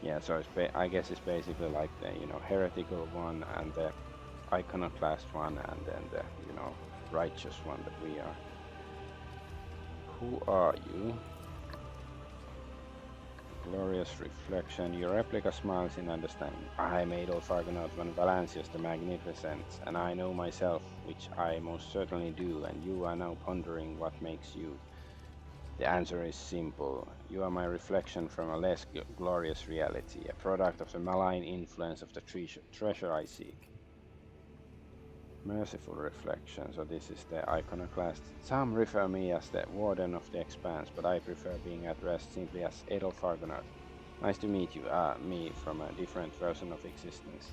Speaker 1: Yeah, so it's I guess it's basically like the heretical one and the iconoclast one, and then the righteous one that we are. Who are you? Glorious reflection. Your replica smiles in understanding. I made of Argonaut when Valancius the Magnificent, and I know myself, which I most certainly do, and you are now pondering what makes you. The answer is simple. You are my reflection from a less glorious reality, a product of the malign influence of the treasure I seek. Merciful reflection, so this is the iconoclast. Some refer me as the Warden of the Expanse, but I prefer being addressed simply as Adolf Argonaut. Nice to meet you, me from a different version of existence.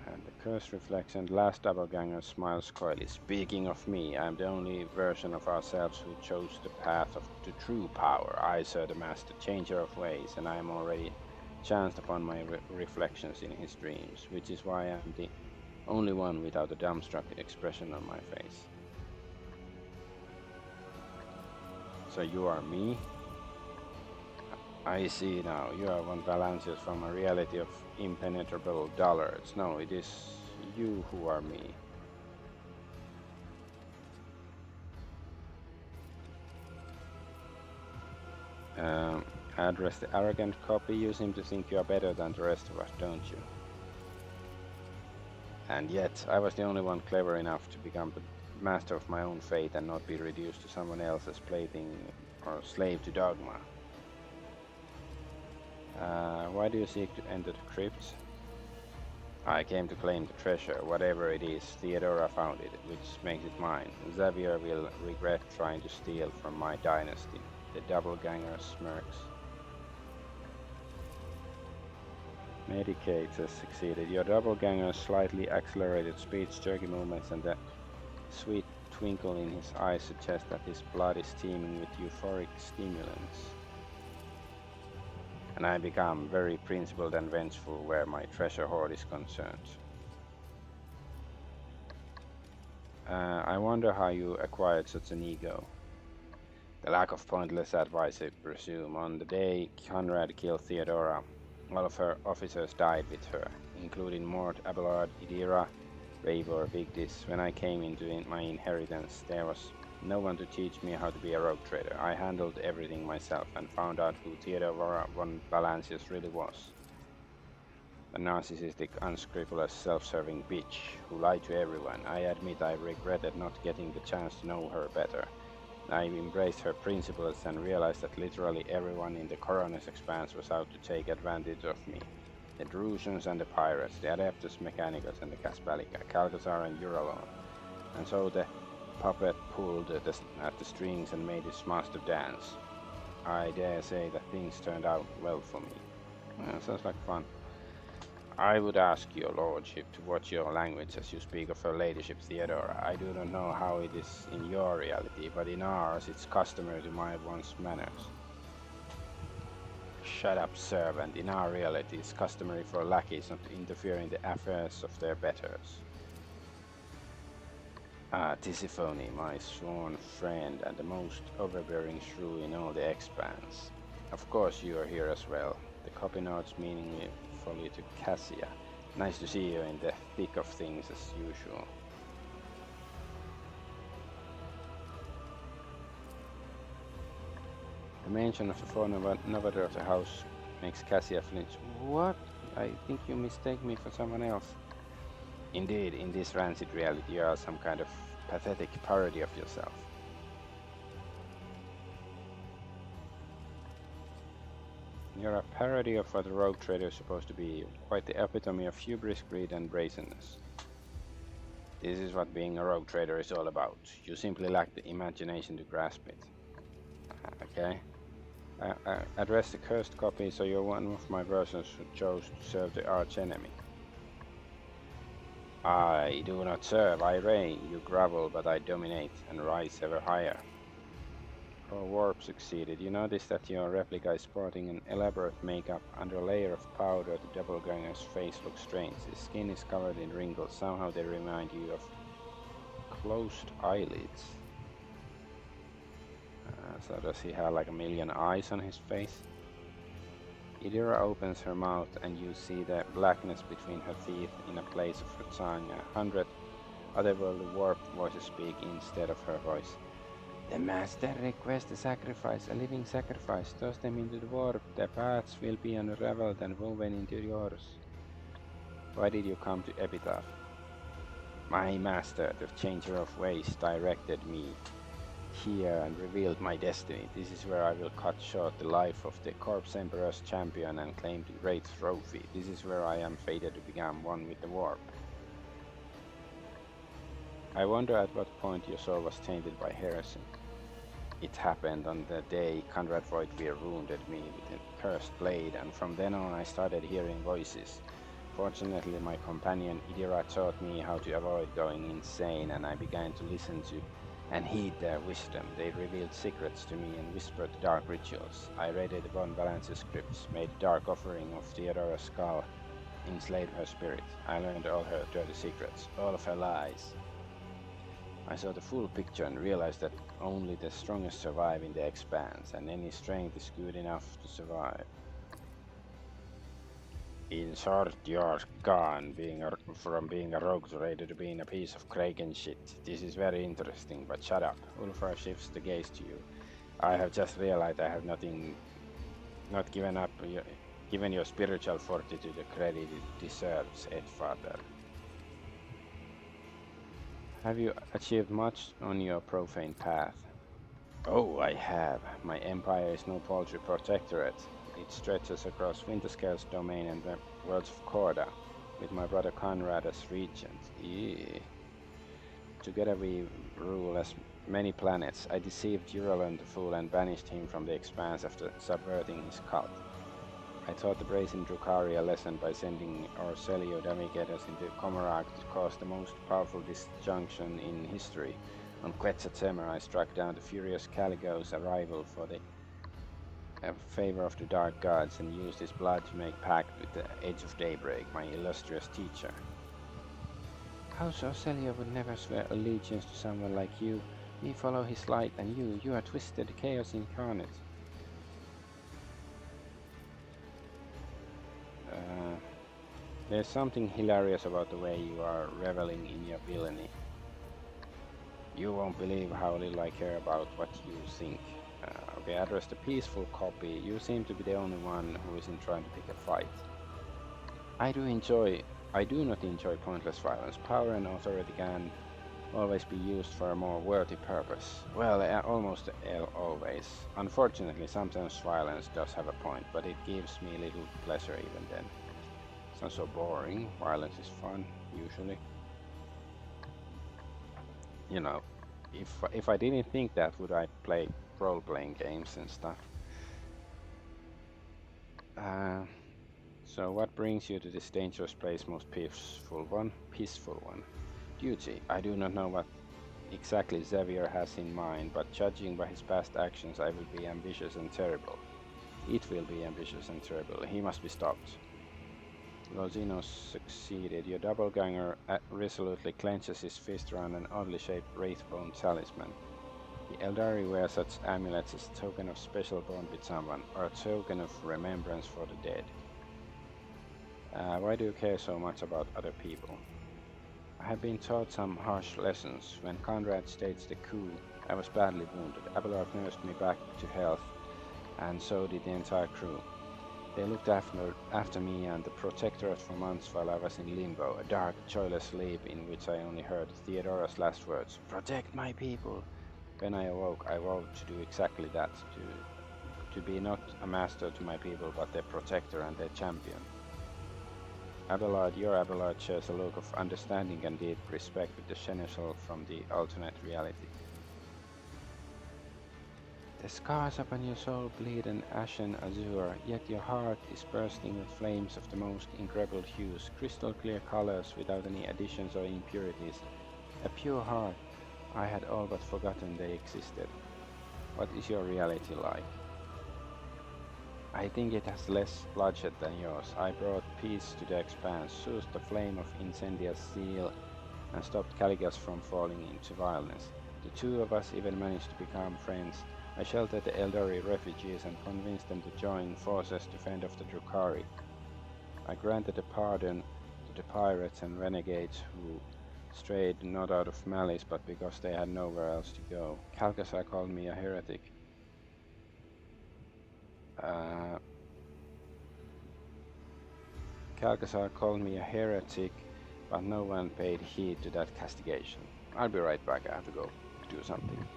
Speaker 1: And the curse reflection, last doppelganger smiles coyly. Speaking of me, I am the only version of ourselves who chose the path to true power. I, Sir the Master, changer of ways, and I am already chanced upon my reflections in his dreams, which is why I am the only one without a dumbstruck expression on my face. So you are me? I see now, you are one Valancius from a reality of impenetrable dullards. No, it is you who are me. Address the arrogant copy. You seem to think you are better than the rest of us, don't you? And yet, I was the only one clever enough to become the master of my own fate and not be reduced to someone else's plaything or slave to dogma. Why do you seek to enter the crypts? I came to claim the treasure. Whatever it is, Theodora found it, which makes it mine. Xavier will regret trying to steal from my dynasty. The doppelganger smirks. Medicate has succeeded. Your doppelganger's slightly accelerated speech, jerky movements, and the sweet twinkle in his eyes suggest that his blood is teeming with euphoric stimulants. And I become very principled and vengeful where my treasure hoard is concerned. I wonder how you acquired such an ego. The lack of pointless advice, I presume. On the day Conrad killed Theodora, all of her officers died with her, including Mort, Abelard, Idira, Eivor, Vigdis. When I came into my inheritance, there was no one to teach me how to be a rogue trader. I handled everything myself and found out who Theodora von Valancius really was. A narcissistic, unscrupulous, self-serving bitch who lied to everyone. I admit I regretted not getting the chance to know her better. I embraced her principles and realized that literally everyone in the Coroner's Expanse was out to take advantage of me. The Drusians and the Pirates, the Adeptus Mechanicus and the Caspalica, Calcazar and Euralon. And so the puppet pulled at the strings and made his master dance. I dare say that things turned out well for me. Sounds like fun. I would ask your lordship to watch your language as you speak of her ladyship Theodora. I do not know how it is in your reality, but in ours it's customary to mind one's manners. Shut up, servant. In our reality it's customary for lackeys not to interfere in the affairs of their betters. Tisiphone, my sworn friend and the most overbearing shrew in all the Expanse. Of course you are here as well. The copy notes meaningfully to Cassia. Nice to see you in the thick of things as usual. The mention of the former novator of the house makes Cassia flinch. What? I think you mistake me for someone else. Indeed, in this rancid reality you are some kind of pathetic parody of yourself. You're a parody of what a rogue trader is supposed to be, quite the epitome of hubris, greed and brazenness. This is what being a rogue trader is all about. You simply lack the imagination to grasp it. Okay. Address the cursed copy, so you're one of my versions who chose to serve the archenemy. I do not serve, I reign. You grovel, but I dominate and rise ever higher. Your warp succeeded. You notice that your replica is sporting an elaborate makeup. Under a layer of powder, the doppelganger's face looks strange. His skin is covered in wrinkles. Somehow they remind you of closed eyelids. So does he have like a million eyes on his face? Idira opens her mouth and you see the blackness between her teeth in a place of her tongue. 100 otherworldly warped voices speak instead of her voice. The master requests a sacrifice, a living sacrifice. Toss them into the warp. Their paths will be unraveled and woven into yours. Why did you come to Epitaph? My master, the changer of ways, directed me. here and revealed my destiny. This is where I will cut short the life of the Corpse Emperor's champion and claim the great trophy. This is where I am fated to become one with the warp. I wonder at what point your soul was tainted by heresy. It happened on the day Conrad Voidweir wounded me with a cursed blade, and from then on I started hearing voices. Fortunately, my companion Idira taught me how to avoid going insane, and I began to listen to and heed their wisdom. They revealed secrets to me and whispered dark rituals. I raided Von Valence's crypts, made a dark offering of Theodora's skull, enslaved her spirit. I learned all her dirty secrets, all of her lies. I saw the full picture and realized that only the strongest survive in the expanse, and any strength is good enough to survive. In short, you're gone, from being a rogue trader to being a piece of Kraken shit. This is very interesting, but shut up. Ulfar shifts the gaze to you. I have just realized I have not given your spiritual fortitude the credit it deserves, Edfather. Have you achieved much on your profane path? Oh, I have. My empire is no paltry protectorate. It stretches across Winterscale's domain and the worlds of Korda, with my brother Conrad as regent. Together we rule as many planets. I deceived Eurolon the Fool and banished him from the expanse after subverting his cult. I taught the brazen Drukhari a lesson by sending our Celio navigators into Comorak to cause the most powerful disjunction in history. On Quetzaltemur, I struck down the furious Caligo's arrival for the favor of the Dark Gods and used his blood to make pact with the Age of Daybreak, my illustrious teacher. House Celio would never swear allegiance to someone like you. We follow his light, and you are twisted chaos incarnate. There's something hilarious about the way you are reveling in your villainy. You won't believe how little I care about what you think. Okay, address the peaceful copy. You seem to be the only one who isn't trying to pick a fight. I do not enjoy pointless violence. Power and authority can always be used for a more worthy purpose. Well, almost always. Unfortunately, sometimes violence does have a point, but it gives me little pleasure even then. It's not so boring. Violence is fun, usually. You know, if I didn't think that, would I play role-playing games and stuff? So what brings you to this dangerous place, most peaceful one? Peaceful one. Duty. I do not know what exactly Xavier has in mind, but judging by his past actions, I will be ambitious and terrible. It will be ambitious and terrible. He must be stopped. Lozino succeeded. Your doppelganger resolutely clenches his fist around an oddly shaped wraithbone talisman. The Eldari wear such amulets as a token of special bond with someone, or a token of remembrance for the dead. Why do you care so much about other people? I have been taught some harsh lessons. When Conrad staged the coup, I was badly wounded. Abelard nursed me back to health, and so did the entire crew. They looked after me and the Protectorate for months while I was in limbo, a dark, joyless sleep in which I only heard Theodora's last words, "Protect my people!" When I awoke, I vowed to do exactly that, to be not a master to my people, but their protector and their champion. Abelard, your Abelard shares a look of understanding and deep respect with the seneschal from the alternate reality. The scars upon your soul bleed an ashen azure, yet your heart is bursting with flames of the most incredible hues, crystal clear colors without any additions or impurities. A pure heart. I had all but forgotten they existed. What is your reality like? I think it has less bloodshed than yours. I brought peace to the expanse, soothed the flame of incendious zeal, and stopped Caligas from falling into violence. The two of us even managed to become friends. I sheltered the Eldari refugees and convinced them to join forces to fend off the Drukhari. I granted a pardon to the pirates and renegades who strayed not out of malice but because they had nowhere else to go. Calcasar called me a heretic. Calcasar called me a heretic, but no one paid heed to that castigation. I'll be right back. I have to go do something.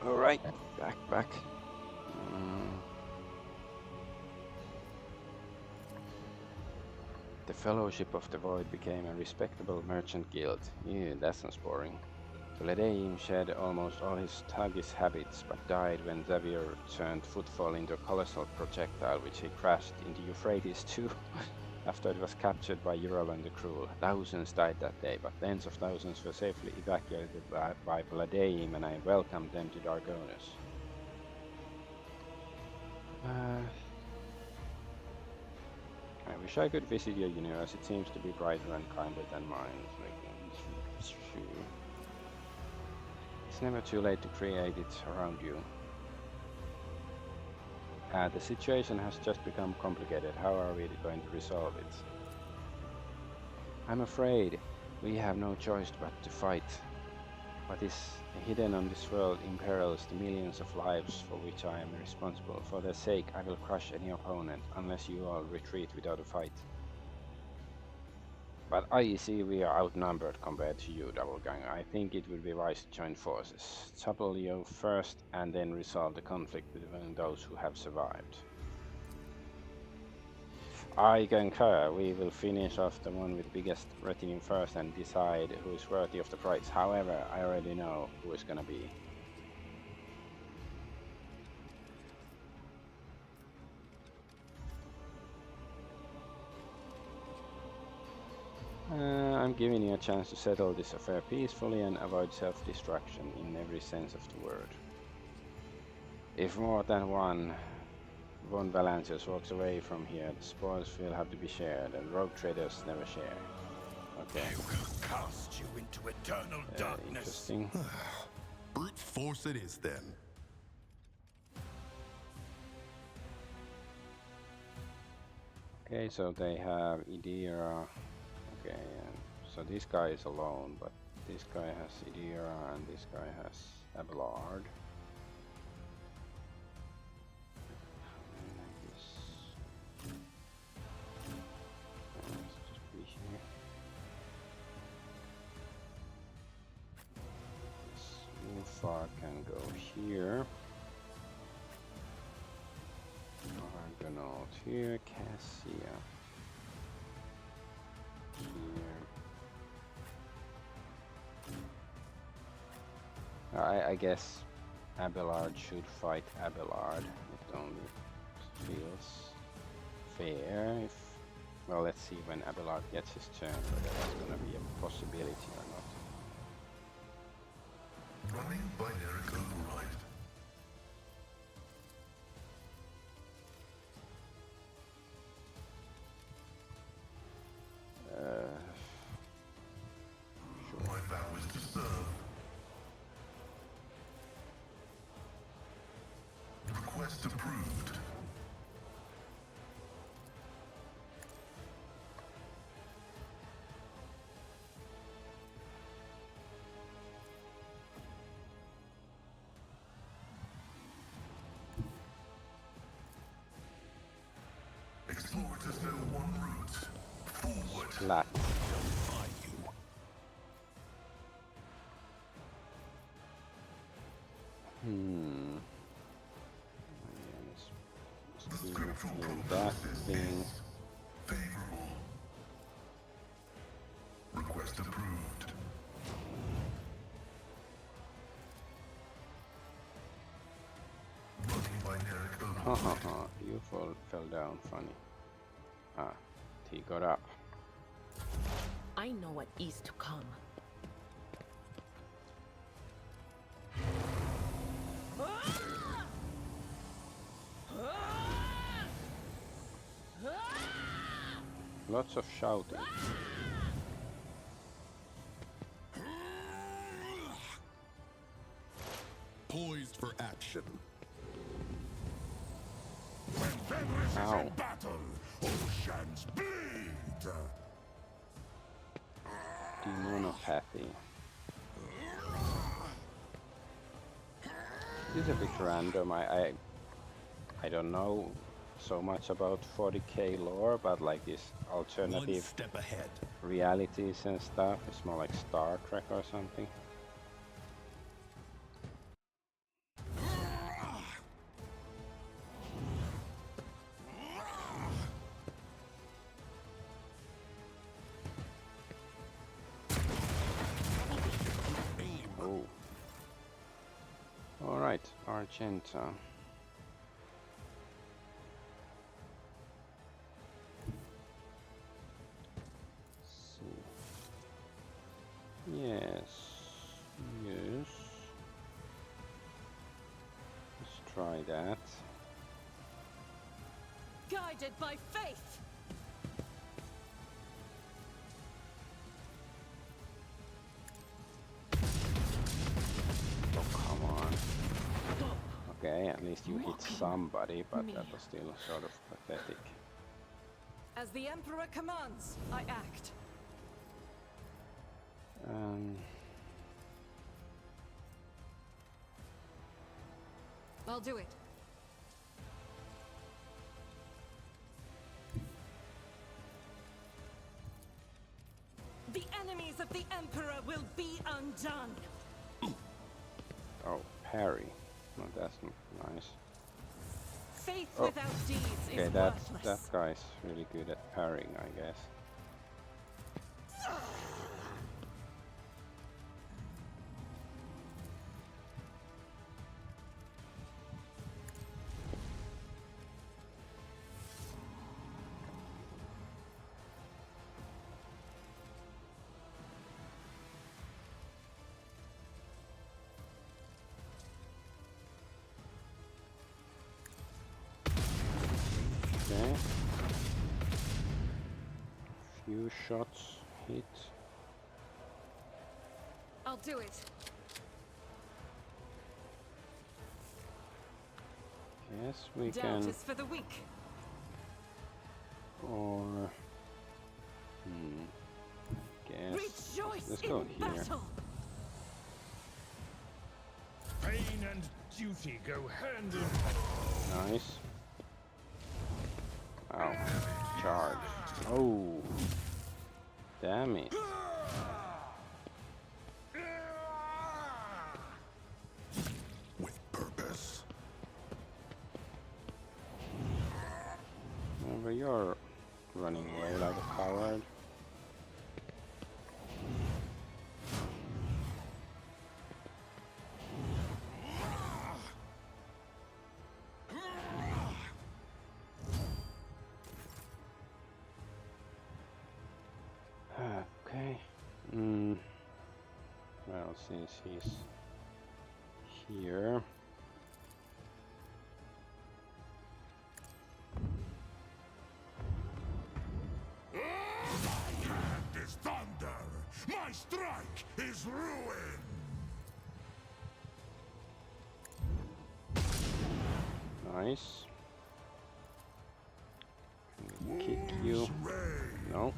Speaker 1: Alright, back. Mm. The Fellowship of the Void became a respectable merchant guild. Ew, that sounds boring. Palladium shed almost all his thuggish habits, but died when Xavier turned Footfall into a colossal projectile which he crashed into Euphrates too after it was captured by Euron the Cruel. Thousands died that day, but tens of thousands were safely evacuated by Palladium, and I welcomed them to Argonaut. I wish I could visit your universe. It seems to be brighter and kinder than mine. It's never too late to create it around you. The situation has just become complicated. How are we going to resolve it? I'm afraid we have no choice but to fight. What is hidden on this world imperils the millions of lives for which I am responsible. For their sake, I will crush any opponent, unless you all retreat without a fight. But I see we are outnumbered compared to you, Doubleganger. I think it would be wise to join forces. Topple you first, and then resolve the conflict between those who have survived. I concur. We will finish off the one with biggest retinue first and decide who is worthy of the prize. However, I already know who it's gonna be. I'm giving you a chance to settle this affair peacefully and avoid self-destruction in every sense of the word. If more than one Von Valancius walks away from here, the spoils will have to be shared, and rogue traders never share. Okay.
Speaker 7: I will cast you into eternal darkness.
Speaker 1: Interesting.
Speaker 6: Brute force it is then.
Speaker 1: Okay, so they have Idira. Okay, so this guy is alone, but this guy has Idira and this guy has Abelard. Ulfar can go here. Argonaut here, Cassia here. I guess Abelard should fight Abelard. It only feels fair if... Well, let's see when Abelard gets his turn, whether that's gonna be a possibility or not.
Speaker 6: Running binary override.
Speaker 1: Sure.
Speaker 6: My vow is to serve. Request approved. Explorers know one route. Forward.
Speaker 1: Flat.
Speaker 6: The scriptural
Speaker 1: That
Speaker 6: prognosis
Speaker 1: thing.
Speaker 6: is favorable. Request approved. Running binary override.
Speaker 1: You fell down funny. Ah, he got up.
Speaker 8: I know what is to come.
Speaker 1: Lots of shouting.
Speaker 6: Poised for action.
Speaker 2: When Fenris is
Speaker 1: Ow.
Speaker 2: in battle, oceans bleed.
Speaker 1: Demonopathy. This is a bit random. I don't know so much about 40k lore, but like this
Speaker 6: One
Speaker 1: alternative
Speaker 6: step ahead.
Speaker 1: realities and stuff. It's more like Star Trek or something. right, Argenta. See. Yes. Yes. Let's try that.
Speaker 3: Guided by faith!
Speaker 1: Oh, come on. Okay, at least you hit somebody, but that was still sort of pathetic.
Speaker 3: As the Emperor commands, I act. I'll do it. The enemies of the Emperor will be undone.
Speaker 1: Oh, parry. No, that's not nice.
Speaker 3: Faith
Speaker 1: Oh.
Speaker 3: without deeds
Speaker 1: Okay,
Speaker 3: is
Speaker 1: that
Speaker 3: worthless.
Speaker 1: guy's really good at parrying, I guess. Okay. Few shots hit.
Speaker 3: I'll do it.
Speaker 1: Yes, we
Speaker 3: Doubt
Speaker 1: can.
Speaker 3: is for the weak.
Speaker 1: Or guess.
Speaker 3: Rejoice
Speaker 1: Let's
Speaker 3: in
Speaker 1: go here.
Speaker 3: battle.
Speaker 7: Pain and duty go hand in hand.
Speaker 1: Nice. Ow. Charge. Oh. Damn it.
Speaker 2: With purpose.
Speaker 1: Remember, you're running away like a coward. Okay. Well, since he's here.
Speaker 2: My hand is thunder. My strike is ruin.
Speaker 1: Nice. Can we kick you?
Speaker 2: Reign.
Speaker 1: No.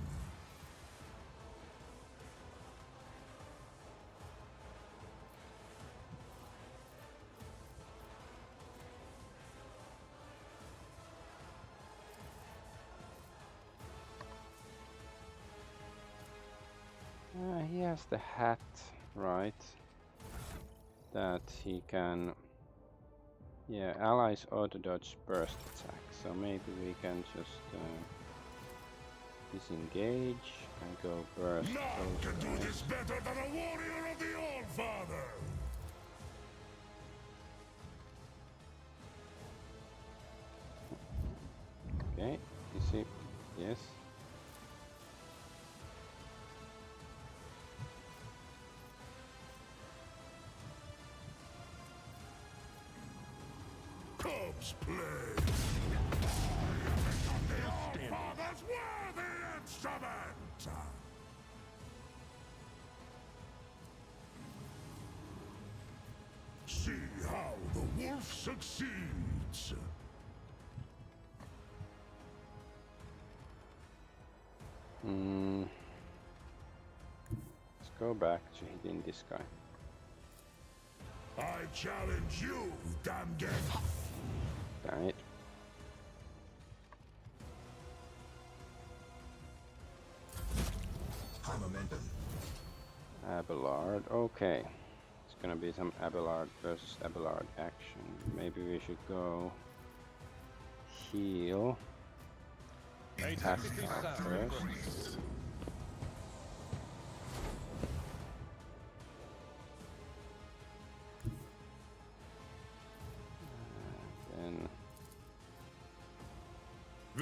Speaker 1: He has the hat, right? That he can. Yeah, allies auto dodge burst attack. So maybe we can just disengage and go burst.
Speaker 2: None
Speaker 1: those
Speaker 2: can do
Speaker 1: guys.
Speaker 2: this better than a warrior of the All-Father.
Speaker 1: Okay, is he? Yes.
Speaker 2: Cubs play. The All-Father's worthy instrument. See how the wolf succeeds.
Speaker 1: Let's go back to hitting this guy.
Speaker 2: I challenge you, Damgen.
Speaker 1: Damn it.
Speaker 2: High momentum.
Speaker 1: Abelard. Okay. It's gonna be some Abelard versus Abelard action. Maybe we should go heal. Attack first.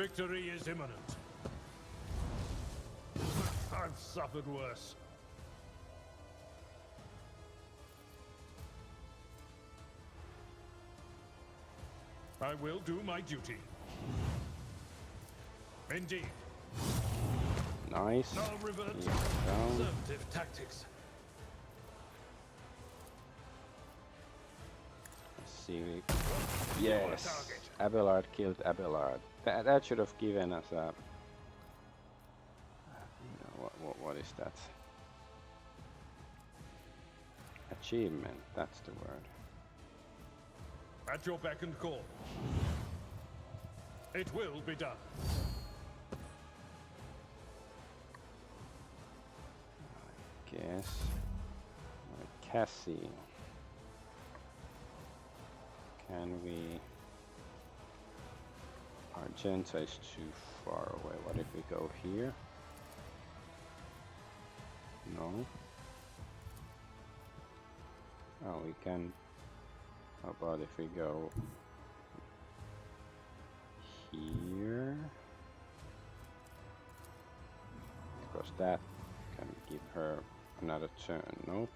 Speaker 7: Victory is imminent. I've suffered worse. I will do my duty. Indeed.
Speaker 1: Nice.
Speaker 7: Now revert to
Speaker 1: Down.
Speaker 7: conservative tactics.
Speaker 1: Let's see. Yes. Abelard killed Abelard. That should have given us a. What is that? Achievement. That's the word.
Speaker 7: At your beck and call. It will be done.
Speaker 1: Guess. Cassie. Can we? Argenta is too far away. What if we go here? No. Oh, we can. How about if we go here? Because that can give her another turn. Nope.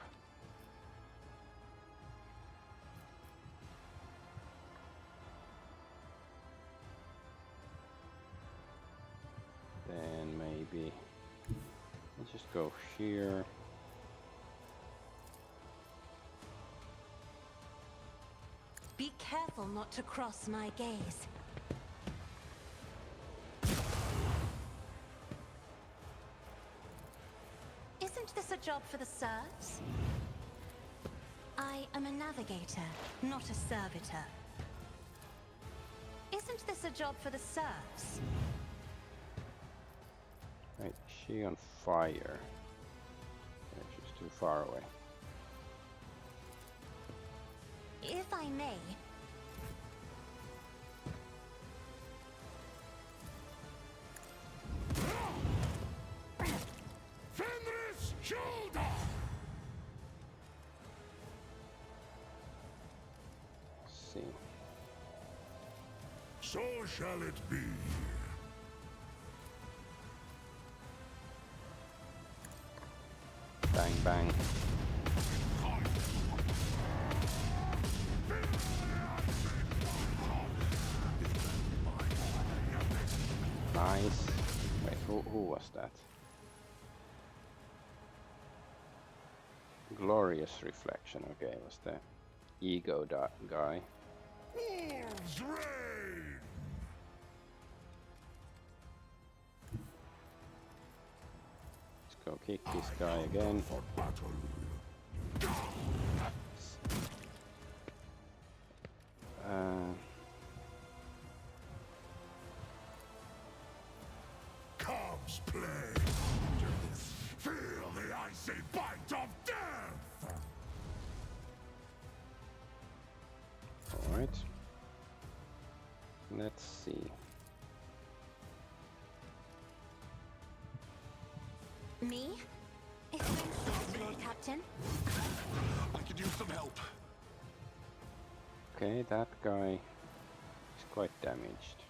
Speaker 1: Then maybe let's just go here.
Speaker 5: Be careful not to cross my gaze. Isn't this a job for the serfs? I am a navigator, not a servitor. Isn't this a job for the serfs?
Speaker 1: Right, she on fire. Yeah, she's too far away.
Speaker 5: If I may,
Speaker 2: Fenris shoulder!
Speaker 1: Let's see.
Speaker 2: So shall it be.
Speaker 1: Bang bang. Nice. Wait, who was that? Glorious reflection. Okay, it was the ego guy.
Speaker 2: Wolves reign!
Speaker 1: Let's go kick this guy again.
Speaker 2: For battle. Cubs play. Feel the icy bite of death.
Speaker 1: All right. Let's see.
Speaker 5: me? If you insist, Lord Captain.
Speaker 2: I could use some help.
Speaker 1: Okay, that guy is quite damaged.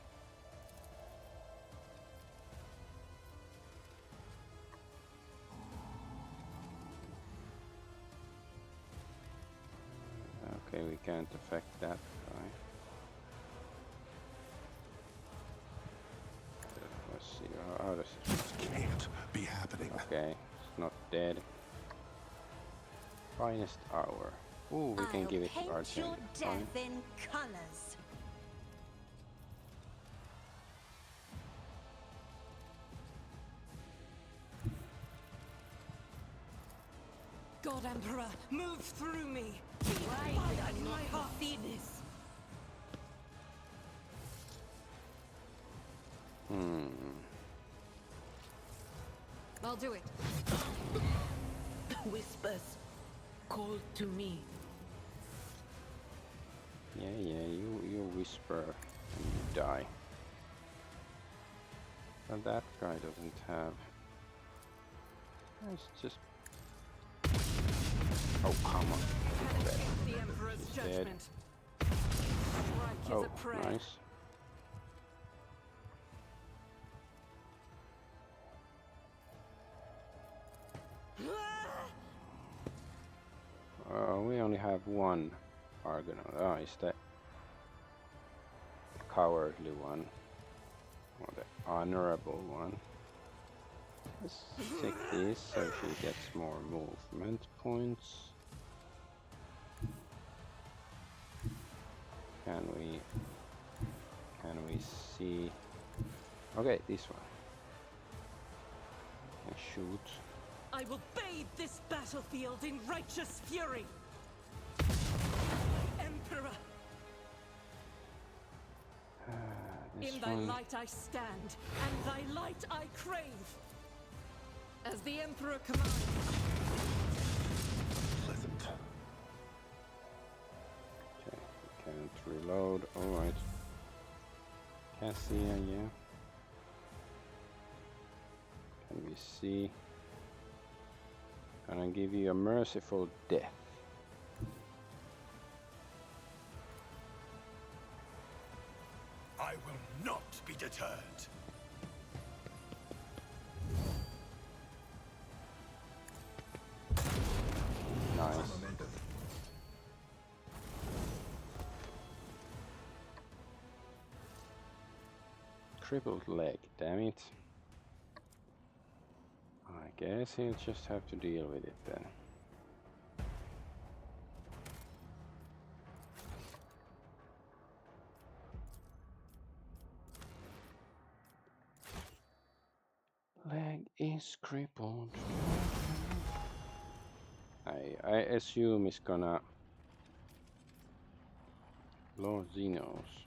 Speaker 1: Okay, we can't affect that guy. Let's see, how does it...
Speaker 2: This can't be happening.
Speaker 1: Okay, it's not dead. Finest hour. Ooh, we can give it to
Speaker 5: I'll paint your
Speaker 1: Argent.
Speaker 5: death in colors.
Speaker 3: God Emperor, move through me!
Speaker 8: Why did I
Speaker 3: in my
Speaker 8: not
Speaker 3: heart!
Speaker 8: see this?
Speaker 3: I'll do it.
Speaker 8: Whispers called to me.
Speaker 1: Yeah, you whisper and you die. But that guy doesn't have... It's just... Oh, come on. He's dead.
Speaker 3: The Emperor's
Speaker 1: He's dead.
Speaker 3: judgment. Strike is
Speaker 1: Oh,
Speaker 3: a prayer.
Speaker 1: nice. We only have one Argonaut. Oh, it's the cowardly one. Or the honorable one. Let's take this so she gets more movement points. Can we see? Okay, this one. Can shoot.
Speaker 3: I will bathe this battlefield in righteous fury! Emperor! In thy light I stand, and thy light I crave! As the Emperor commands.
Speaker 1: Pleasant. Okay, we can't reload. Alright. Cassia, yeah. Can we see? Can I give you a merciful death?
Speaker 2: I will not be deterred.
Speaker 1: Nice. Crippled leg, damn it. I guess he'll just have to deal with it then. Leg is crippled. I assume it's gonna Lord Xenos.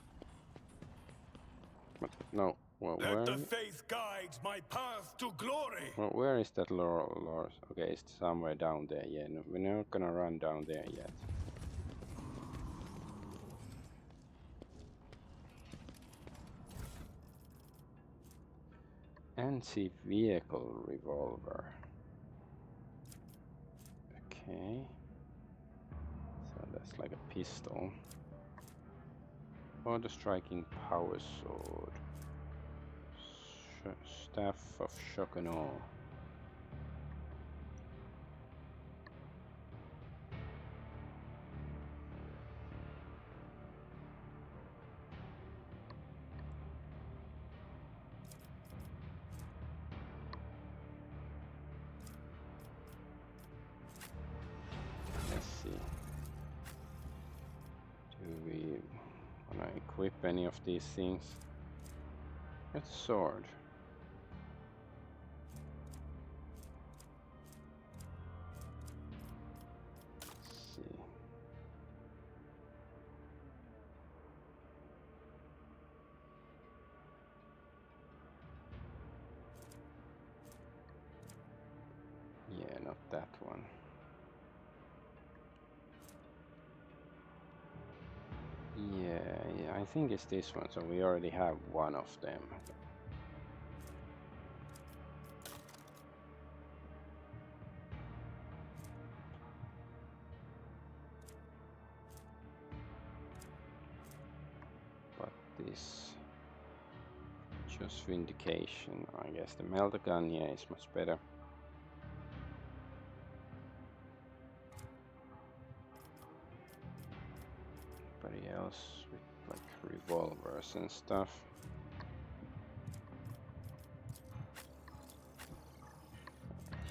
Speaker 1: But no, well,
Speaker 2: Let the faith guide my path to glory.
Speaker 1: well, where is that Lord? Okay, it's somewhere down there. Yeah, no, we're not gonna run down there yet. Anti-vehicle revolver. Okay. So that's like a pistol. Or the striking power sword. Staff of shock and awe. Let's see. Do we want to equip any of these things? It's a sword. Let's see. Yeah, not that one. Yeah, I think it's this one, so we already have one of them. But this just vindication, I guess the melter gun, yeah, is much better. Anybody else with like revolvers and stuff?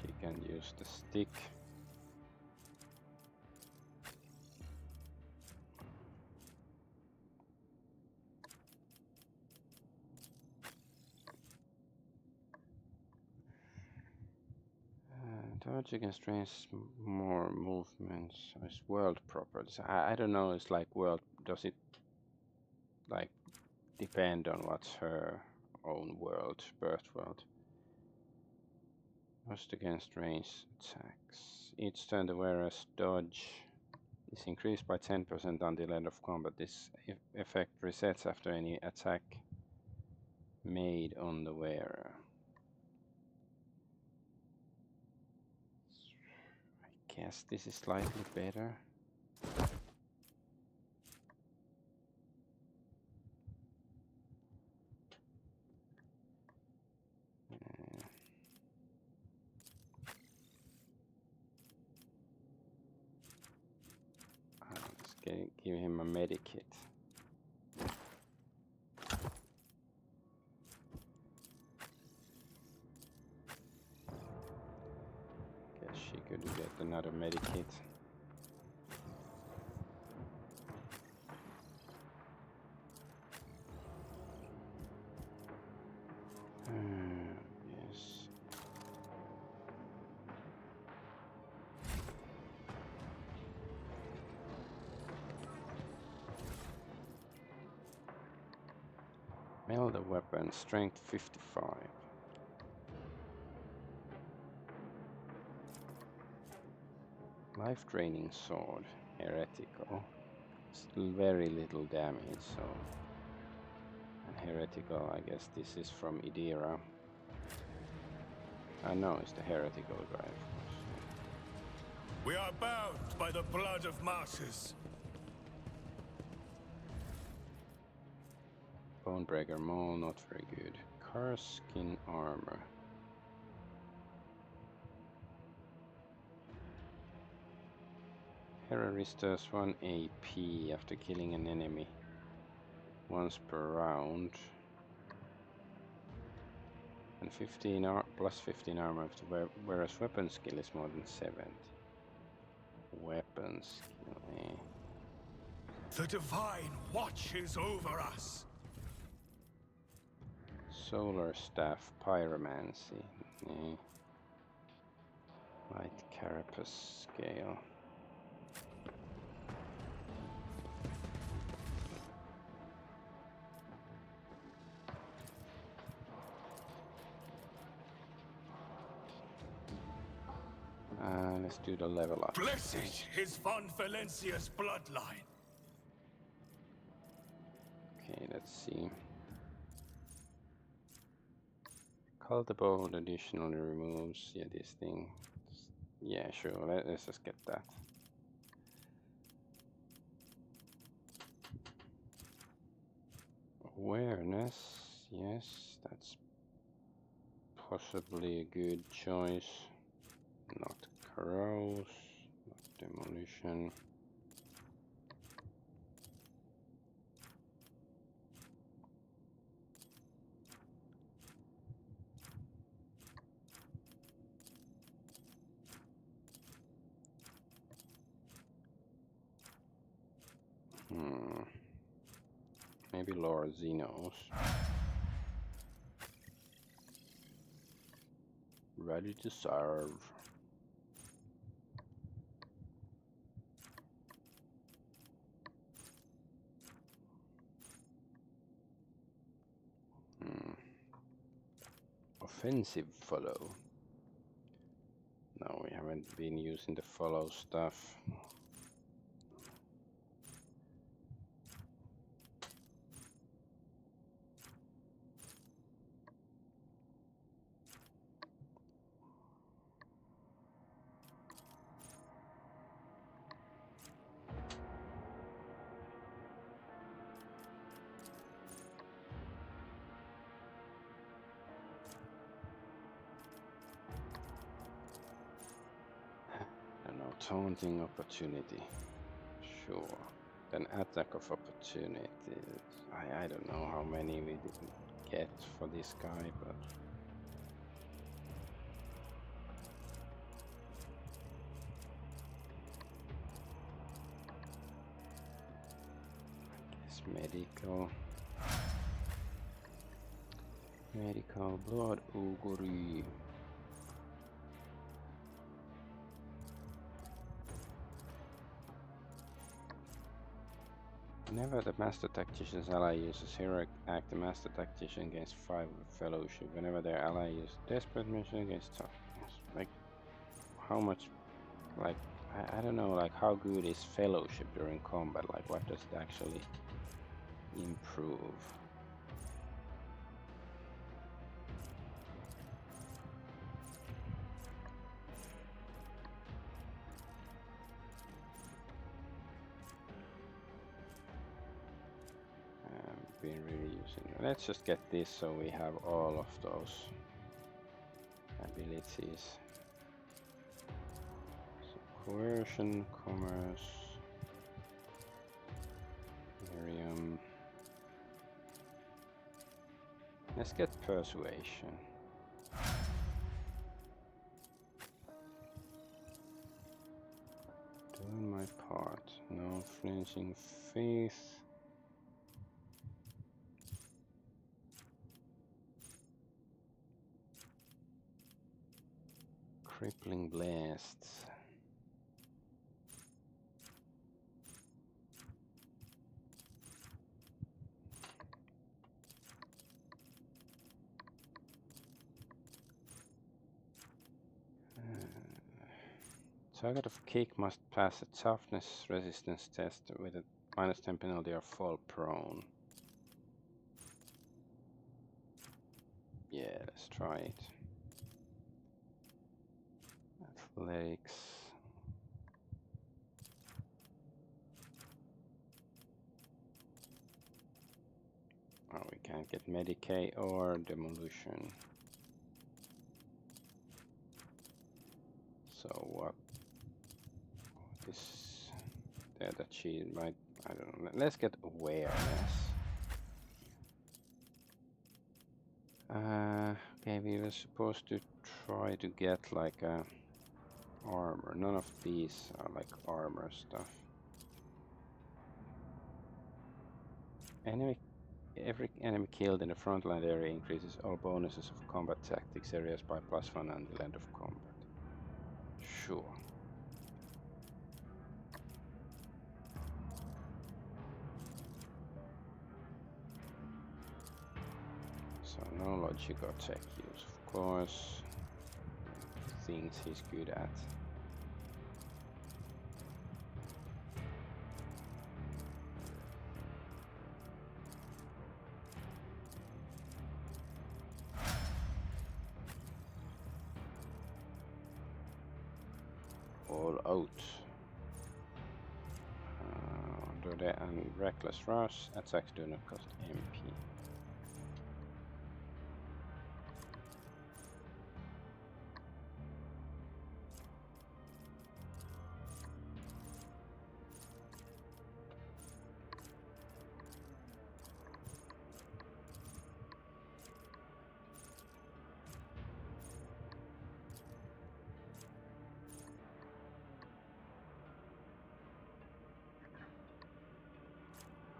Speaker 1: He can use the stick. Dodge against range, more movements. It's world properties. I don't know. It's like world. Does it like depend on what's her own world, birth world? Dodge against range attacks. Each turn the wearer's dodge is increased by 10% until end of combat. This effect resets after any attack made on the wearer. I guess this is slightly better. give him a medikit. Guess she could get another medikit. Yes. Meld the weapon, strength 55. Life draining sword, heretical. Still very little damage, so. And heretical, I guess this is from Idira. I know it's the heretical guy, of course.
Speaker 2: We are bound by the blood of martyrs.
Speaker 1: Bonebreaker Maul, not very good. Curse skin armor. Hera restores 1 AP after killing an enemy once per round. And 15 plus 15 armor after whereas weapon skill is more than 70. Weapon skill, eh?
Speaker 2: The divine watches over us.
Speaker 1: Solar staff, pyromancy, eh? Light carapace scale. Let's do the level up.
Speaker 2: Blessed is Von Valencia's bloodline.
Speaker 1: Okay, let's see. Cultible additionally removes, yeah, this thing. Yeah, sure, let's just get that. Awareness, yes, that's possibly a good choice. Not corrose, not demolition. Maybe Lord Xenos. Ready to serve. Offensive follow. No, we haven't been using the follow stuff. Taunting opportunity. Sure. Then attack of opportunity. I don't know how many we didn't get for this guy, but I guess medical. Medical blood augury. Whenever the Master Tactician's ally uses Heroic Act, the Master Tactician gains 5 Fellowship. Whenever their ally uses Desperate Mission against Toughness. Like, how much, like, I don't know, like, how good is Fellowship during combat? Like, what does it actually improve? Been really using. Let's just get this so we have all of those abilities. So coercion, commerce, Let's get persuasion. Doing my part. No flinching faith. Crippling blasts. Target of kick must pass a toughness resistance test with a -10 penalty or fall prone. Yeah, let's try it. Athletics. Oh, we can't get Medicae or Demolition. So what is there that she might, I don't know. Let's get awareness. Okay, we were supposed to try to get like a armor. None of these are like armor stuff. Every enemy killed in the frontline area increases all bonuses of combat tactics areas by +1 until end of combat. Sure. So no logic or tech use, of course. Things he's good at. All out. And reckless rush attacks do not cost MP.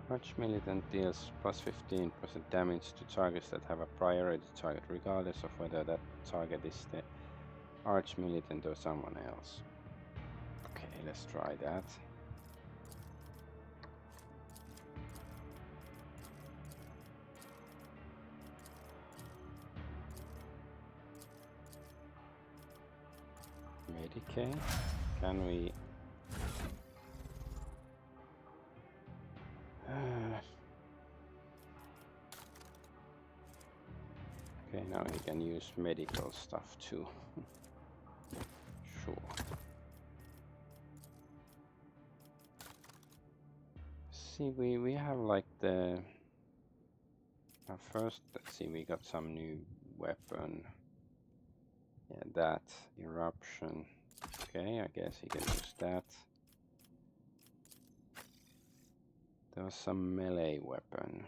Speaker 1: Arch Militant deals +15% damage to targets that have a priority target, regardless of whether that target is the Arch Militant or someone else. Okay, let's try that. Medicae? Can we... Okay, now he can use medical stuff too. Sure. See, we have like the... first, let's see, we got some new weapon. Yeah, that. Eruption. Okay, I guess he can use that. There was some melee weapon.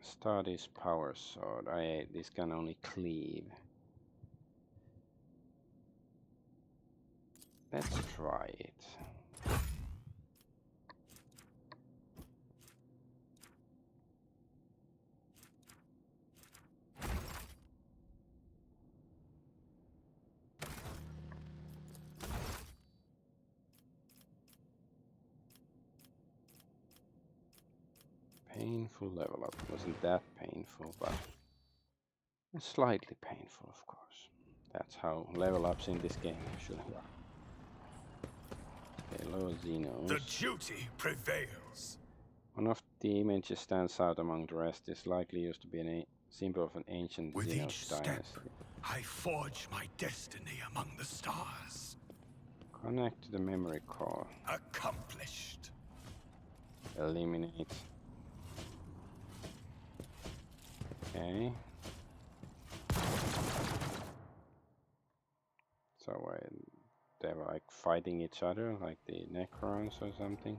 Speaker 1: Stardust power sword. This can only cleave. Let's try it. Painful level up. Wasn't that painful, but slightly painful, of course. That's how level ups in this game usually are. Okay, low Xenos.
Speaker 2: The duty prevails.
Speaker 1: One of the images stands out among the rest. Is likely used to be a symbol of an ancient
Speaker 2: With
Speaker 1: Xenos
Speaker 2: each step,
Speaker 1: dynasty.
Speaker 2: I forge my destiny among the stars.
Speaker 1: Connect to the memory core.
Speaker 2: Accomplished.
Speaker 1: Eliminate. Okay. So they were like fighting each other, like the Necrons or something.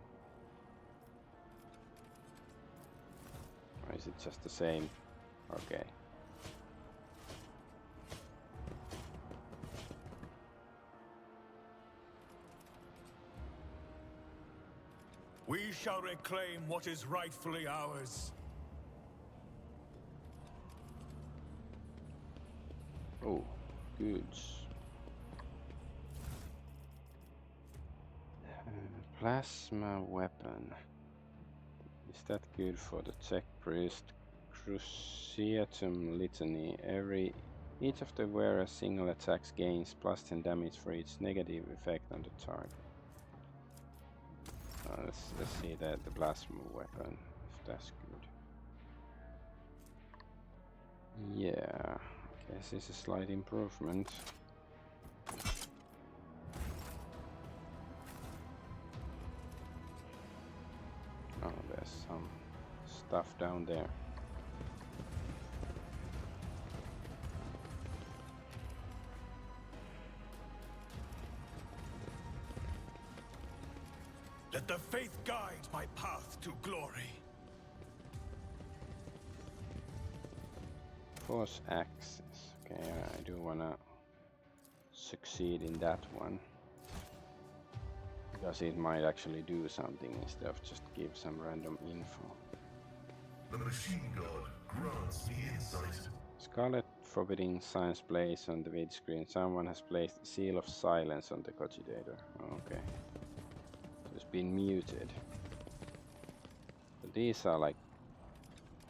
Speaker 1: Or is it just the same? Okay.
Speaker 7: We shall reclaim what is rightfully ours.
Speaker 1: Oh, goods. Plasma weapon. Is that good for the tech priest? Cruciatum litany. Each of the wearer's single attacks gains +10 damage for each negative effect on the target. Let's see the plasma weapon, if that's good. Yeah, I guess it's a slight improvement. Oh, there's some stuff down there.
Speaker 7: Let the faith guide my path to glory.
Speaker 1: Force axis. Okay, I do wanna succeed in that one. Because it might actually do something instead of just give some random info.
Speaker 6: The machine god grants me insight.
Speaker 1: Scarlet forbidding signs placed on the vid screen. Someone has placed seal of silence on the cogitator. Okay. So it's been muted. So these are like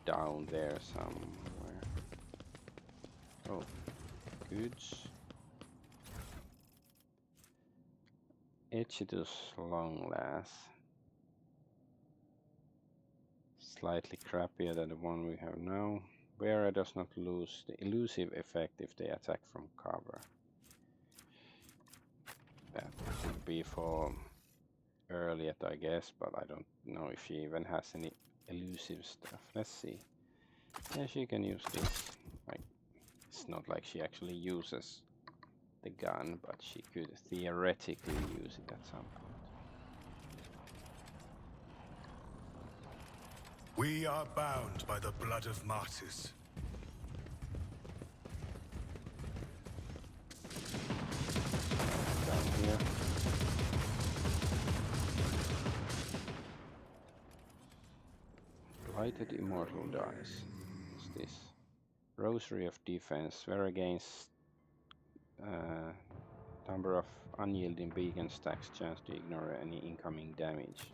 Speaker 1: down there somewhere. Oh, goods. Echitus Longlass. Slightly crappier than the one we have now. Wearer does not lose the elusive effect if they attack from cover. That would be for Earlier, I guess, but I don't know if she even has any elusive stuff. Let's see. Yeah, she can use this. Like, it's not like she actually uses the gun, but she could theoretically use it at some point.
Speaker 7: We are bound by the blood of martyrs.
Speaker 1: Down here. Lighted immortal dice. What's this? Rosary of defense. Swear against number of unyielding beacon stacks, chance to ignore any incoming damage.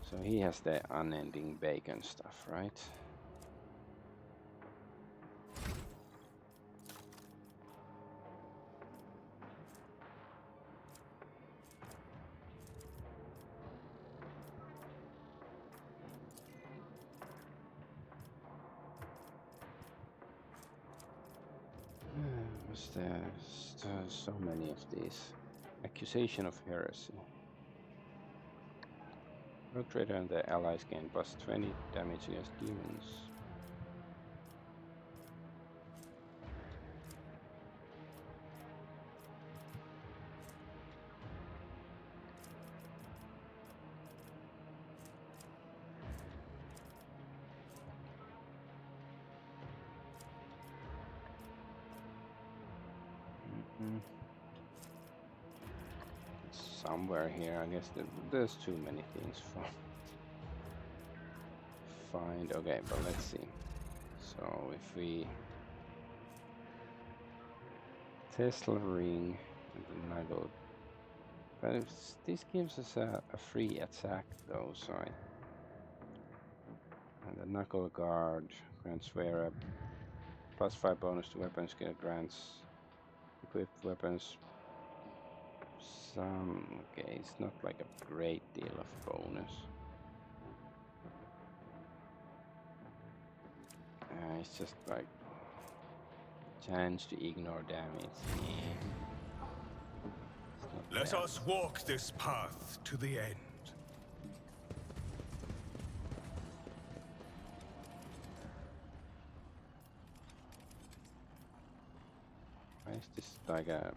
Speaker 1: So he has the unending bacon stuff, right? Was there so many of these? Accusation of heresy. Rogue Trader and the allies gain +20 damage against demons. It's somewhere here. I guess there's too many things for find. Okay, but let's see. So if we Tesla ring and the Nuggle, but if this gives us a free attack though, so and the Knuckle Guard grants wearer +5 bonus to weapon skill, grants equipped weapons some. Okay, it's not like a great deal of bonus. It's just like chance to ignore damage. Yeah.
Speaker 7: Let us walk this path to the end.
Speaker 1: Why is this like a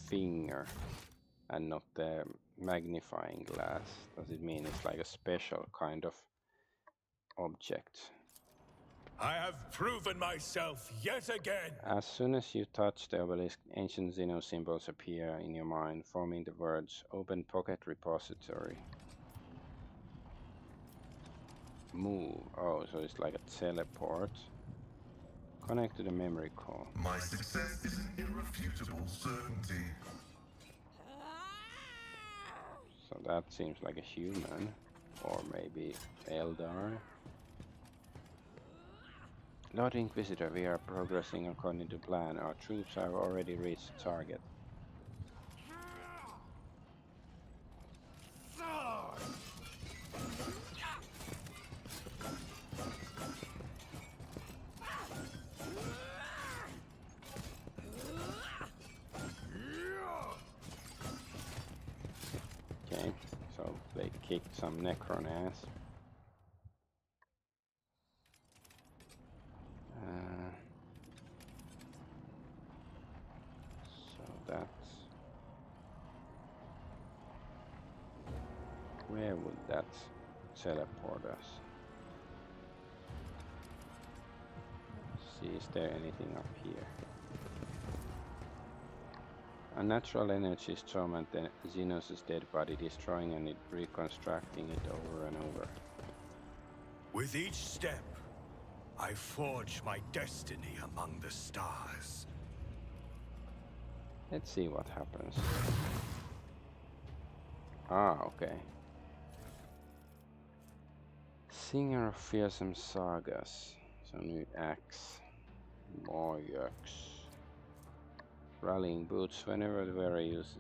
Speaker 1: finger and not the magnifying glass? Does it mean it's like a special kind of object.
Speaker 2: I have proven myself yet again.
Speaker 1: As soon as you touch the obelisk, ancient Xeno symbols appear in your mind, forming the words Open Pocket Repository. Move. Oh, so it's like a teleport. Connect to the memory core.
Speaker 6: My success is an irrefutable certainty.
Speaker 1: So that seems like a human. Or maybe Eldar. Lord Inquisitor, we are progressing according to plan. Our troops have already reached the target. Okay, so they kicked some Necron ass. So that's... Where would that teleport us? See, is there anything up here? Unnatural energy is tormenting Xenos' dead body, destroying and reconstructing it over and over.
Speaker 2: With each step, I forge my destiny among the stars.
Speaker 1: Let's see what happens. Ah, okay. Singer of fearsome sagas. So new axe. More yucks. Rallying boots. Whenever the wearer uses,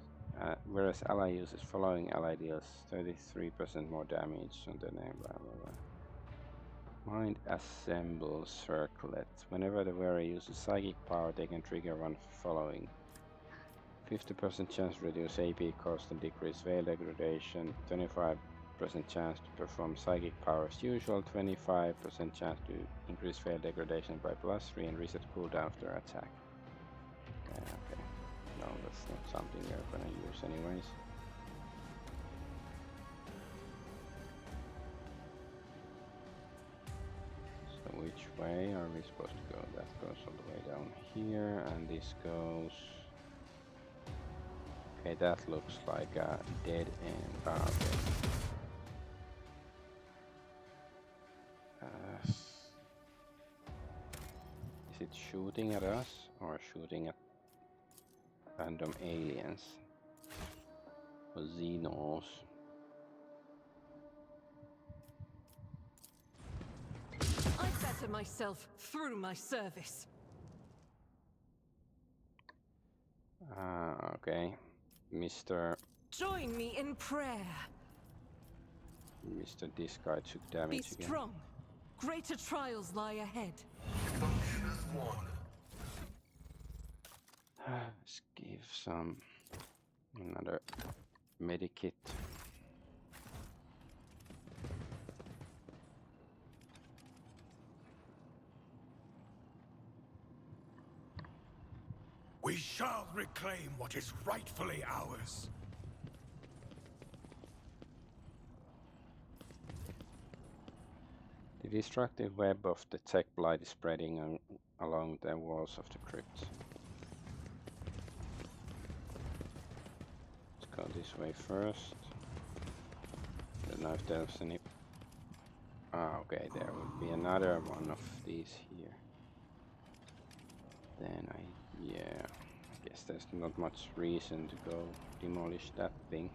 Speaker 1: whereas ally uses, following ally deals 33% more damage on the name. Blah blah blah. Mind assemble circlet. Whenever the wearer uses psychic power, they can trigger one following. 50% chance to reduce AP cost and decrease veil degradation, 25% chance to perform psychic power as usual, 25% chance to increase veil degradation by +3 and reset cooldown after attack. Okay, no, that's not something we're gonna use anyways. So which way are we supposed to go? That goes all the way down here, and this goes... Okay, that looks like a dead end. Okay. Is it shooting at us or shooting at random aliens? Or Xenos?
Speaker 3: I better myself through my service.
Speaker 1: Okay. Mr.
Speaker 3: Join me in prayer.
Speaker 1: This guy took damage
Speaker 3: Be
Speaker 1: again.
Speaker 3: strong. Greater trials lie ahead.
Speaker 6: Function as one.
Speaker 1: Let's give some another medikit.
Speaker 2: We shall reclaim what is rightfully ours.
Speaker 1: The destructive web of the tech blight is spreading along the walls of the crypt. Let's go this way first. I don't know if there's any... Ah, okay, there will be another one of these here. Then yeah, I guess there's not much reason to go demolish that thing.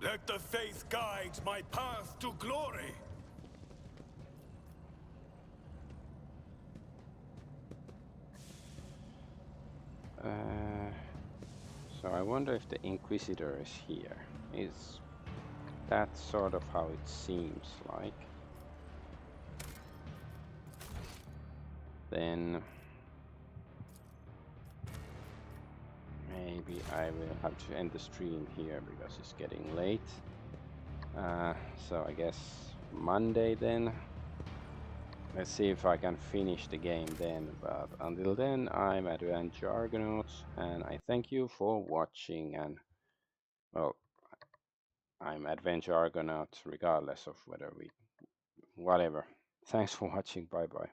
Speaker 2: Let the faith guide my path to glory.
Speaker 1: So I wonder if the Inquisitor is here. Is that sort of how it seems like? Then maybe I will have to end the stream here because it's getting late. So I guess Monday then. Let's see if I can finish the game then, but until then I'm Adventure Argonaut and I thank you for watching, and well, I'm Adventure Argonaut regardless of whether we whatever. Thanks for watching. Bye bye.